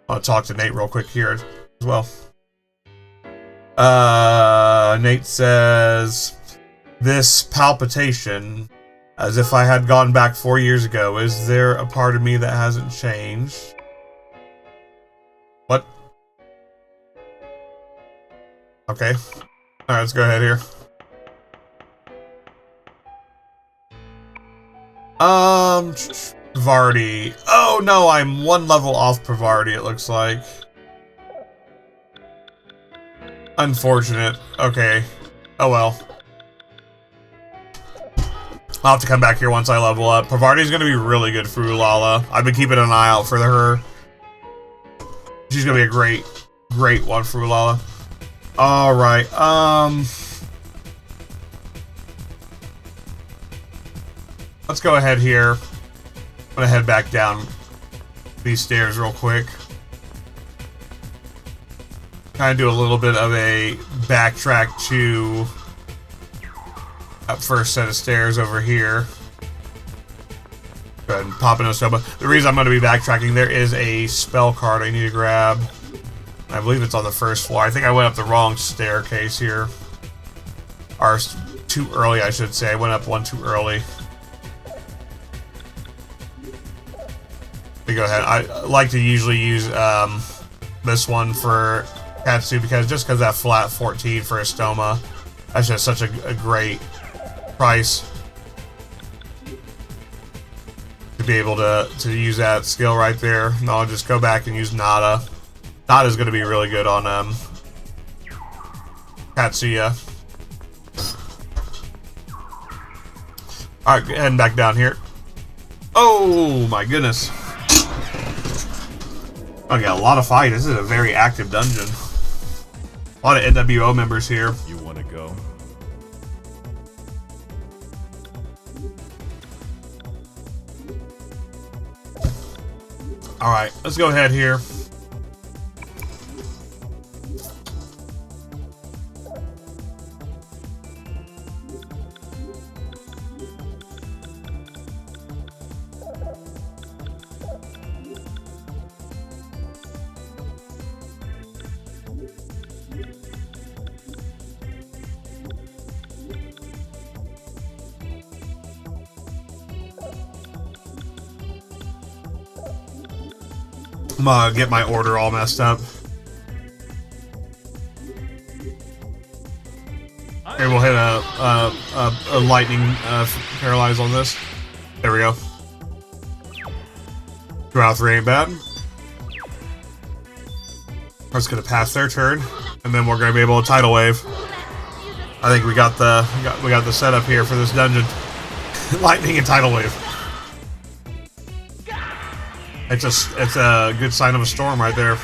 S1: I'll talk to Nate real quick here as well. Nate says, this palpitation, as if I had gone back 4 years ago. Is there a part of me that hasn't changed? What? Okay. Alright, let's go ahead here. Pavarti. Oh no, I'm one level off Pavarti, it looks like. Unfortunate. Okay. Oh well. I'll have to come back here once I level up. Pavarti's gonna be really good for Ulala. I've been keeping an eye out for her. She's gonna be a great one for Ulala. Alright, let's go ahead here. I'm gonna head back down these stairs real quick. Kind of do a little bit of a backtrack to that first set of stairs over here. Go ahead and pop in a Soba. The reason I'm going to be backtracking, there is a spell card I need to grab. I believe it's on the first floor. I think I went up the wrong staircase here. Or too early, I should say. I went up one too early. Let me go ahead. I like to usually use this one for Katsu because that flat 14 for a Stoma. That's just such a great price to be able to use that skill right there. And I'll just go back and use Nada. Nada's going to be really good on Katsuya. Alright, heading back down here. Oh my goodness. Okay, a lot of fight. This is a very active dungeon. A lot of NWO members here.
S2: You want to go?
S1: Alright, let's go ahead here. I'm gonna get my order all messed up. Okay, we'll hit a lightning paralyze on this. There we go. 2 out of 3 ain't bad. We're just gonna pass their turn, and then we're gonna be able to tidal wave. I think we got the setup here for this dungeon. Lightning and tidal wave. It's a good sign of a storm right there.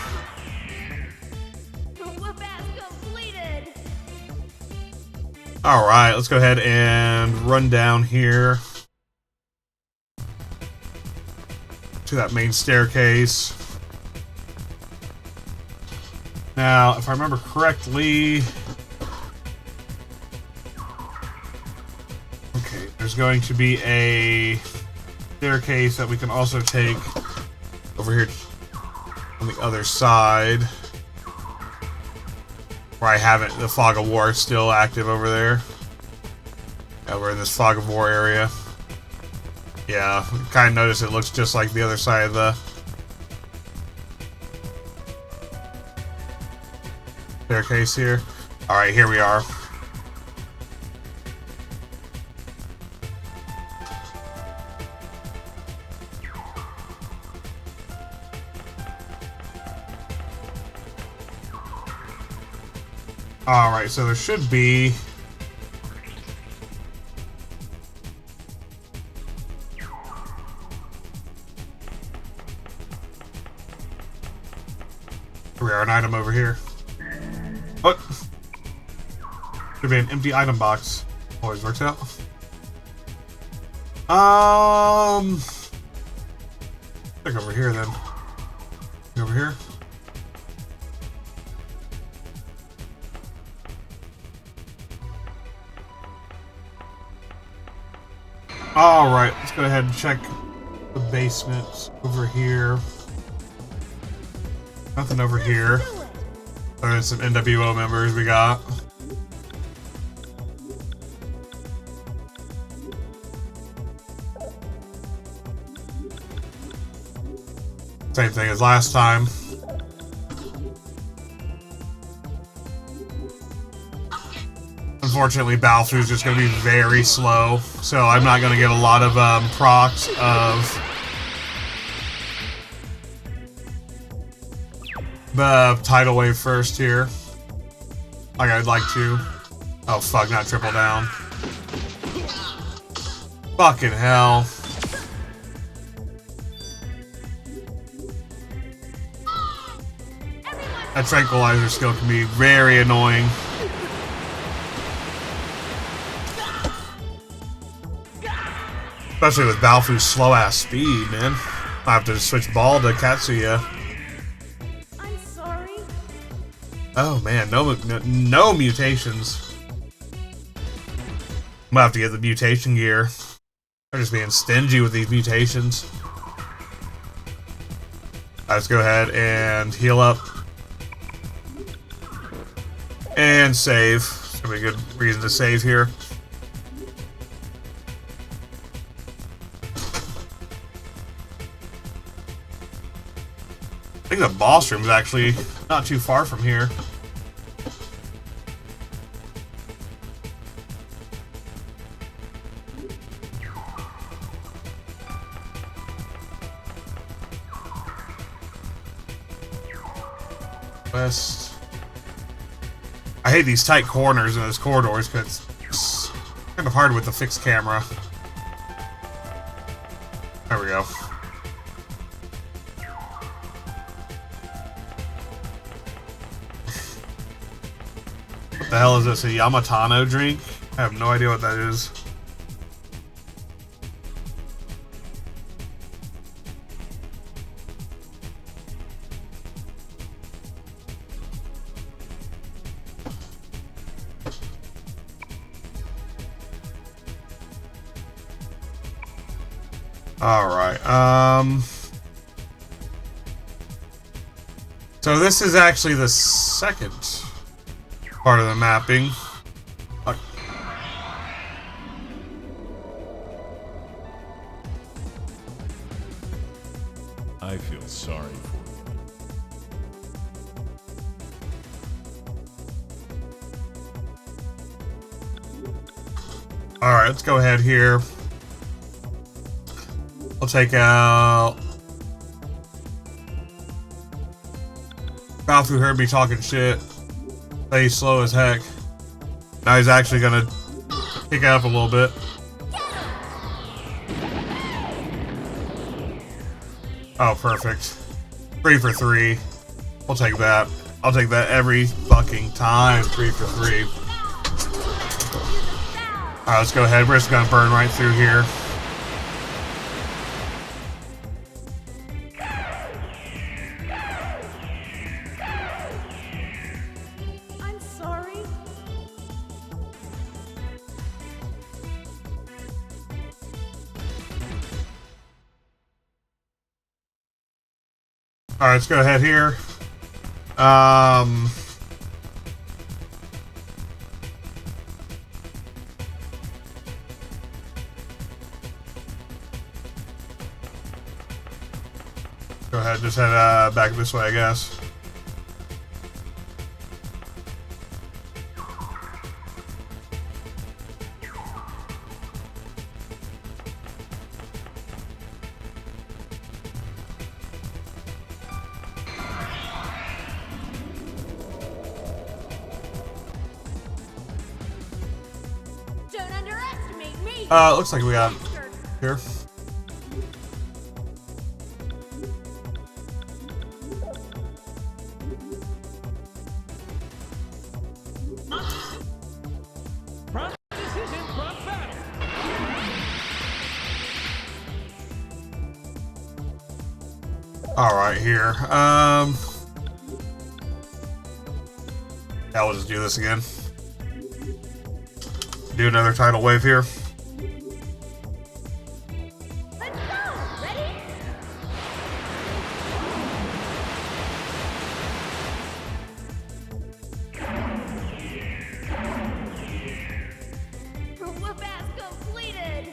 S1: Alright, let's go ahead and run down here to that main staircase. Now, if I remember correctly, okay, there's going to be a staircase that we can also take over here on the other side, where I haven't. The Fog of War is still active over there. Yeah, we're in this Fog of War area. Yeah, kind of notice it looks just like the other side of the staircase here. Alright, here we are. Alright, so there should be... Here we are, an item over here. What? Should be an empty item box. Always works out. Check over here then. Over here. Alright, let's go ahead and check the basement over here. Nothing over here. There's some NWO members we got. Same thing as last time. Unfortunately, Balfu's just going to be very slow, so I'm not going to get a lot of procs of the tidal wave first here, like I'd like to. Oh fuck, not triple down. Fucking hell. That tranquilizer skill can be very annoying. Especially with Balfu's slow-ass speed, man. I have to switch ball to Katsuya.
S3: I'm sorry.
S1: Oh man, no mutations. I'm gonna have to get the mutation gear. I'm just being stingy with these mutations. Let's go ahead and heal up. And save. It's gonna be a good reason to save here. I think the boss room is actually not too far from here. West. I hate these tight corners in those corridors because it's kind of hard with the fixed camera. There we go. What the hell is this? A Yamatano drink? I have no idea what that is. Alright, so this is actually the second part of the mapping.
S2: I feel sorry for you.
S1: Alright, let's go ahead here. We'll take out Ralph, who heard me talking shit. Say he's slow as heck. Now he's actually gonna kick it up a little bit. Oh, perfect. 3 for 3. We'll take that. I'll take that every fucking time. 3 for 3. Alright, let's go ahead. We're just gonna burn right through here.
S3: I'm sorry.
S1: Alright, let's go ahead here. Go ahead, just head back this way, I guess.
S3: Don't underestimate me.
S1: Looks like we got here.
S2: Prompt decision, prompt battle.
S1: All right, here. Yeah, we'll just do this again. Do another tidal wave here.
S3: Let's go. Ready? Whoop-ass completed.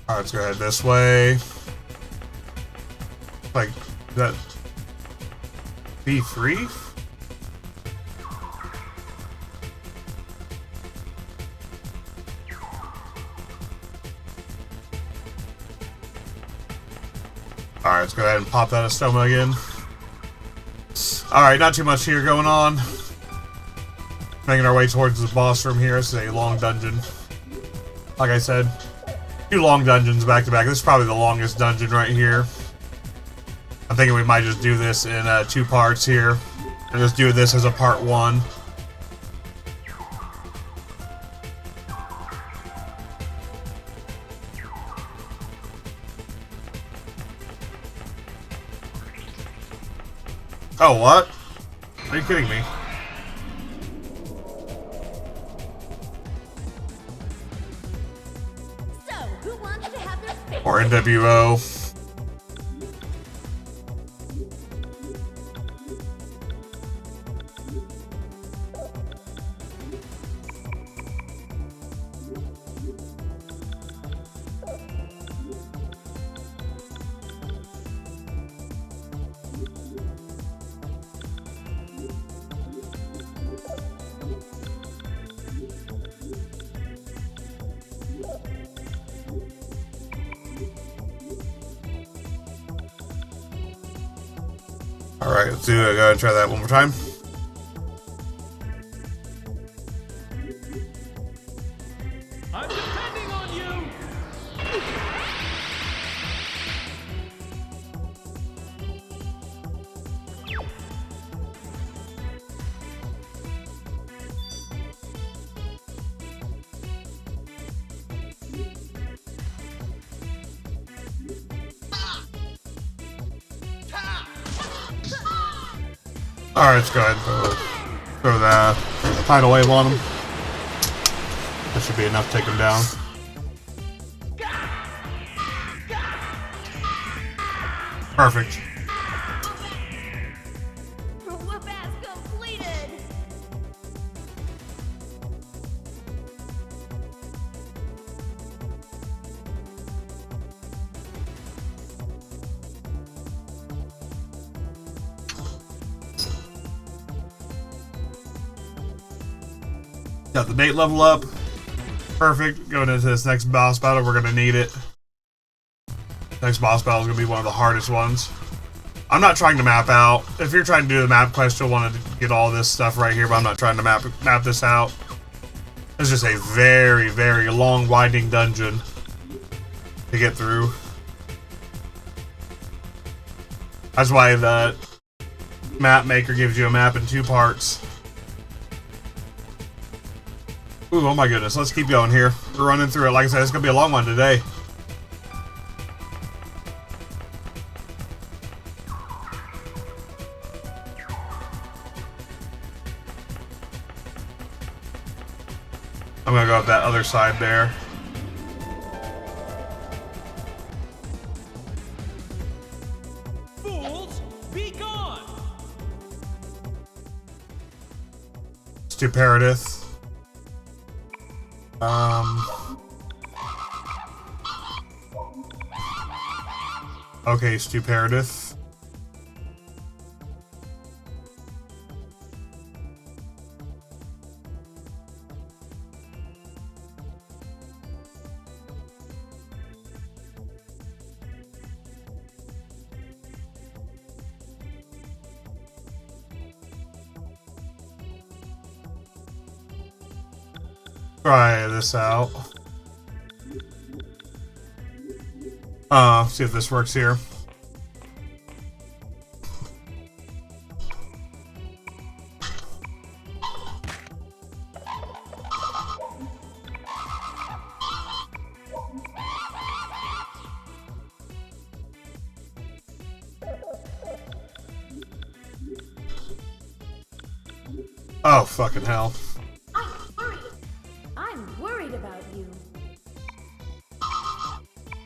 S1: All right, let's go ahead this way. Like that. B3? Alright, let's go ahead and pop that Estoma again. Alright, not too much here going on. Making our way towards the boss room here. This is a long dungeon. Like I said, 2 long dungeons back to back. This is probably the longest dungeon right here. I'm thinking we might just do this in 2 parts here. And just do this as a part 1. Oh, what? Are you kidding me?
S3: So, who wants to have their face?
S1: Or NWO. Alright, let's do it. Go ahead and try that one more time.
S2: I'm depending on you.
S1: Alright, let's go ahead and throw that tidal wave on him. That should be enough to take him down. Perfect.
S3: Whoop-ass completed.
S1: Got the bait level up. Perfect. Going into this next boss battle, we're gonna need it. Next boss battle is gonna be one of the hardest ones. I'm not trying to map out. If you're trying to do the map quest, you'll want to get all this stuff right here, but I'm not trying to map this out. It's just a very, very long, winding dungeon to get through. That's why the map maker gives you a map in 2 parts. Ooh, oh my goodness, let's keep going here. We're running through it. Like I said, it's gonna be a long one today. I'm gonna go up that other side there.
S2: Fools, be gone.
S1: Stuparidith. Okay, Stuparidith. Try this out. See if this works here. Oh, fucking hell.
S3: I'm worried about you.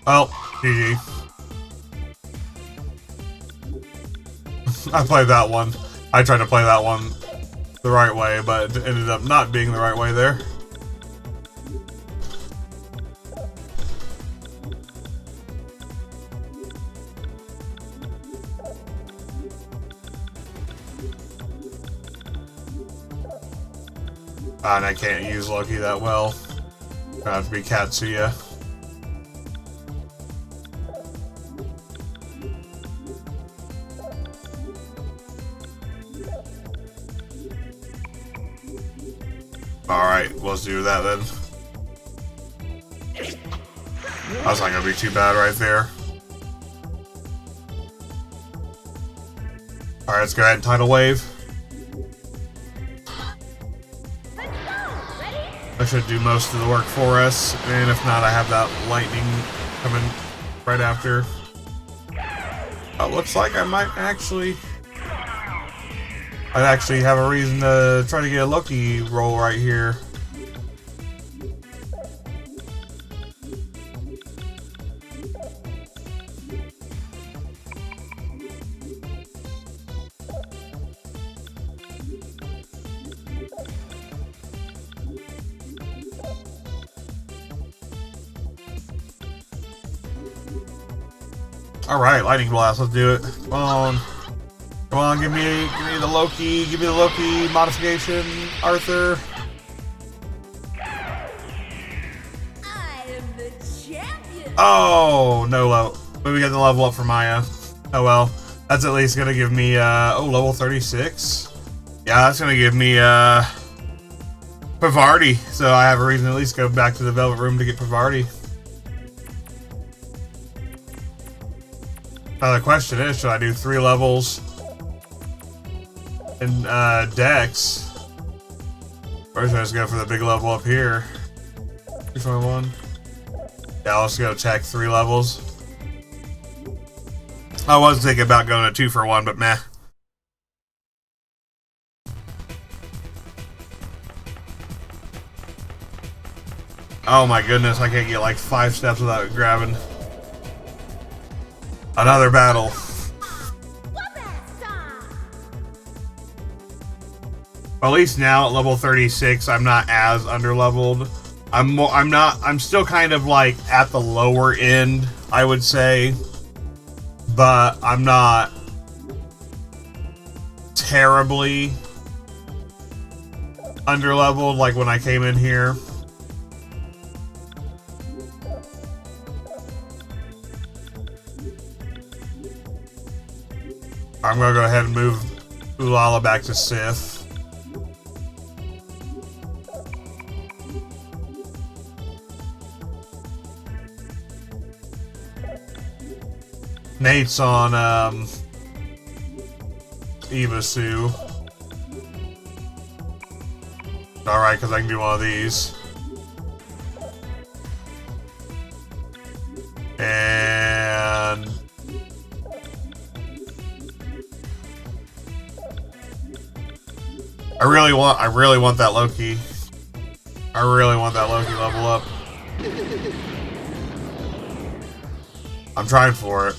S1: Well, GG. I played that one. I tried to play that one the right way, but it ended up not being the right way there. And I can't use Loki that well. Gonna have to be Katsuya. Alright, let's do that then. That's not gonna be too bad right there. Alright, let's go ahead and tidal wave.
S3: Let's go. Ready?
S1: That should do most of the work for us, and if not, I have that lightning coming right after. Looks like I might actually... I'd actually have a reason to try to get a Loki roll right here. Alright, lightning blast, let's do it. Come on. Come on, give me the Loki modification, Arthur.
S3: I am the champion.
S1: Oh, no low. But we got the level up for Maya. Oh well. That's at least gonna give me level 36. Yeah, that's gonna give me Pavardi. So I have a reason to at least go back to the Velvet Room to get Pavardi. Now the question is, should I do 3 levels in Dex? Or should I just go for the big level up here? 221. Yeah, let's go check 3 levels. I was thinking about going a 2 for 1, but meh. Oh my goodness, I can't get like 5 steps without grabbing. Another battle. At least now at level 36, I'm not as underleveled. I'm still kind of like at the lower end, I would say. But I'm not terribly underleveled like when I came in here. I'm gonna go ahead and move Ulala back to Sith. Nate's on Evasu. Alright, because I can do one of these. And I really want that Loki. I really want that Loki level up. I'm trying for it.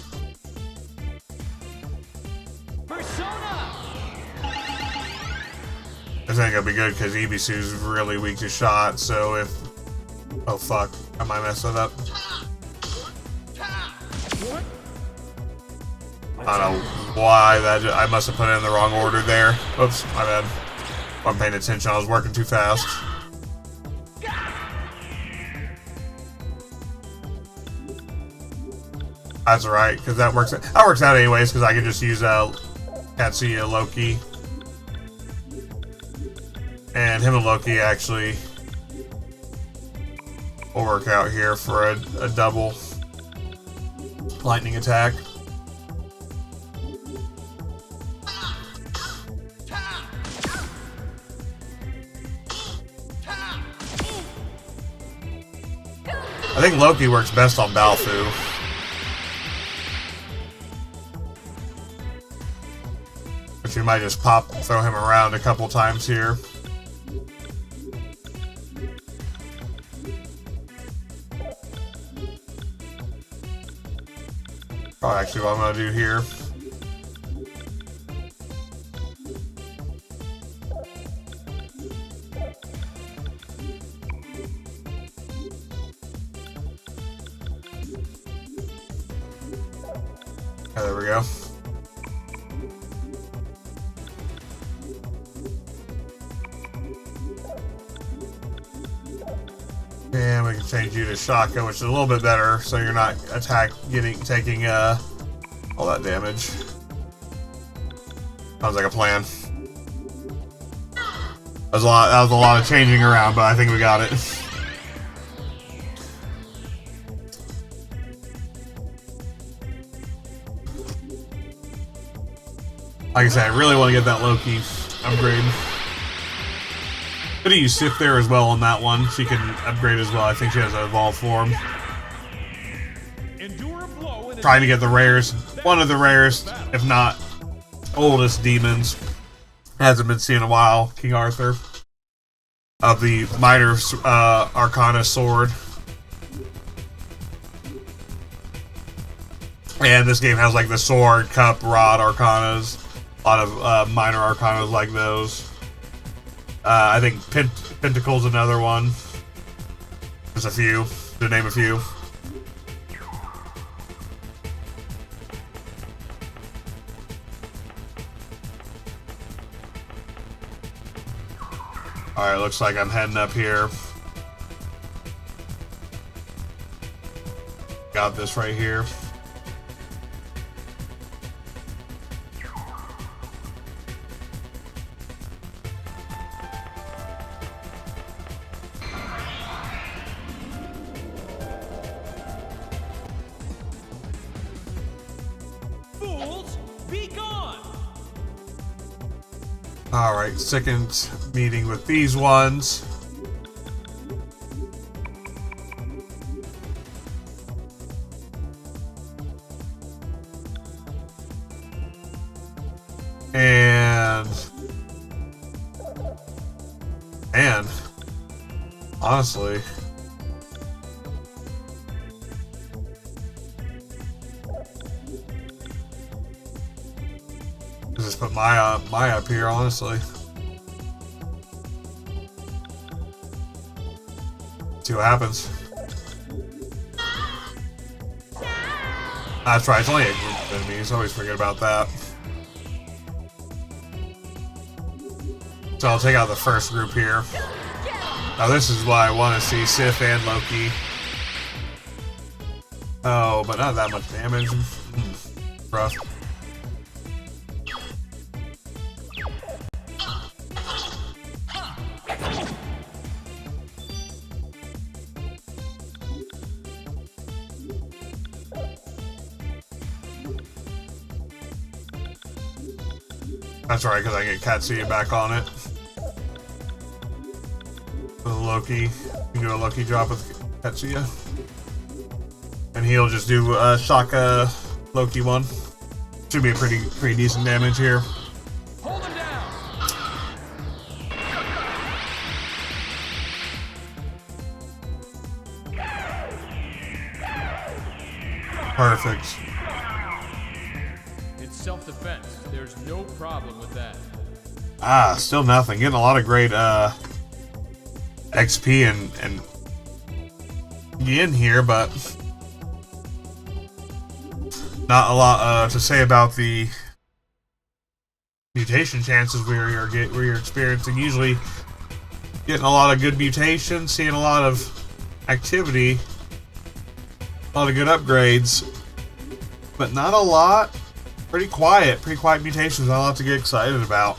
S1: This ain't gonna be good because Ibisu's really weak to shot, so if... Oh fuck, I might mess that up. I don't know why that... I must have put it in the wrong order there. Oops, my bad. I'm paying attention, I was working too fast. That's alright, because that works out anyways, because I can just use Katsuya Loki. And him and Loki actually will work out here for a double lightning attack. I think Loki works best on Balfu. But you might just throw him around a couple times here. Oh, actually, what I'm gonna do here. Oh, there we go. And we can change you to Shaka, which is a little bit better, so you're not taking all that damage. Sounds like a plan. That was a lot of changing around, but I think we got it. Like I said, I really want to get that Loki upgrade. Could have used Sif there as well on that one. She can upgrade as well. I think she has an evolved form. Trying to get the rarest, one of the rarest, if not oldest demons. Hasn't been seen in a while. King Arthur of the Minor Arcana sword. And this game has like the sword, cup, rod Arcanas. A lot of minor Arcanas like those. I think Pentacle's another one. There's a few, to name a few. Alright, looks like I'm heading up here. Got this right here. Alright, second meeting with these ones. And honestly, just put my up here, honestly. See what happens. That's right, it's only a group of enemies. I always forget about that. So I'll take out the first group here. Now this is why I want to see Sif and Loki. Oh, but not that much damage. Rough. That's right, because I get Katsuya back on it. With Loki, you can do a Loki drop with Katsuya. And he'll just do a Shaka Loki one. Should be a pretty decent damage here.
S2: Hold him down.
S1: Perfect.
S2: It's self-defense. There's no problem with that.
S1: Ah, still nothing. Getting a lot of great XP and yin here, but not a lot to say about the mutation chances we're experiencing. Usually getting a lot of good mutations, seeing a lot of activity, a lot of good upgrades, but not a lot. Pretty quiet mutations. Not a lot to get excited about.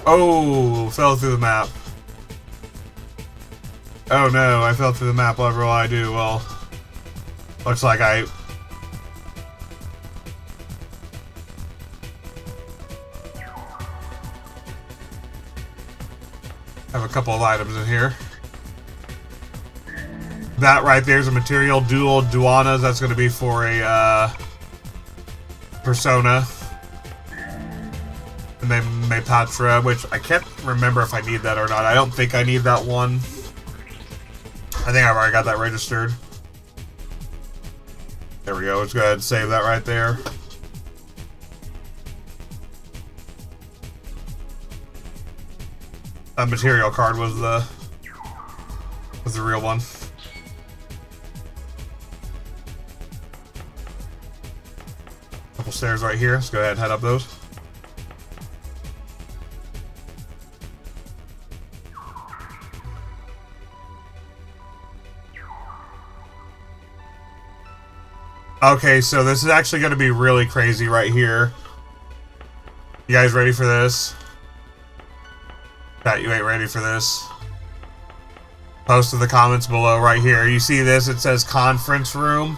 S1: Oh, fell through the map. Oh no, I fell through the map. Whatever will I do? Well, looks like I... have a couple of items in here. That right there is a material dual Duanas. That's going to be for a Persona. And then Mepatra, which I can't remember if I need that or not. I don't think I need that one. I think I've already got that registered. There we go. Let's go ahead and save that right there. That material card was the real one. Couple stairs right here. Let's go ahead and head up those. Okay, so this is actually going to be really crazy right here. You guys ready for this? Pat, you ain't ready for this. Post in the comments below right here. You see this? It says conference room.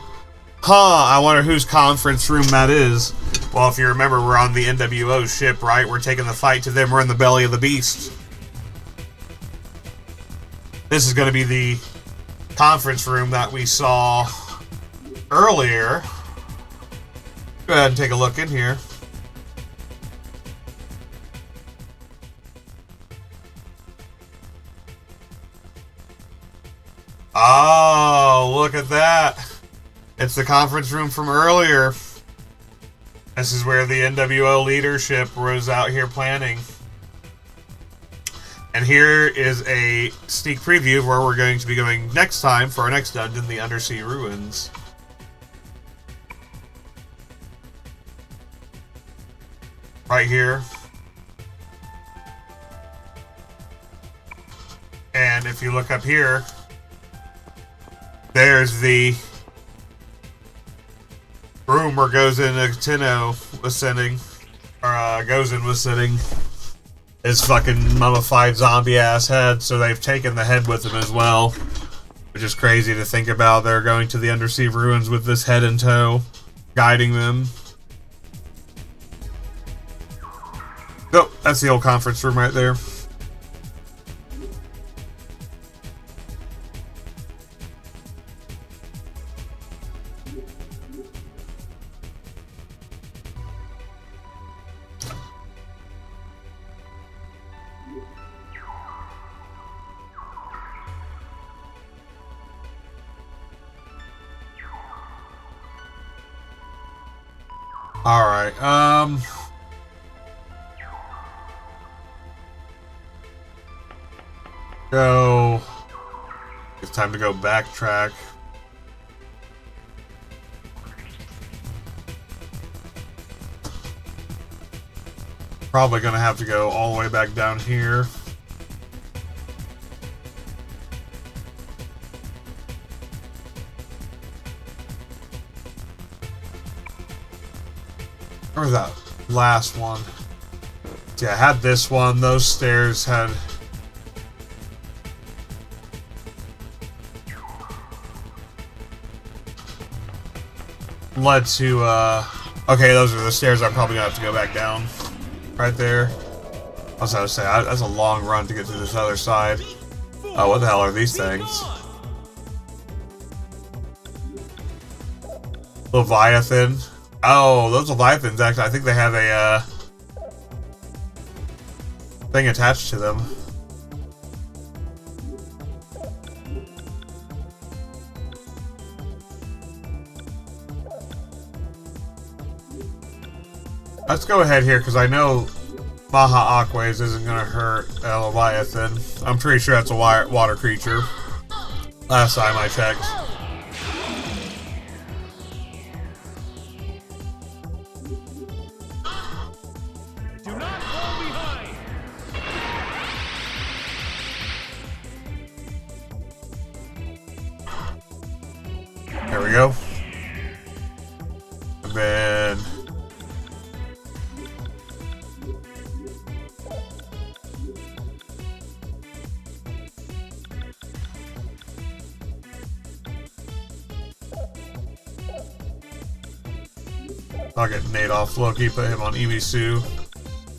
S1: Huh, I wonder whose conference room that is. Well, if you remember, we're on the NWO ship, right? We're taking the fight to them. We're in the belly of the beast. This is going to be the conference room that we saw earlier. Go ahead and take a look in here. Oh, look at that. It's the conference room from earlier. This is where the NWO leadership was out here planning. And here is a sneak preview of where we're going to be going next time for our next dungeon, the Undersea Ruins. Right here. And if you look up here, there's the room where Gozen Tino was sitting, or Gozen was sitting. His fucking mummified zombie ass head, so they've taken the head with them as well. Which is crazy to think about. They're going to the undersea ruins with this head in tow, guiding them. Oh, that's the old conference room right there. Alright, go. It's time to go backtrack. Probably gonna have to go all the way back down here. Where was that last one? Yeah, I had this one. Those stairs had... led to, okay, those are the stairs I'm probably gonna have to go back down. Right there. I was gonna say, that's a long run to get to this other side. Oh, what the hell are these things? Leviathan. Oh, those Leviathans, actually, I think they have a, thing attached to them. Let's go ahead here, because I know Maha Aquays isn't going to hurt a Leviathan. I'm pretty sure that's a water creature. Last time I checked.
S2: Do not fall behind.
S1: There we go. And then... I'll get Nate off Loki, put him on Ibisu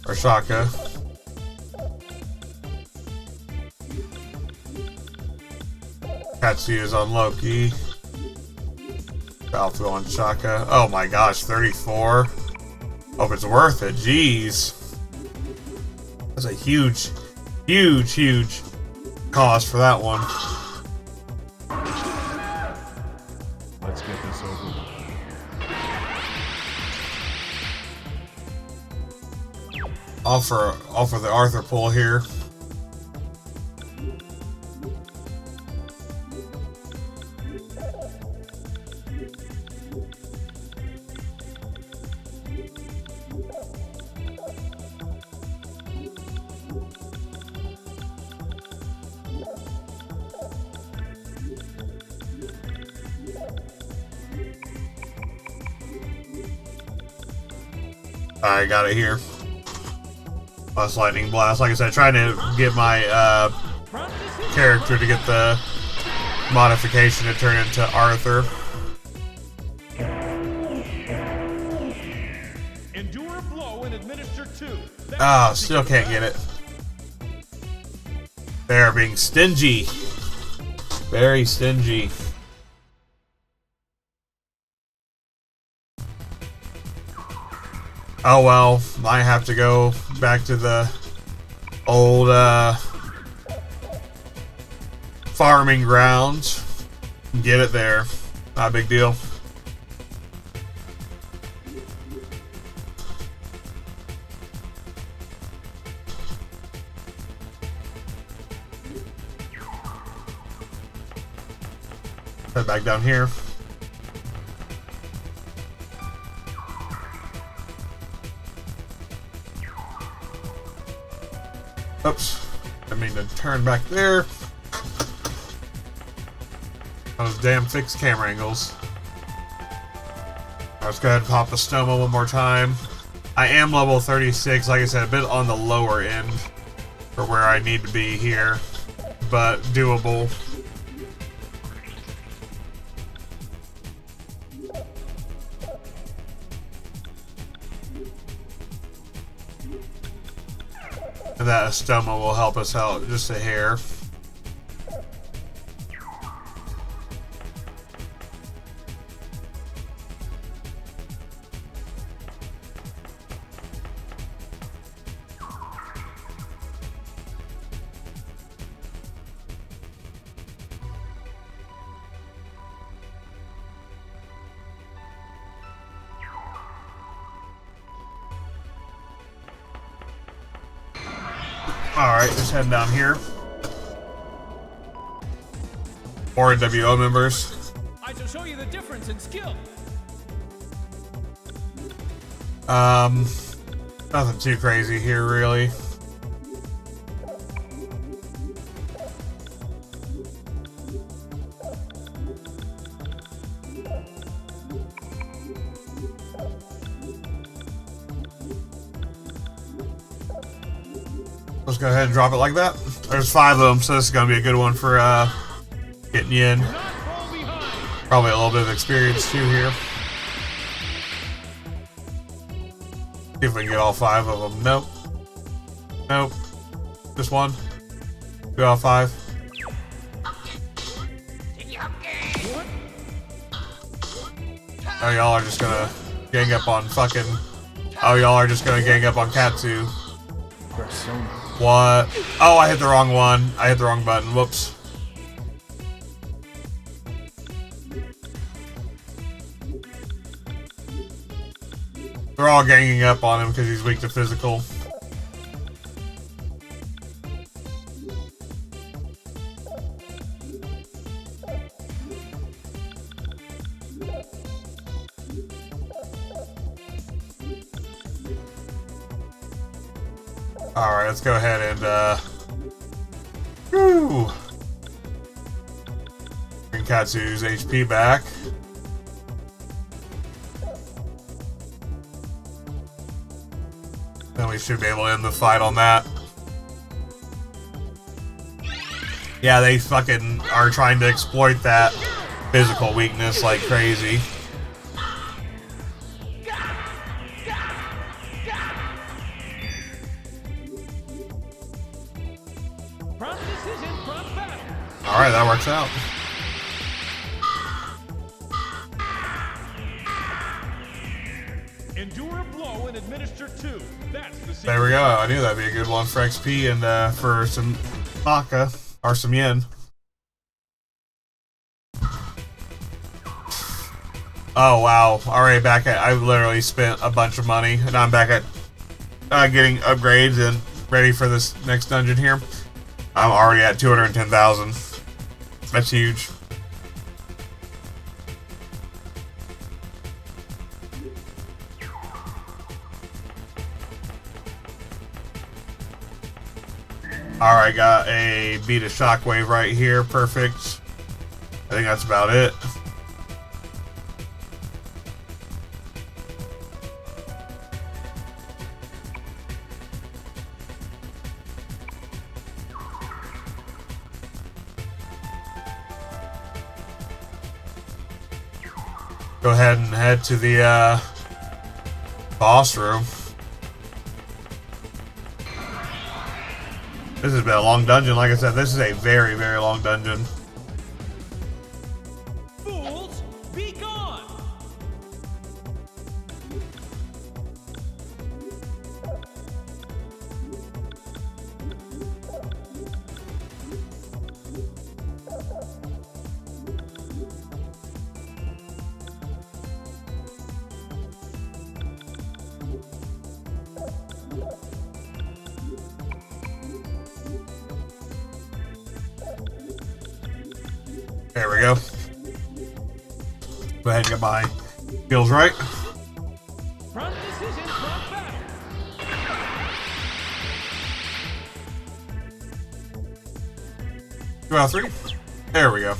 S1: or Shaka. Katsu is on Loki. Balfu on Shaka. Oh my gosh, 34. Hope it's worth it. Jeez. That's a huge, huge, huge cost for that one.
S2: Let's get this over with.
S1: Offer the Arthur pull here. I got it here. Plus lightning blast. Like I said, trying to get my character to get the modification to turn into Arthur.
S2: Endure a blow and administer two.
S1: Ah, still can't get it. They're being stingy. Very stingy. Oh well, might have to go back to the old farming grounds. Get it there. Not a big deal. Head back down here. Oops. I mean to turn back there. Those damn fixed camera angles. Let's go ahead and pop the Stoma one more time. I am level 36, like I said, a bit on the lower end for where I need to be here, but doable. And that Estoma will help us out just a hair. Alright, just heading down here. More NWO members.
S2: I shall show you the difference in skill.
S1: Nothing too crazy here, really. Let's go ahead and drop it like that. There's 5 of them, so this is going to be a good one for getting you in. Probably a little bit of experience too here. See if we can get all 5 of them. Nope. Nope. Just one. 2 out of 5. Oh, y'all are just gonna gang up on fucking... Oh, y'all are just gonna gang up on Katsu. What? Oh, I hit the wrong one. I hit the wrong button. Whoops. They're all ganging up on him because he's weak to physical. Alright, let's go ahead and, woo! Bring Katsu's HP back. Then we should be able to end the fight on that. Yeah, they fucking are trying to exploit that physical weakness like crazy. Alright, that works out.
S2: Endure a blow and administer 2. That's the secret.
S1: There we go. I knew that'd be a good one for XP and for some Maka or some yen. Oh wow. Already back at, I literally spent a bunch of money and I'm back at getting upgrades and ready for this next dungeon here. I'm already at 210,000. That's huge. Alright, got a beat of shockwave right here. Perfect. I think that's about it. Go ahead and head to the boss room. This has been a long dungeon. Like I said, this is a very, very long dungeon.
S2: Fools, be gone!
S1: There we go. Go ahead and get my skills right.
S2: Front decision, front battle.
S1: 2 out of 3. There we go.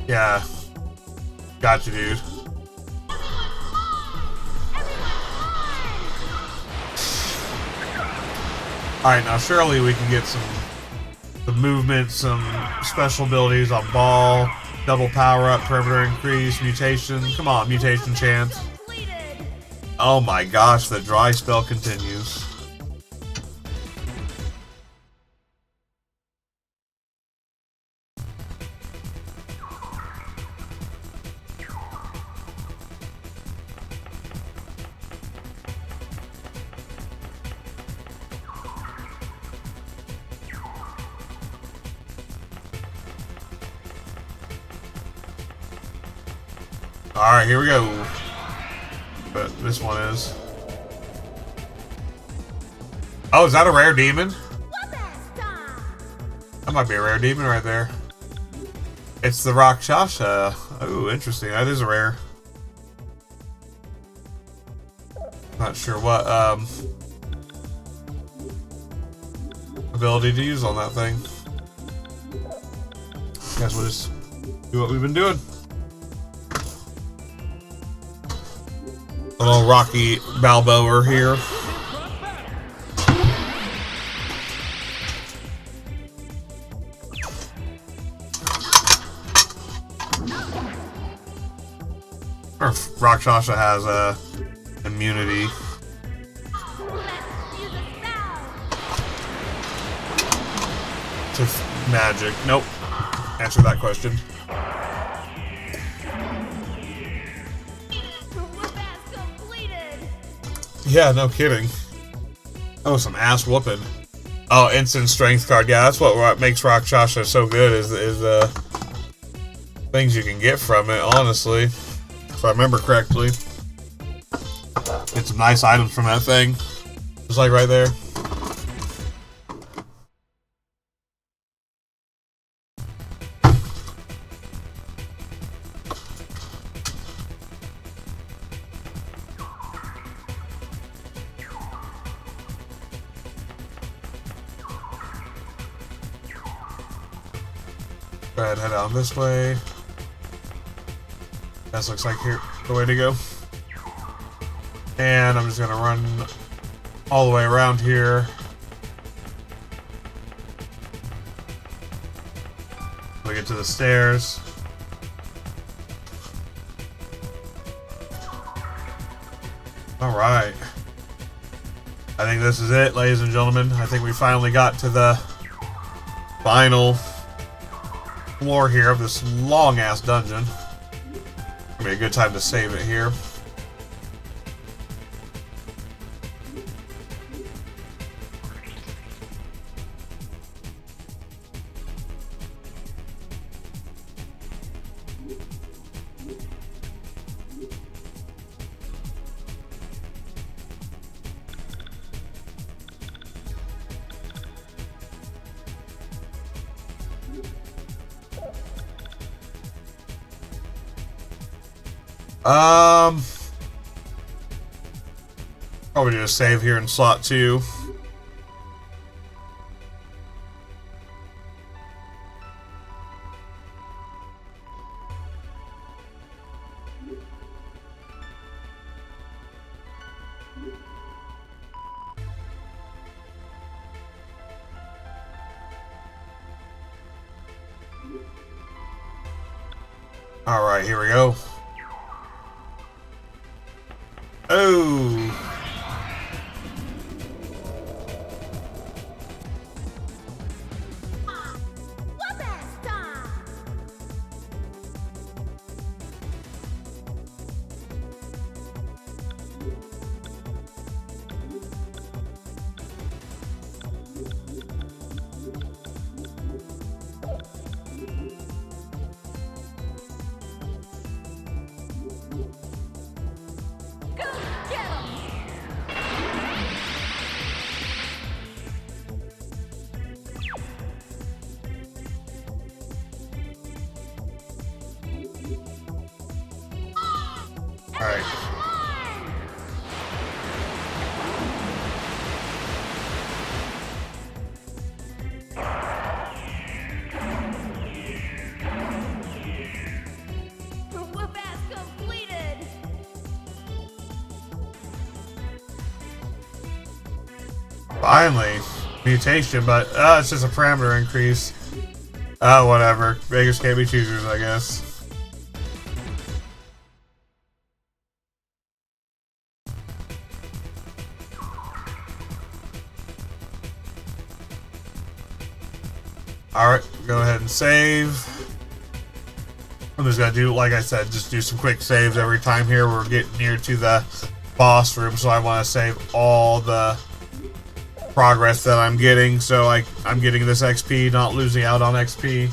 S1: Yeah. Gotcha, dude. Alright, now surely we can get some movement, some special abilities on ball, double power up, perimeter increase, mutation. Come on, mutation chance. Oh my gosh, the dry spell continues. Alright, here we go. But this one is. Oh, is that a rare demon? That might be a rare demon right there. It's the Rakshasa. Oh, interesting. That is a rare. Not sure what ability to use on that thing. Guess we'll just do what we've been doing. A little Rocky Balboa here. Or Rakshasa has immunity. To magic. Nope. Answer that question. Yeah, no kidding. That was some ass whooping. Oh, instant strength card. Yeah, that's what makes Rakshasa so good is the things you can get from it, honestly. If I remember correctly. Get some nice items from that thing. Just like right there. Go ahead, head out this way. That looks like here the way to go. And I'm just gonna run all the way around here. We get to the stairs. Alright. I think this is it, ladies and gentlemen. I think we finally got to the final floor here of this long-ass dungeon. Gonna be a good time to save it here. Probably just save here in slot 2. All right, here we go. Oh. Alright.
S3: Whoop-ass completed!
S1: Finally. Mutation, but it's just a parameter increase. Oh, whatever. Beggars can't be choosers, I guess. Alright, go ahead and save. I'm just gonna do, like I said, just do some quick saves every time here. We're getting near to the boss room, so I want to save all the progress that I'm getting, so I'm getting this XP, not losing out on XP,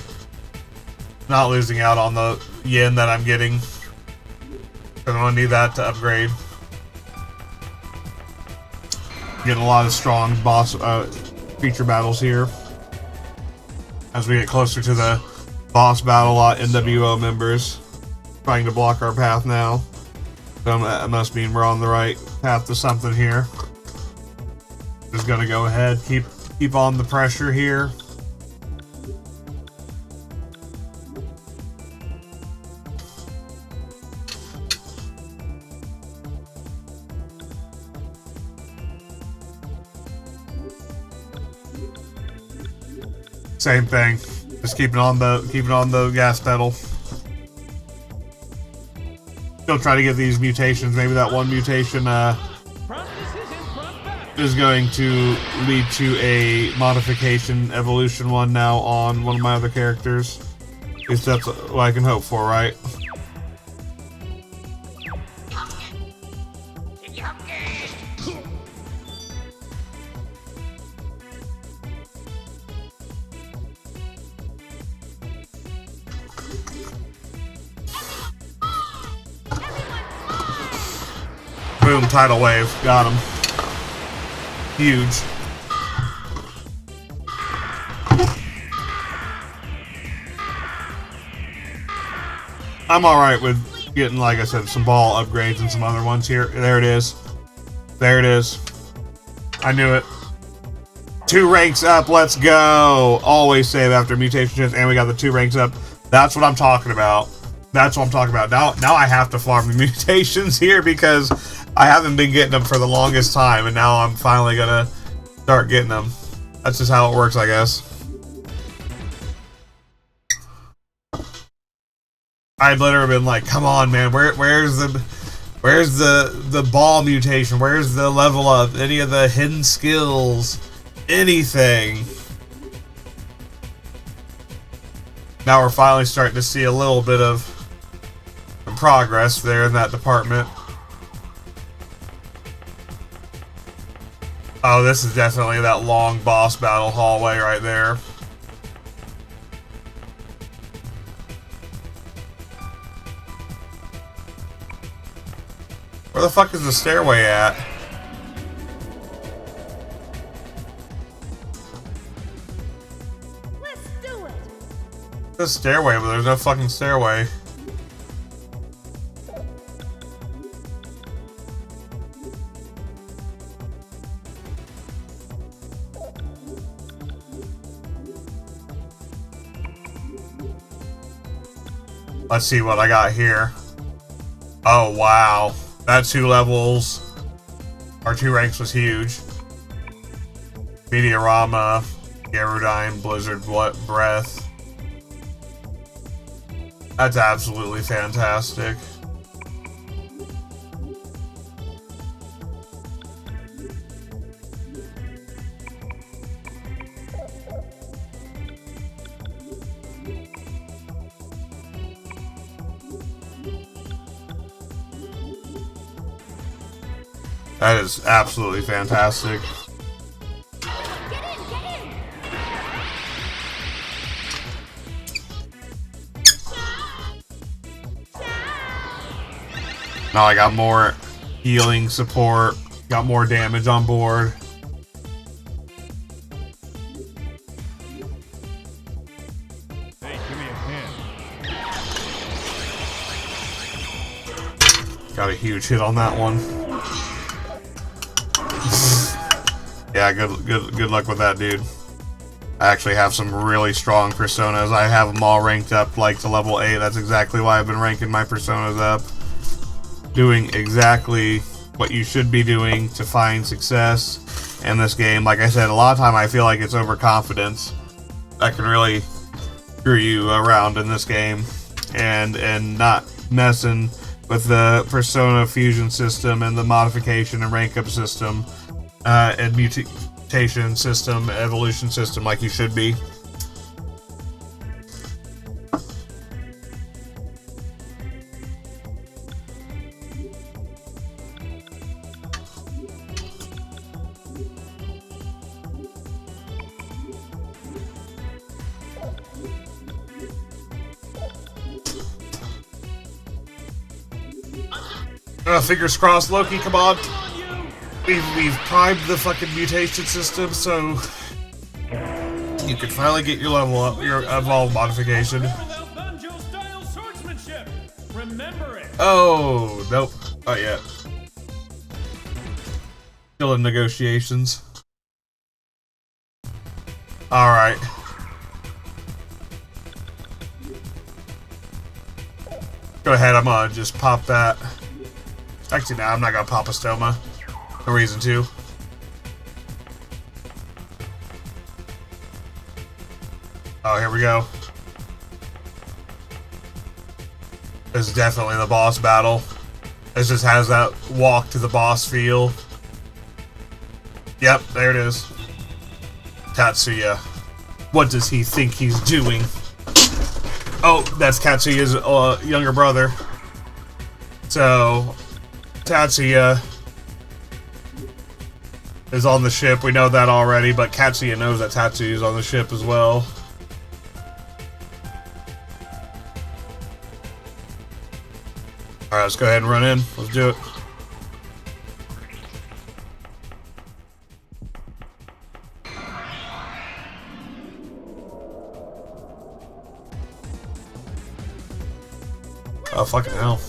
S1: not losing out on the yen that I'm getting, because I'm gonna need that to upgrade. Getting a lot of strong boss feature battles here as we get closer to the boss battle. A lot of NWO members trying to block our path now. So that must mean we're on the right path to something here. Just gonna go ahead, keep on the pressure here. Same thing. Just keeping on the gas pedal. Still try to get these mutations. Maybe that one mutation is going to lead to a modification evolution one now on one of my other characters. At least that's what I can hope for, right? Boom, tidal wave. Got him. Huge. I'm alright with getting, like I said, some ball upgrades and some other ones here. There it is. There it is. I knew it. 2 ranks up. Let's go. Always save after mutation chance. And we got the 2 ranks up. That's what I'm talking about. That's what I'm talking about. Now I have to farm the mutations here because I haven't been getting them for the longest time, and now I'm finally gonna start getting them. That's just how it works, I guess. I'd literally been like, "Come on, man! Where's the ball mutation? Where's the level up? Any of the hidden skills? Anything?" Now we're finally starting to see a little bit of progress there in that department. Oh, this is definitely that long boss battle hallway right there. Where the fuck is the stairway at?
S3: Let's do it.
S1: There's a stairway, but there's no fucking stairway. Let's see what I got here. Oh, wow. That 2 levels, or 2 ranks was huge. Meteorama, Garudine, Blizzard, Breath. That's absolutely fantastic. That is absolutely fantastic.
S3: Get in!
S1: Now I got more healing support, got more damage on board.
S2: Hey, give me a hand.
S1: Got a huge hit on that one. Yeah, good luck with that, dude. I actually have some really strong personas. I have them all ranked up like to level 8. That's exactly why I've been ranking my personas up. Doing exactly what you should be doing to find success in this game. Like I said, a lot of time I feel like it's overconfidence that can really screw you around in this game, and not messing with the persona fusion system and the modification and rank up system. And mutation system, evolution system, like you should be. Fingers crossed, Loki, come on. We've primed the fucking mutation system, so you can finally get your level up, your evolve modification. Oh, nope. Not yet. Still in negotiations. Alright. Go ahead, I'm gonna just pop that. Actually, no, I'm not gonna pop a stoma. No reason to. Oh, here we go. This is definitely the boss battle. This just has that walk to the boss feel. Yep, there it is. Tatsuya. What does he think he's doing? Oh, that's Katsuya's younger brother. So, Tatsuya is on the ship. We know that already, but Katsuya knows that Tatsuya is on the ship as well. Alright, let's go ahead and run in. Let's do it. Oh, fucking hell.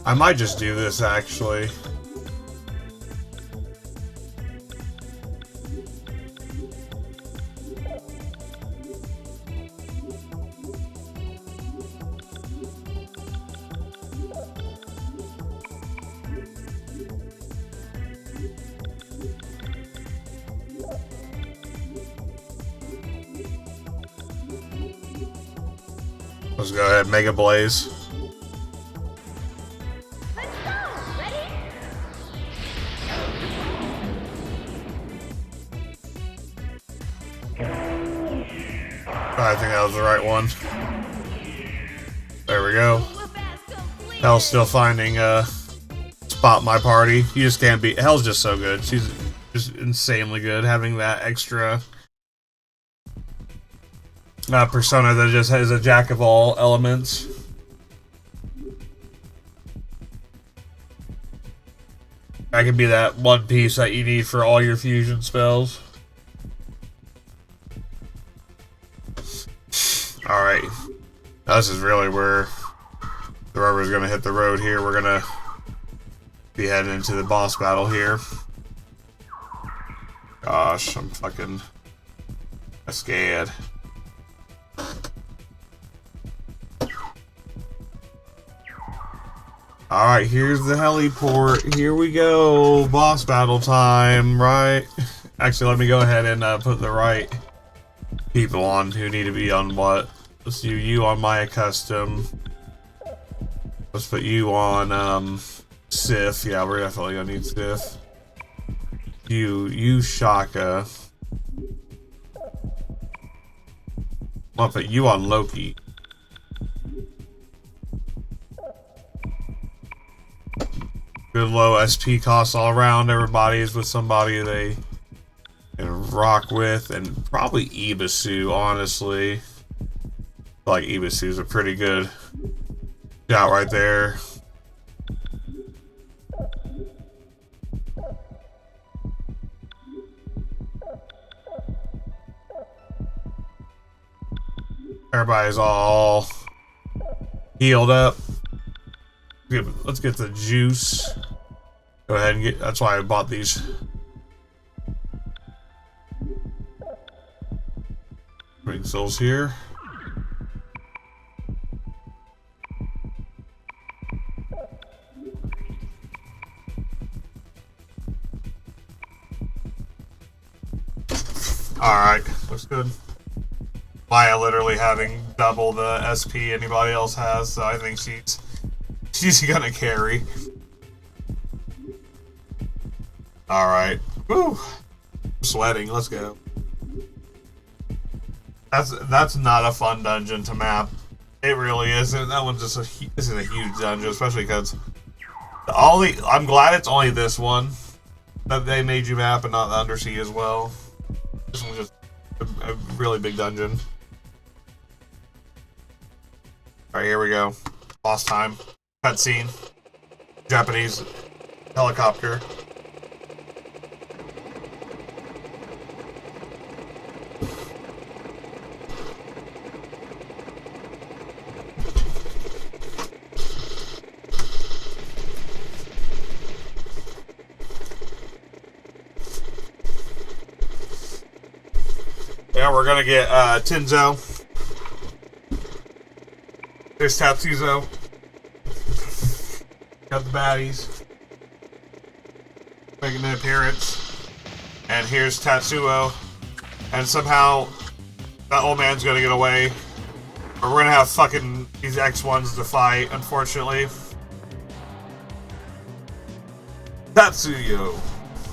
S1: I might just do this actually. Let's go ahead and make a blaze.
S3: Let's go! Ready?
S1: I think that was the right one. There we go. Hell's still finding spot my party. You just can't beat. Hell's just so good. She's just insanely good. Having that extra persona that just has a jack of all elements. That can be that one piece that you need for all your fusion spells. Alright. Now this is really where the rubber's gonna hit the road here. We're gonna be heading into the boss battle here. Gosh, I'm fucking scared. Alright, here's the heliport. Here we go. Boss battle time, right? Actually, let me go ahead and put the right people on who need to be on what. Let's do you on my custom. Let's put you on Sif. Yeah, we're definitely gonna need Sif. You Shaka. I'll put you on Loki. Good low SP costs all around. Everybody is with somebody they can rock with, and probably Ibisu, honestly. I feel like Ibisu's a pretty good shot right there. Everybody's all healed up. Let's get the juice. Go ahead and get. That's why I bought these. Bring souls here. Alright, looks good. Maya literally having double the SP anybody else has, so I think she's gonna carry. Alright. Woo! I'm sweating, let's go. That's not a fun dungeon to map. It really isn't. That one's just this is a huge dungeon, especially because I'm glad it's only this one that they made you map and not the Undersea as well. This one's just a really big dungeon. Alright, here we go. Boss time. Cutscene. Japanese helicopter. Yeah, we're gonna get Tenzo. There's Tatsuzo. Got the baddies making an appearance. And here's Tatsuo. And somehow that old man's gonna get away. Or we're gonna have fucking these X1s to fight, unfortunately. Tatsuyo,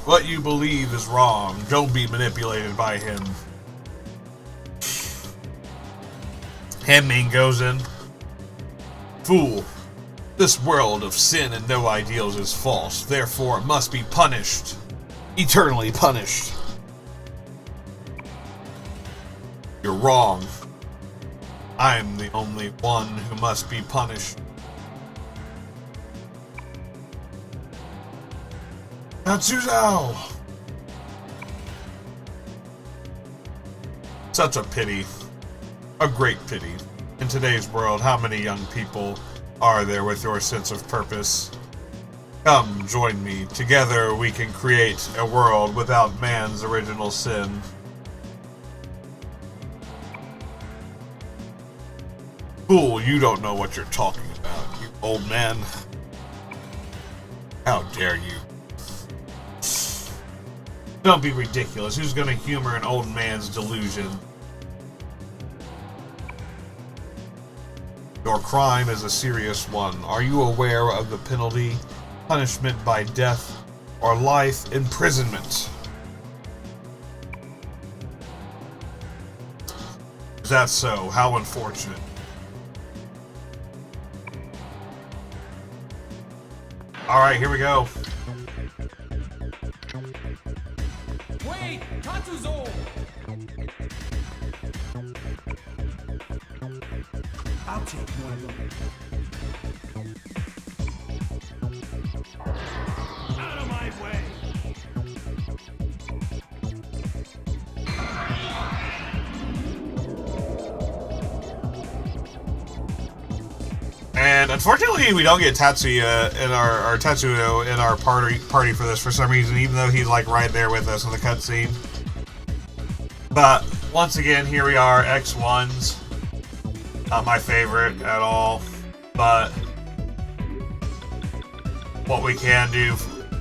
S1: what you believe is wrong. Don't be manipulated by him. Handmaid goes in. Fool. This world of sin and no ideals is false, therefore it must be punished. Eternally punished. You're wrong. I'm the only one who must be punished. Tatsuzo! Such a pity. A great pity. In today's world, how many young people are there with your sense of purpose? Come, join me. Together we can create a world without man's original sin. Fool, you don't know what you're talking about, you old man. How dare you? Don't be ridiculous. Who's gonna humor an old man's delusion? Your crime is a serious one. Are you aware of the penalty? Punishment by death or life imprisonment? Is that so? How unfortunate. Alright, here we go.
S4: Wait! Tatsuzo! I'll take one look. Out of my way!
S1: And unfortunately, we don't get Tatsuya in our Tatsuya in our party for this for some reason, even though he's like right there with us in the cutscene. But once again, here we are, X1s. Not my favorite at all, but what we can do,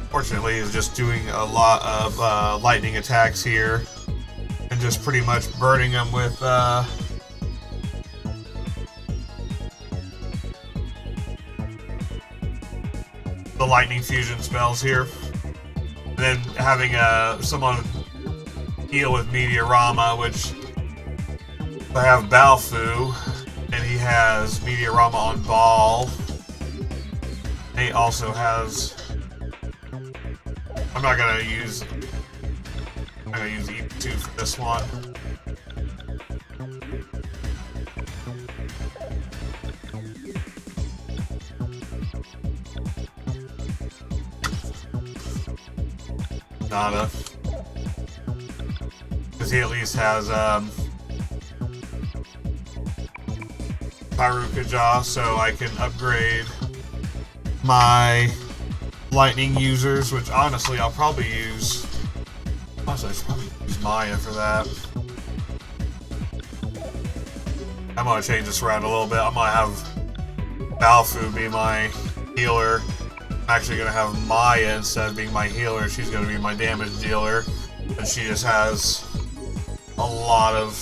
S1: fortunately, is just doing a lot of lightning attacks here, and just pretty much burning them with the lightning fusion spells here, and then having someone heal with Meteorama, which I have Balfu. And he has Meteorama on Ball. He also has... I'm gonna use E2 for this one. Nada. Because he at least has Pyrukaja, so I can upgrade my lightning users, which honestly I'll probably use. Honestly, I should probably use Maya for that. I'm gonna change this around a little bit. I'm gonna have Balfu be my healer. I'm actually gonna have Maya instead of being my healer. She's gonna be my damage dealer, and she just has a lot of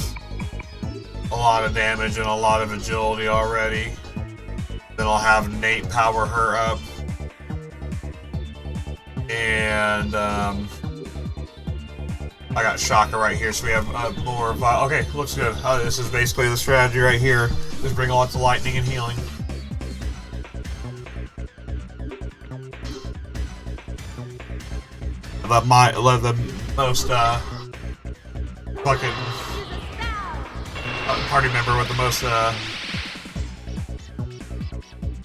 S1: damage and a lot of agility already. Then I'll have Nate power her up, and I got Shaka right here, so we have more. Okay, looks good. This is basically the strategy right here. Just bring lots of lightning and healing. Let the most fucking party member with the most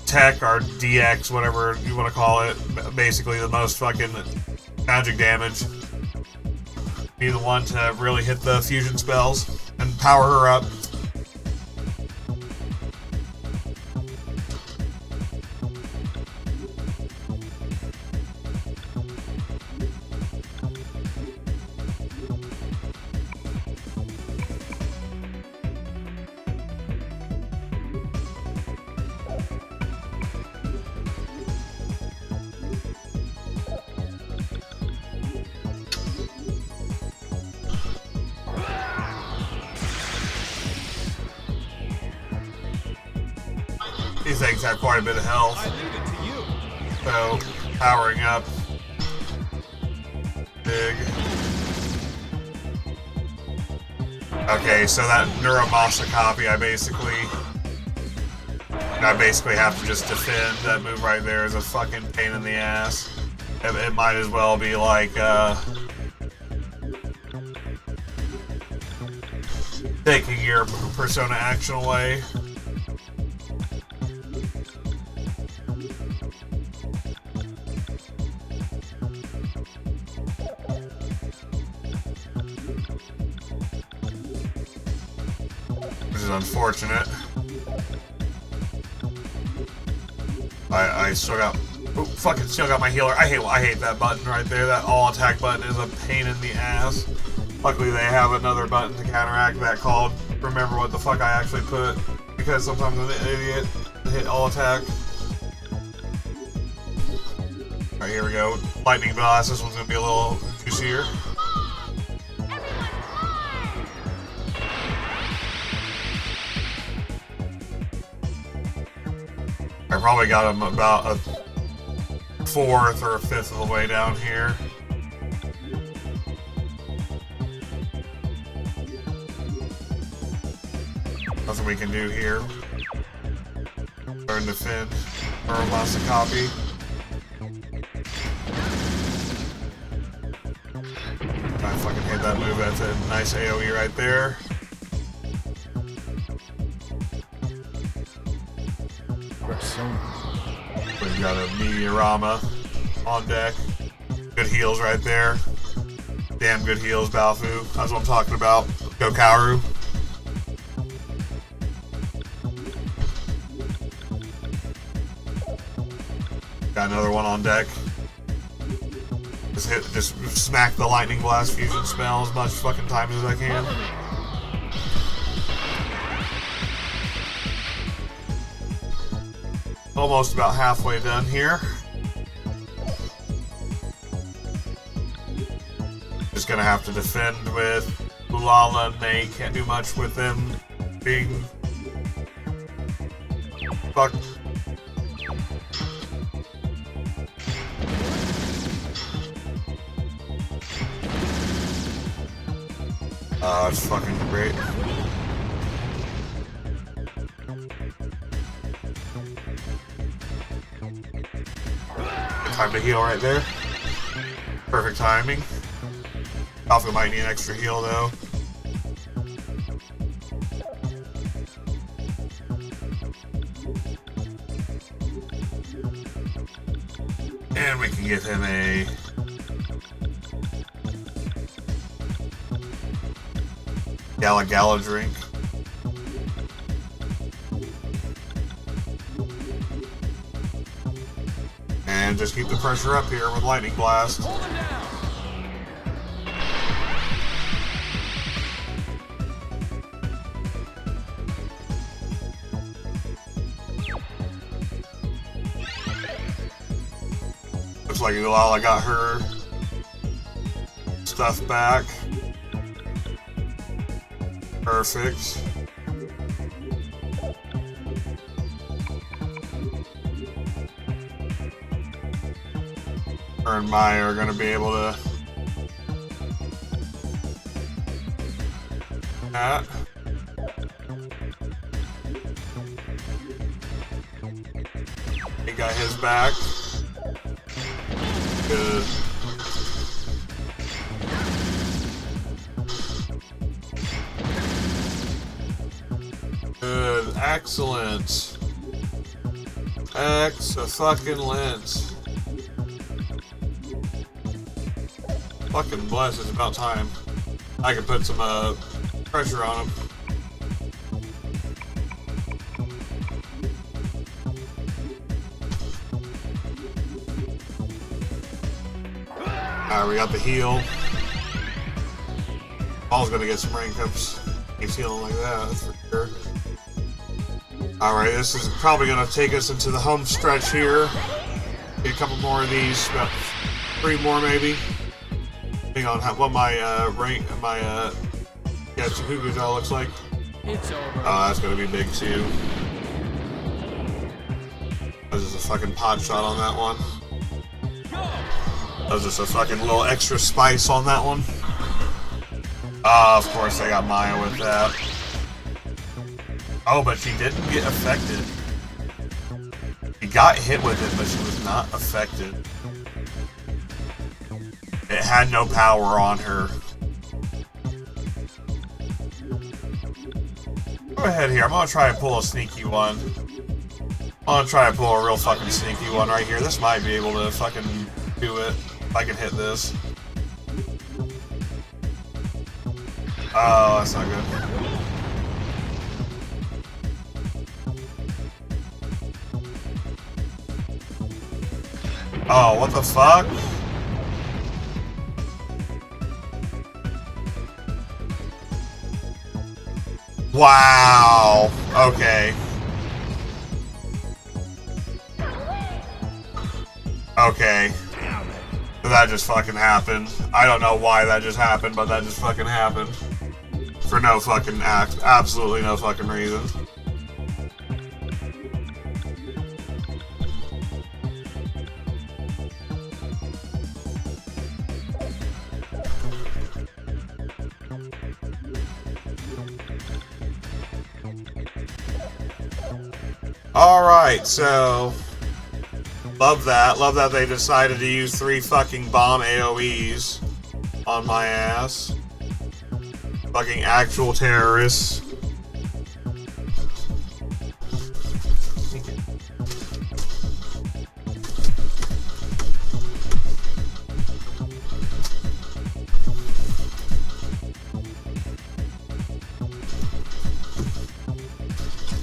S1: tech or DX, whatever you want to call it, basically the most fucking magic damage, be the one to really hit the fusion spells and power her up. These things have quite a bit of health,
S4: I leave it to you.
S1: so powering up big. Okay, so that Neuramasa copy, I basically have to just defend. That move right there is a fucking pain in the ass. It might as well be like taking your persona action away. Which is unfortunate. I still got, fucking still got my healer. I hate that button right there. That all attack button is a pain in the ass. Luckily they have another button to counteract that called remember what the fuck I actually put, because sometimes I'm an idiot to hit all attack. Alright, here we go. Lightning blast. This one's gonna be a little juicier. I probably got him about a fourth or a fifth of the way down here. Nothing we can do here. Learn to defend. Or lost a copy. I fucking hate that move. That's a nice AoE right there. We've got a Meteorama on deck. Good heals right there. Damn good heals, Balfu. That's what I'm talking about. Go Kaoru. Got another one on deck. Just smack the lightning blast fusion spell as much fucking time as I can. Almost about halfway done here. Just gonna have to defend with Ulala and Nate. Can't do much with them being fucked. Oh, it's fucking great. Time to heal right there. Perfect timing. Alpha might need an extra heal though. And we can give him a Gala drink. And just keep the pressure up here with Lightning Blast.
S4: Hold him down.
S1: Looks like Ulala got her stuff back. Perfect. Her and Maya are going to be able to that. He got his back. Good. Good. Excellent. Ex-fucking-lent. Fucking bless, it's about time. I can put some pressure on him. Alright, we got the heal. Paul's gonna get some rank ups. He's healing like that, that's for sure. Alright, this is probably gonna take us into the home stretch here. Get a couple more of these, about 3 more maybe. Depending on what my Jigoku jaw looks like.
S4: It's over.
S1: Oh, that's gonna be big too. That's just a fucking pot shot on that one. That was just a fucking little extra spice on that one. Of course I got Maya with that. Oh, but she didn't get affected. She got hit with it, but she was not affected. It had no power on her. Go ahead here. I'm gonna try and pull a sneaky one. I'm gonna try and pull a real fucking sneaky one right here. This might be able to fucking do it. If I can hit this. Oh, that's not good. Oh, what the fuck? Wow. Okay. Okay. That just fucking happened. I don't know why that just happened, but that just fucking happened. For no fucking absolutely no fucking reason. Alright, so love that. Love that they decided to use 3 fucking bomb AoEs on my ass. Fucking actual terrorists.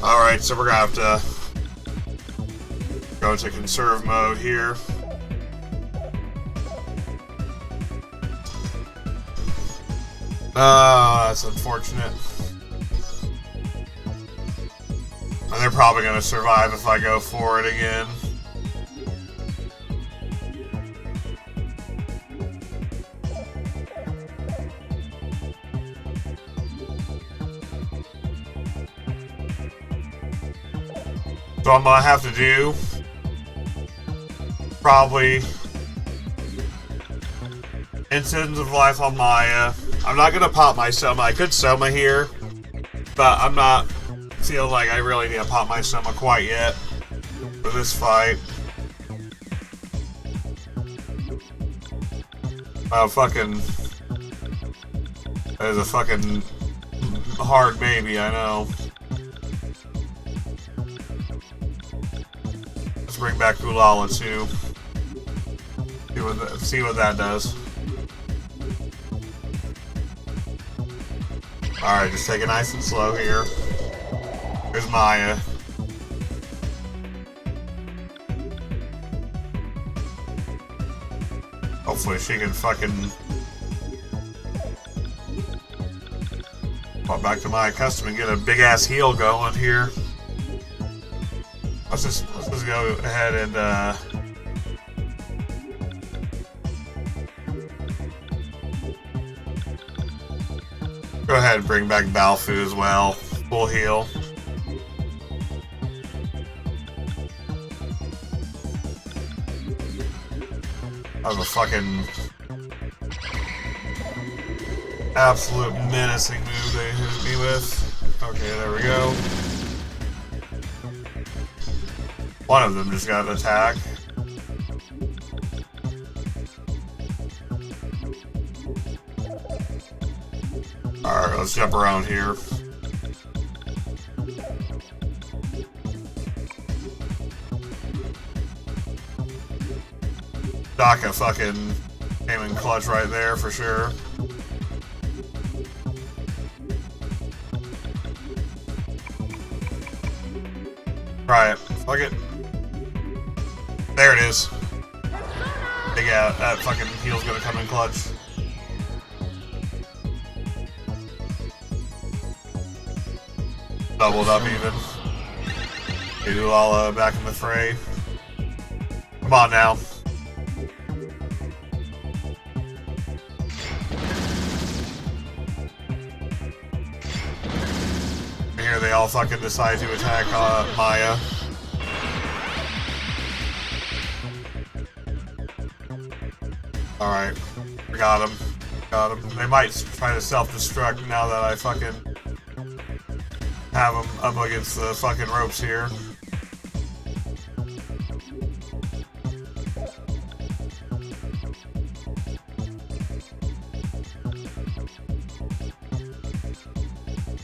S1: Alright, so we're gonna have to go to conserve mode here. Oh, that's unfortunate. And they're probably gonna survive if I go for it again. So I'm gonna have to do probably Incidents of Life on Maya. I'm not gonna pop my Soma. I could Soma here, but I'm not feeling like I really need to pop my Soma quite yet for this fight. Oh, fucking. That is a fucking hard maybe, I know. Let's bring back Ulala too. See what that does. Alright, just take it nice and slow here. Here's Maya. Hopefully she can fucking pop back to my custom and get a big ass heal going here. Let's just go ahead and go ahead and bring back Balfu as well. Full heal. That was a fucking absolute menacing move they me with. Okay, there we go. One of them just got an attack. Alright, let's jump around here. Daka fucking came in clutch right there for sure. Try it. Fuck it. There it is. Yeah, that fucking heal's gonna come in clutch. Doubled up even. Ulala back in the fray. Come on now. Here they all fucking decide to attack Maya. Alright. We got him. Got him. They might try to self-destruct now that I fucking have them up against the fucking ropes here.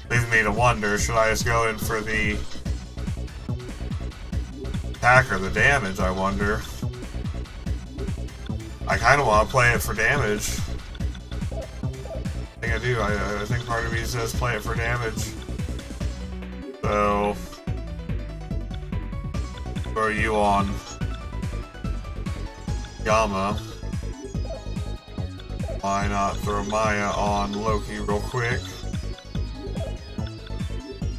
S1: Leaves me to wonder, should I just go in for the attack or the damage, I wonder. I kind of want to play it for damage. I think I do. I think part of me says play it for damage. So, throw you on Yama. Why not throw Maya on Loki real quick?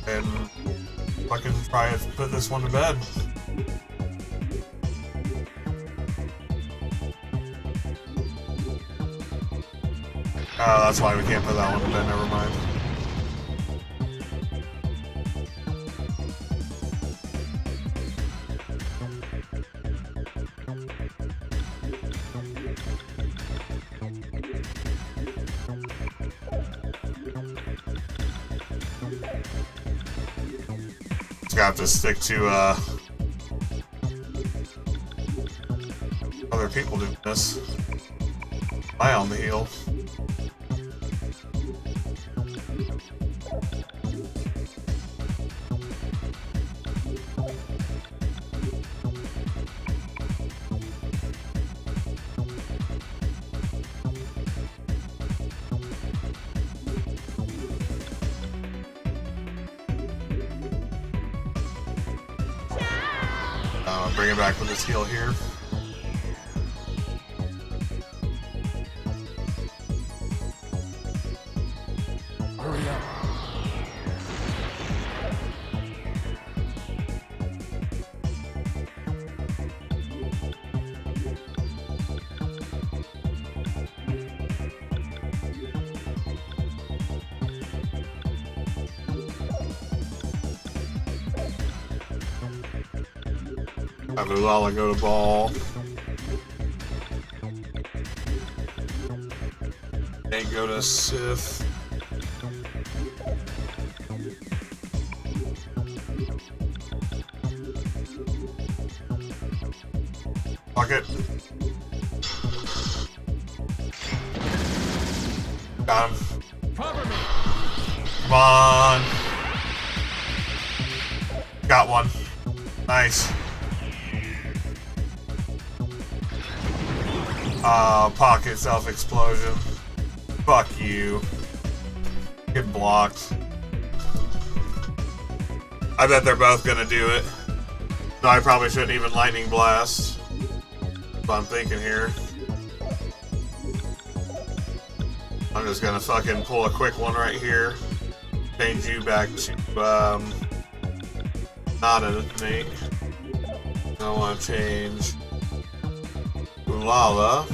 S1: And fucking try to put this one to bed. That's why we can't put that one to bed, never mind. Just got to stick to other people doing this. Eye on the heel. Bring it back with this heal here.
S4: Hurry up.
S1: Have Ulala go to ball. And go to Sith. Fuck it. Got him.
S4: Cover me.
S1: Come on. Got one. Nice. Pocket self-explosion. Fuck you. Get blocked. I bet they're both gonna do it. So I probably shouldn't even lightning blast. That's what I'm thinking here. I'm just gonna fucking pull a quick one right here. Change you back to, not an mate. I wanna change Ulala.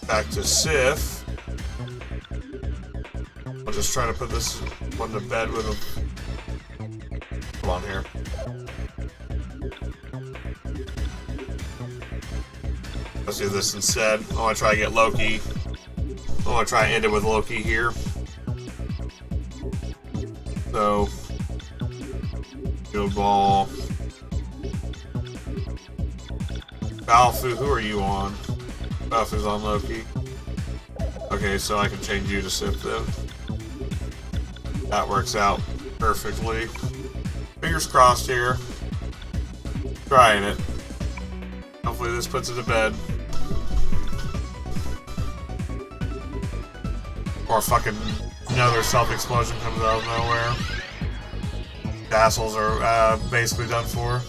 S1: Back to Sif. I'll just try to put this one to bed with him. Come on here. Let's do this instead. I want to try to get Loki. I want to try and end it with Loki here. So, Field Ball. Balfu, who are you on? Balfu's on Loki. Okay, so I can change you to Sip then. That works out perfectly. Fingers crossed here. Trying it. Hopefully this puts it to bed. Or fucking another self-explosion comes out of nowhere. The assholes are basically done for.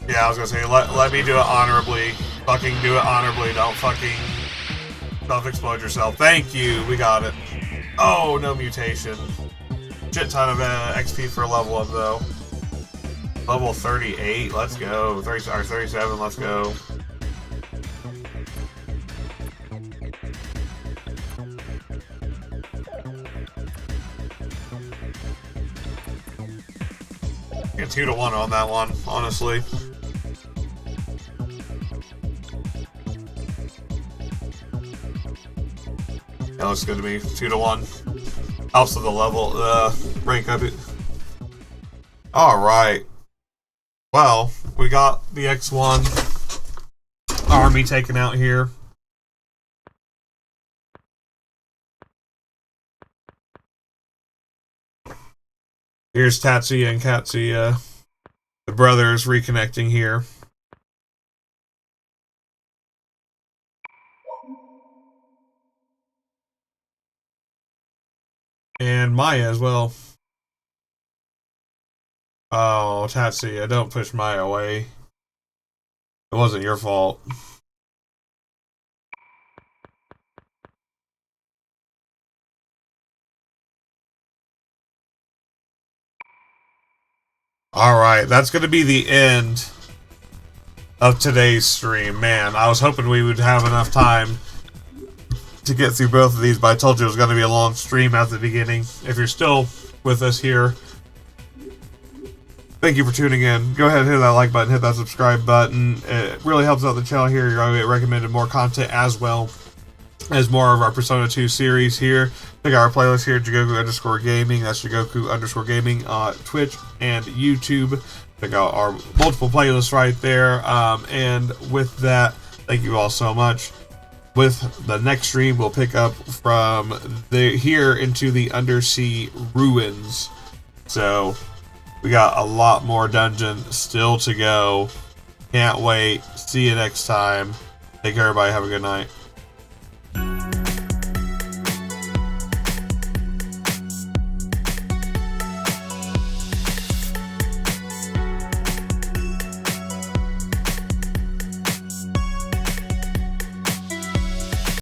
S1: Yeah, I was gonna say, let me do it honorably. Fucking do it honorably, don't fucking self-explode yourself. Thank you, we got it. Oh, no mutation. Shit ton of XP for level up though. Level 38, let's go. 37, let's go. Get 2-1 on that one, honestly. That looks good to me. 2-1. Helps with the level, rank up it. Alright. Well, we got the X1 army taken out here. Here's Tatsuya and Katsuya, the brothers reconnecting here. And Maya as well. Oh, Tatsuya, don't push Maya away. It wasn't your fault. Alright, that's going to be the end of today's stream. Man, I was hoping we would have enough time to get through both of these, but I told you it was going to be a long stream at the beginning. If you're still with us here, thank you for tuning in. Go ahead and hit that like button, hit that subscribe button. It really helps out the channel here. You're going to get recommended more content as well as more of our Persona 2 series here. Check out our playlist here, Jigoku_gaming. That's Jigoku_gaming on Twitch and YouTube. Check out our multiple playlists right there. And with that, thank you all so much. With the next stream, we'll pick up from here into the undersea ruins. So we got a lot more dungeon still to go. Can't wait. See you next time. Take care, everybody. Have a good night.